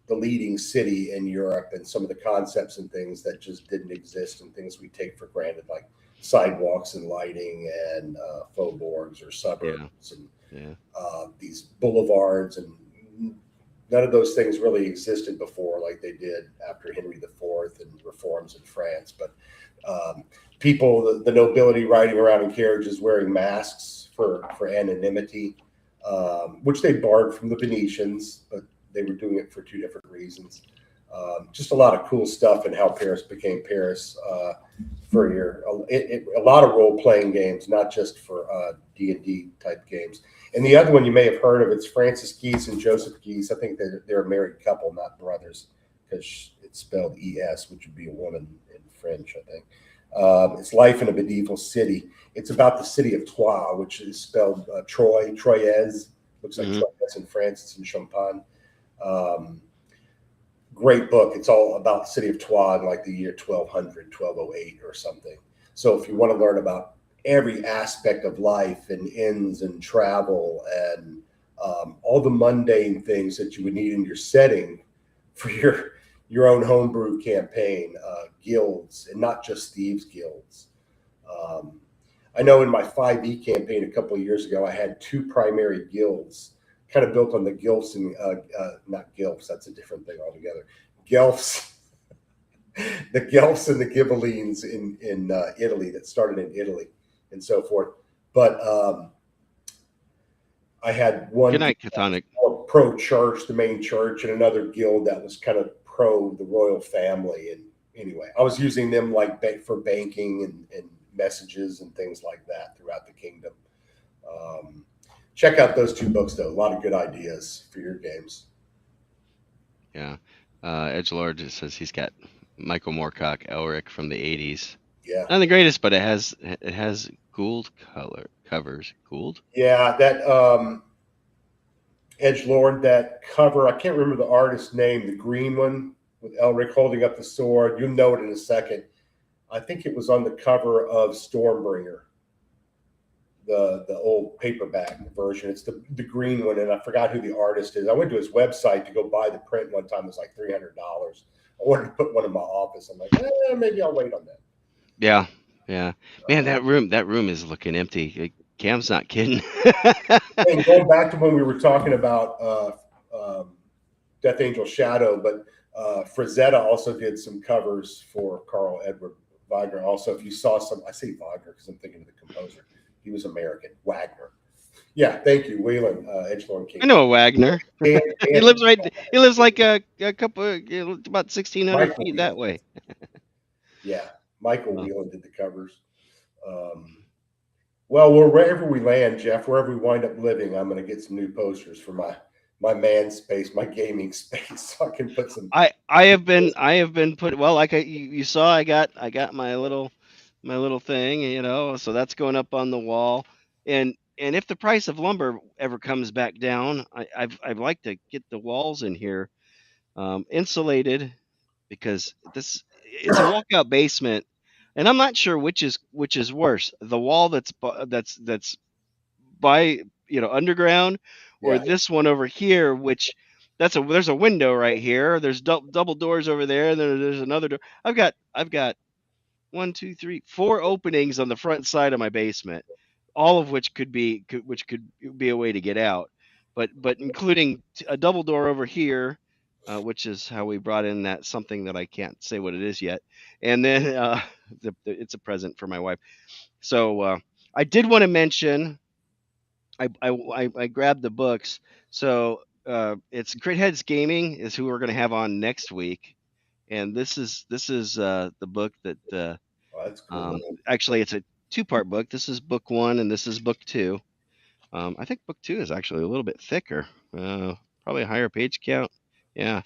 the leading city in Europe and some of the concepts and things that just didn't exist and things we take for granted, like sidewalks and lighting and faubourgs or suburbs and these boulevards, and none of those things really existed before like they did after Henry IV and reforms in France. But people, the nobility riding around in carriages wearing masks for anonymity, which they borrowed from the Venetians, but they were doing it for two different reasons. Just a lot of cool stuff in How Paris Became Paris for a lot of role-playing games, not just for D&D type games. And the other one you may have heard of, it's Francis Geese and Joseph Geese. I think they're a married couple, not brothers, because it's spelled E-S, which would be a woman in French, I think. It's Life in a Medieval City. It's about the city of Troyes, which is spelled Troyes. Looks like Troyes in France. It's in Champagne. Great book. It's all about the city of Troyes in like the year 1200, 1208 or something. So if you want to learn about every aspect of life and inns and travel and all the mundane things that you would need in your setting for your own homebrew campaign, guilds, and not just thieves guilds. I know in my 5e campaign a couple of years ago, I had two primary guilds, kind of built on the Guelphs and not Guelphs, that's a different thing altogether. Guelphs, the Guelphs and the Ghibellines in Italy, that started in Italy and so forth. But I had one good night, Chthonic. Pro church, the main church, and another guild that was kind of pro the royal family. And anyway, I was using them like for banking and messages and things like that throughout the kingdom. Check out those two books, though. A lot of good ideas for your games. Yeah. Edgelord says he's got Michael Moorcock, Elric from the 80s. Yeah. Not the greatest, but it has Gould covers. Gould? Yeah, that Edgelord, that cover, I can't remember the artist's name, the green one with Elric holding up the sword. You'll know it in a second. I think it was on the cover of Stormbringer, the old paperback version. It's the green one, and I forgot who the artist is. I went to his website to go buy the print one time. It was like $300. I wanted to put one in my office. I'm like, maybe I'll wait on that. Yeah, yeah. Man, that room is looking empty. Cam's not kidding. And going back to when we were talking about Death Angel Shadow, but Frazetta also did some covers for Carl Edward Wagner. Also, if you saw some, I say Wagner because I'm thinking of the composer. He was American, Wagner. Yeah, thank you, Whelan Edgelord King. I know a Wagner. And He lives He lives like a couple, about 1,600 Michael feet Whelan. that way. Yeah, Michael Whelan did the covers. Well, wherever we land, Jeff, wherever we wind up living, I'm going to get some new posters for my man space, my gaming space, so I can put some. I have been put, well, like you saw, I got my little thing, so that's going up on the wall. And if the price of lumber ever comes back down, I'd like to get the walls in here insulated, because it's a walkout basement, and I'm not sure which is worse, the wall that's by underground, or Yeah. this one over here, which there's a window right here, there's double doors over there, and there's another door. I've got 1, 2, 3, 4 openings on the front side of my basement, all of which could be a way to get out, but including a double door over here, which is how we brought in that something that I can't say what it is yet, and then it's a present for my wife. So I did want to mention, I grabbed the books. So it's Crit Heads Gaming is who we're going to have on next week, and this is the book that Oh, that's cool. actually it's a 2-part book. This is book 1 and this is book 2. I think book 2 is actually a little bit thicker, probably a higher page count. Yeah.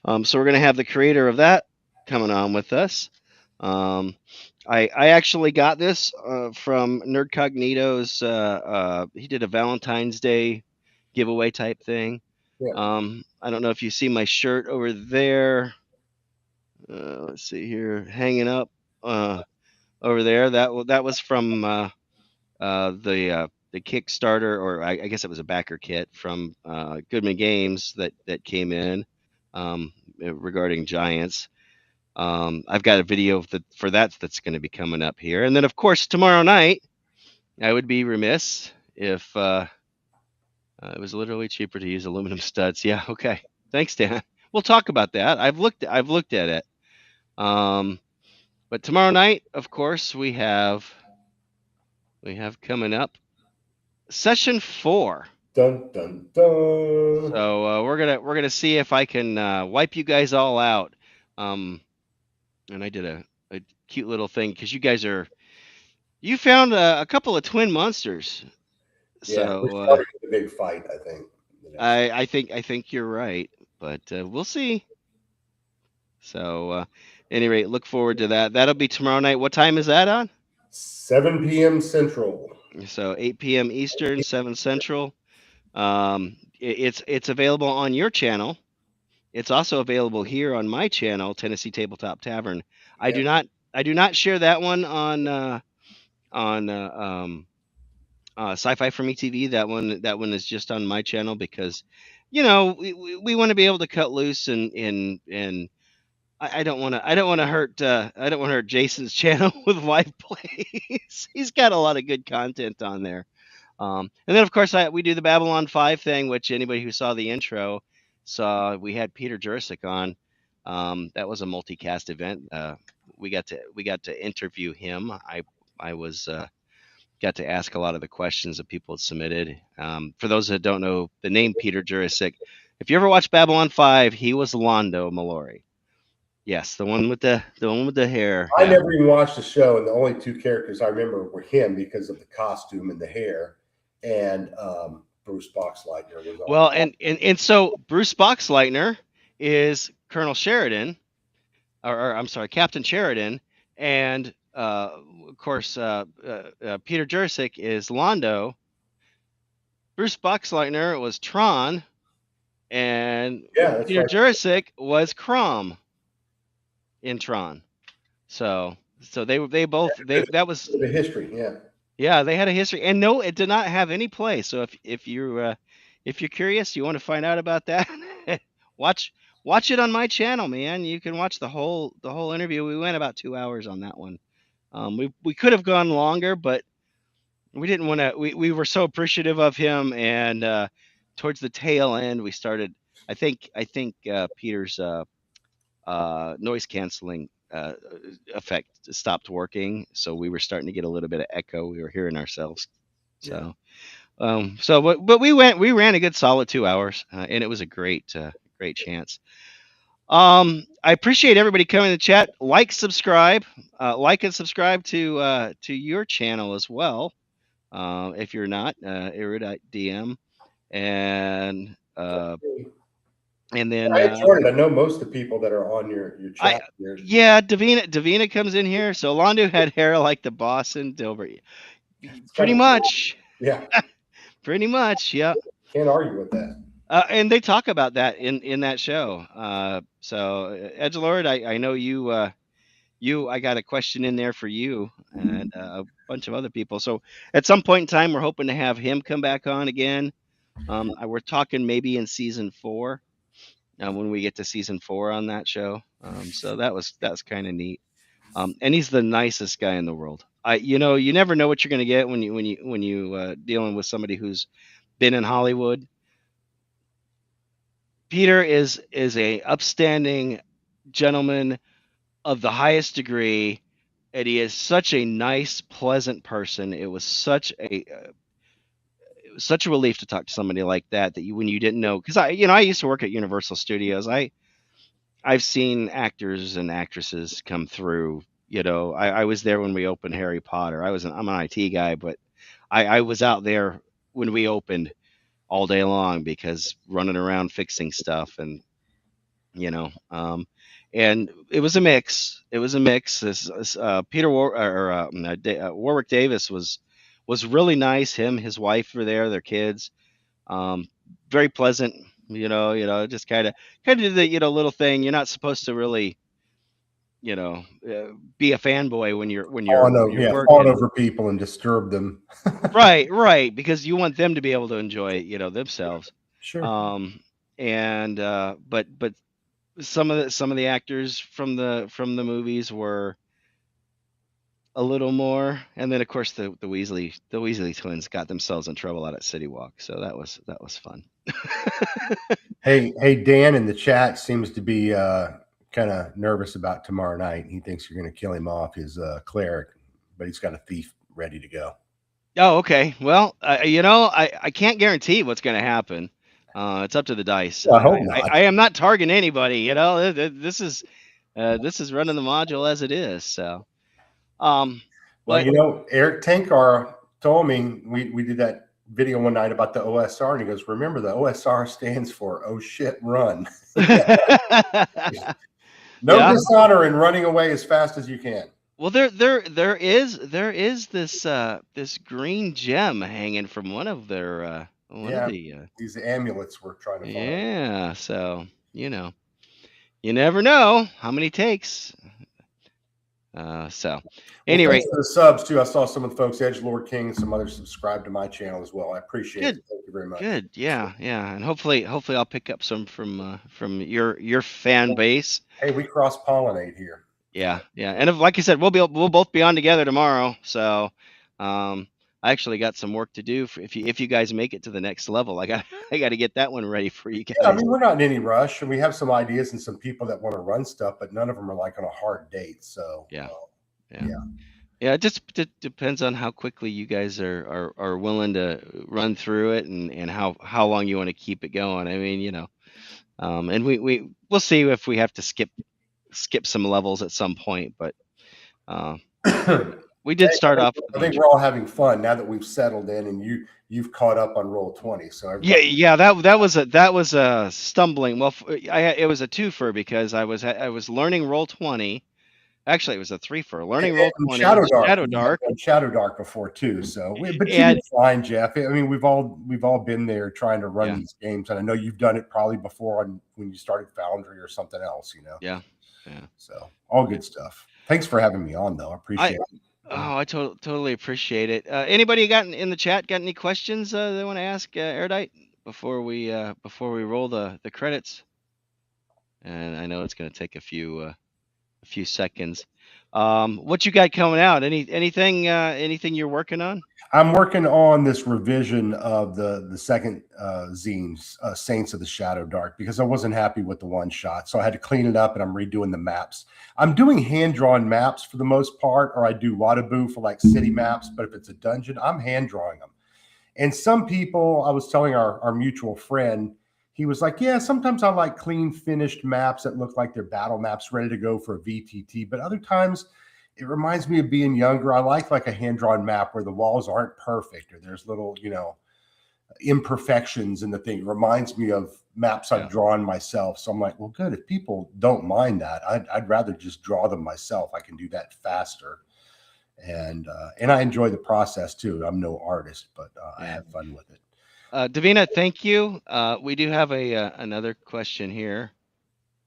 So we're going to have the creator of that coming on with us. I actually got this from Nerd Cognito's. He did a Valentine's Day giveaway type thing. Yeah. I don't know if you see my shirt over there. Let's see here, hanging up over there. That was from the Kickstarter, or I guess it was a backer kit from Goodman Games that came in regarding Giants. I've got a video for that's going to be coming up here, and then of course tomorrow night, I would be remiss if it was literally cheaper to use aluminum studs. Yeah, okay. Thanks, Dan. We'll talk about that. I've looked at it. But tomorrow night, of course, we have coming up session 4. Dun dun dun. So we're gonna see if I can wipe you guys all out. And I did a cute little thing, because you found a couple of twin monsters. Yeah, So we're starting a big fight, I think. I think you're right, but we'll see. So any rate, look forward to that. That'll be tomorrow night. What time is that on? 7 p.m. Central. So 8 p.m. Eastern, 7 Central. It's available on your channel. It's also available here on my channel, Tennessee Tabletop Tavern. I do not share that one on Sci-Fi for Me TV. That one is just on my channel, because we want to be able to cut loose, and I don't want to hurt Jason's channel with live plays. He's got a lot of good content on there. And then of course we do the Babylon 5 thing, which anybody who saw the intro saw. We had Peter Jurasik on. That was a multicast event. We got to interview him. I was got to ask a lot of the questions that people had submitted. For those that don't know the name Peter Jurasik, if you ever watched Babylon 5, he was Londo Mallory. Yes, the one with the hair. I never even watched the show, and the only 2 characters I remember were him because of the costume and the hair, and Bruce Boxleitner was on. Well, and so Bruce Boxleitner is Colonel Sheridan, or I'm sorry, Captain Sheridan, and of course Peter Jurasik is Londo. Bruce Boxleitner was Tron, and Yeah, that's Peter right. Jurasik was Crom in Tron. So they both that was The history, yeah. yeah, they had a history, and no, it did not have any play. So if you're curious, you want to find out about that, watch it on my channel, man. You can watch the whole interview. We went about 2 hours on that one. We could have gone longer, but we didn't want to. We were so appreciative of him, and towards the tail end, we started. I think Peter's noise canceling effect stopped working, so we were starting to get a little bit of echo. We were hearing ourselves. So, but we ran a good solid 2 hours, and it was a great chance. I appreciate everybody coming to chat. Like, subscribe, like and subscribe to your channel as well. If you're not EruditeDM, and then I enjoyed it. I know most of the people that are on your chat here. yeah, Davina comes in here. So Londo had hair like the boss in Dilbert. Pretty much. Yeah. Pretty much, yeah. Can't argue with that. And they talk about that in that show. So Edgelord, I know you I got a question in there for you and a bunch of other people. So at some point in time, we're hoping to have him come back on again. We're talking maybe in season 4. When we get to season 4 on that show. So that's kind of neat. And he's the nicest guy in the world. You never know what you're going to get when you dealing with somebody who's been in Hollywood. Peter is a upstanding gentleman of the highest degree, and he is such a nice, pleasant person. It was such a relief to talk to somebody like that when you didn't know, because I used to work at Universal Studios. I've seen actors and actresses come through. I was there when we opened Harry Potter. I'm an IT guy, but I was out there when we opened all day long because running around fixing stuff, and and it was a mix. Peter Warwick Davis was really nice. His wife were there, their kids, very pleasant. Just kind of did the little thing. You're not supposed to really be a fanboy when you're Yeah, working. fawn over people and disturb them. right, because you want them to be able to enjoy themselves. Sure. But some of the actors from the movies were a little more, and then of course the Weasley twins got themselves in trouble out at City Walk, so that was fun. Hey, Dan in the chat seems to be kind of nervous about tomorrow night. He thinks you're going to kill him off, his cleric, but he's got a thief ready to go. Oh, okay. Well, I can't guarantee what's going to happen. It's up to the dice. I hope not. I am not targeting anybody. This is running the module as it is. So, well, Eric Tankar told me we did that video one night about the OSR, and he goes, "Remember, the OSR stands for oh shit, run." No dishonor in running away as fast as you can. Well, there is this green gem hanging from one of their these amulets we're trying to find. Yeah, so you never know how many takes. So anyway, thanks for the subs too. I saw some of the folks, Edgelord King, and some others subscribe to my channel as well. I appreciate it. Thank you very much. Good, yeah, and hopefully I'll pick up some from your fan base. Hey, we cross pollinate here. Yeah, and like I said, we'll both be on together tomorrow. So, I actually got some work to do if you guys make it to the next level. I got to get that one ready for you guys. Yeah, I mean, we're not in any rush, and we have some ideas and some people that want to run stuff, but none of them are like on a hard date. So yeah. It just depends on how quickly you guys are willing to run through it, and how long you want to keep it going. I mean, and we'll see if we have to skip some levels at some point, but we did start off. I think we're all having fun now that we've settled in, and you've caught up on Roll20. So yeah, that was a stumbling. Well, it was a twofer because I was learning Roll20 Actually, it was a 3 for Learning Roll And 20, Shadow Dark. Shadow We've Dark. done Shadow Dark before too. So, but you And- did fine, Jeff. I mean, we've all been there trying to run Yeah. these games, and I know you've done it probably before when you started Foundry or something else. Yeah. So all good stuff. Thanks for having me on, though. I appreciate it. Oh, I totally appreciate it. Anybody got in the chat got any questions they want to ask Erudite before we roll the credits? And I know it's going to take a few seconds. What you got coming out? Anything you're working on? I'm working on this revision of the second zines, Saints of the Shadow Dark, because I wasn't happy with the one shot. So I had to clean it up, and I'm redoing the maps. I'm doing hand-drawn maps for the most part, or I do Wadaboo for like city maps. But if it's a dungeon, I'm hand-drawing them. And some people, I was telling our mutual friend, he was like, yeah, sometimes I like clean, finished maps that look like they're battle maps ready to go for a VTT. But other times, it reminds me of being younger. I like a hand-drawn map where the walls aren't perfect or there's little, imperfections in the thing. It reminds me of maps I've drawn myself. So I'm like, well, good. If people don't mind that, I'd rather just draw them myself. I can do that faster. And I enjoy the process too. I'm no artist, but I have fun with it. Davina, thank you. We do have another question here.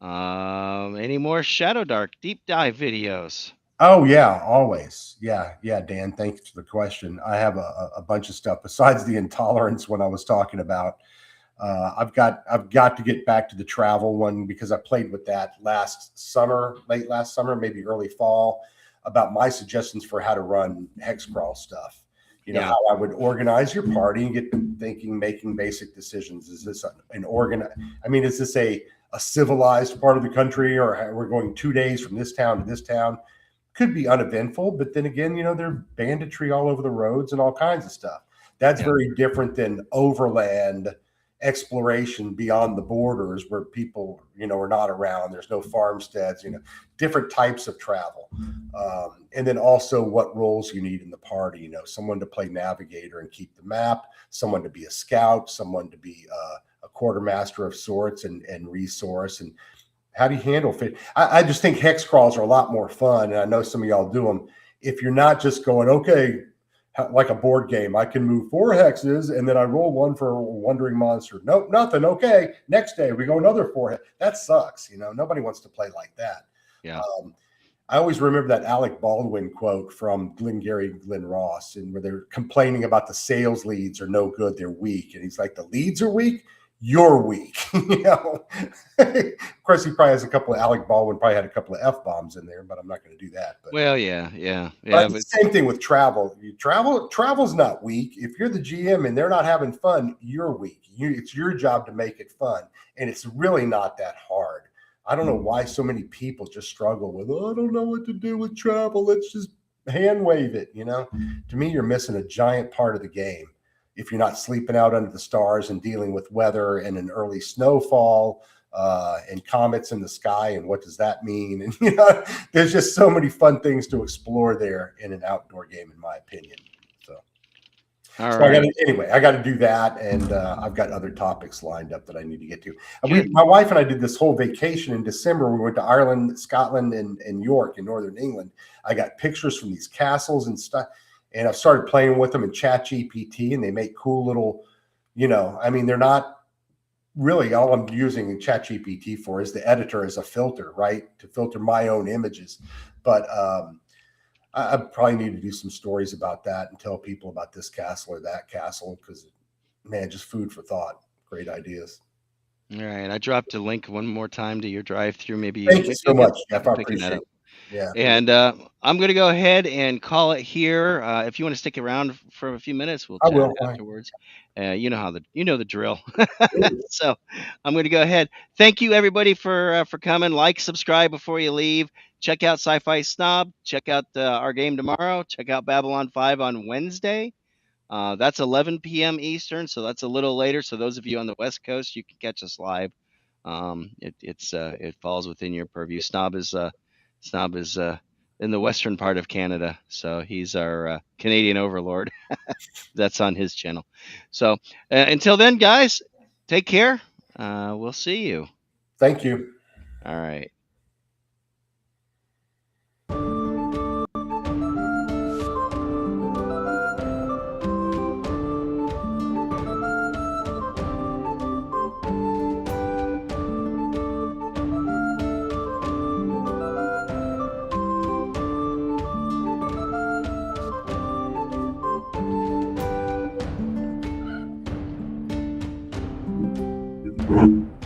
Any more Shadow Dark deep dive videos? Oh yeah, always. Yeah, Dan, thanks for the question. I have a bunch of stuff besides the intolerance one I was talking about. I've got to get back to the travel one because I played with that late last summer, maybe early fall, about my suggestions for how to run hex crawl stuff. How I would organize your party and get them thinking, making basic decisions. Is this is this a civilized part of the country, or we're going 2 days from this town to this town? Could be uneventful, but then again, there's banditry all over the roads and all kinds of stuff. That's very different than overland exploration beyond the borders where people, are not around. There's no farmsteads, different types of travel. And then also what roles you need in the party, someone to play navigator and keep the map, someone to be a scout, someone to be a quartermaster of sorts and resource. And how do you handle fit? I just think hex crawls are a lot more fun. And I know some of y'all do them. If you're not just going, okay, like a board game, I can move 4 hexes and then I roll 1 for a wandering monster. Nope, nothing. Okay, next day we go another 4. That sucks. Nobody wants to play like that. Yeah. I always remember that Alec Baldwin quote from Glengarry Glen Ross, and where they're complaining about the sales leads are no good, they're weak. And he's like, the leads are weak, you're weak. Of course, he probably has Alec Baldwin probably had a couple of F-bombs in there, but I'm not going to do that. But, well, yeah. But the same thing with travel. Travel's not weak. If you're the GM and they're not having fun, you're weak. It's your job to make it fun. And it's really not that hard. I don't know why so many people just struggle with, I don't know what to do with travel. Let's just hand wave it. To me, you're missing a giant part of the game. If you're not sleeping out under the stars and dealing with weather and an early snowfall and comets in the sky, and what does that mean? And there's just so many fun things to explore there in an outdoor game, in my opinion. I got to do that, and I've got other topics lined up that I need to get to. My wife and I did this whole vacation in December. We went to Ireland, Scotland, and York in Northern England. I got pictures from these castles and stuff. And I've started playing with them in ChatGPT, and they make cool little, they're not really, all I'm using ChatGPT for is the editor as a filter, right? To filter my own images. But I probably need to do some stories about that and tell people about this castle or that castle, because, man, just food for thought. Great ideas. All right. I dropped a link one more time to your drive-through. Maybe Thank you so much, Jeff. I appreciate it. Yeah. And I'm going to go ahead and call it here. If you want to stick around for a few minutes, we'll chat afterwards. You know the drill. So I'm going to go ahead. Thank you, everybody, for coming. Like, subscribe before you leave. Check out Sci-Fi Snob. Check out our game tomorrow. Check out Babylon 5 on Wednesday. That's 11 p.m. Eastern, so that's a little later. So those of you on the West Coast, you can catch us live. It falls within your purview. Snob is in the western part of Canada, so he's our Canadian overlord. That's on his channel. So until then, guys, take care. We'll see you. Thank you. All right. you.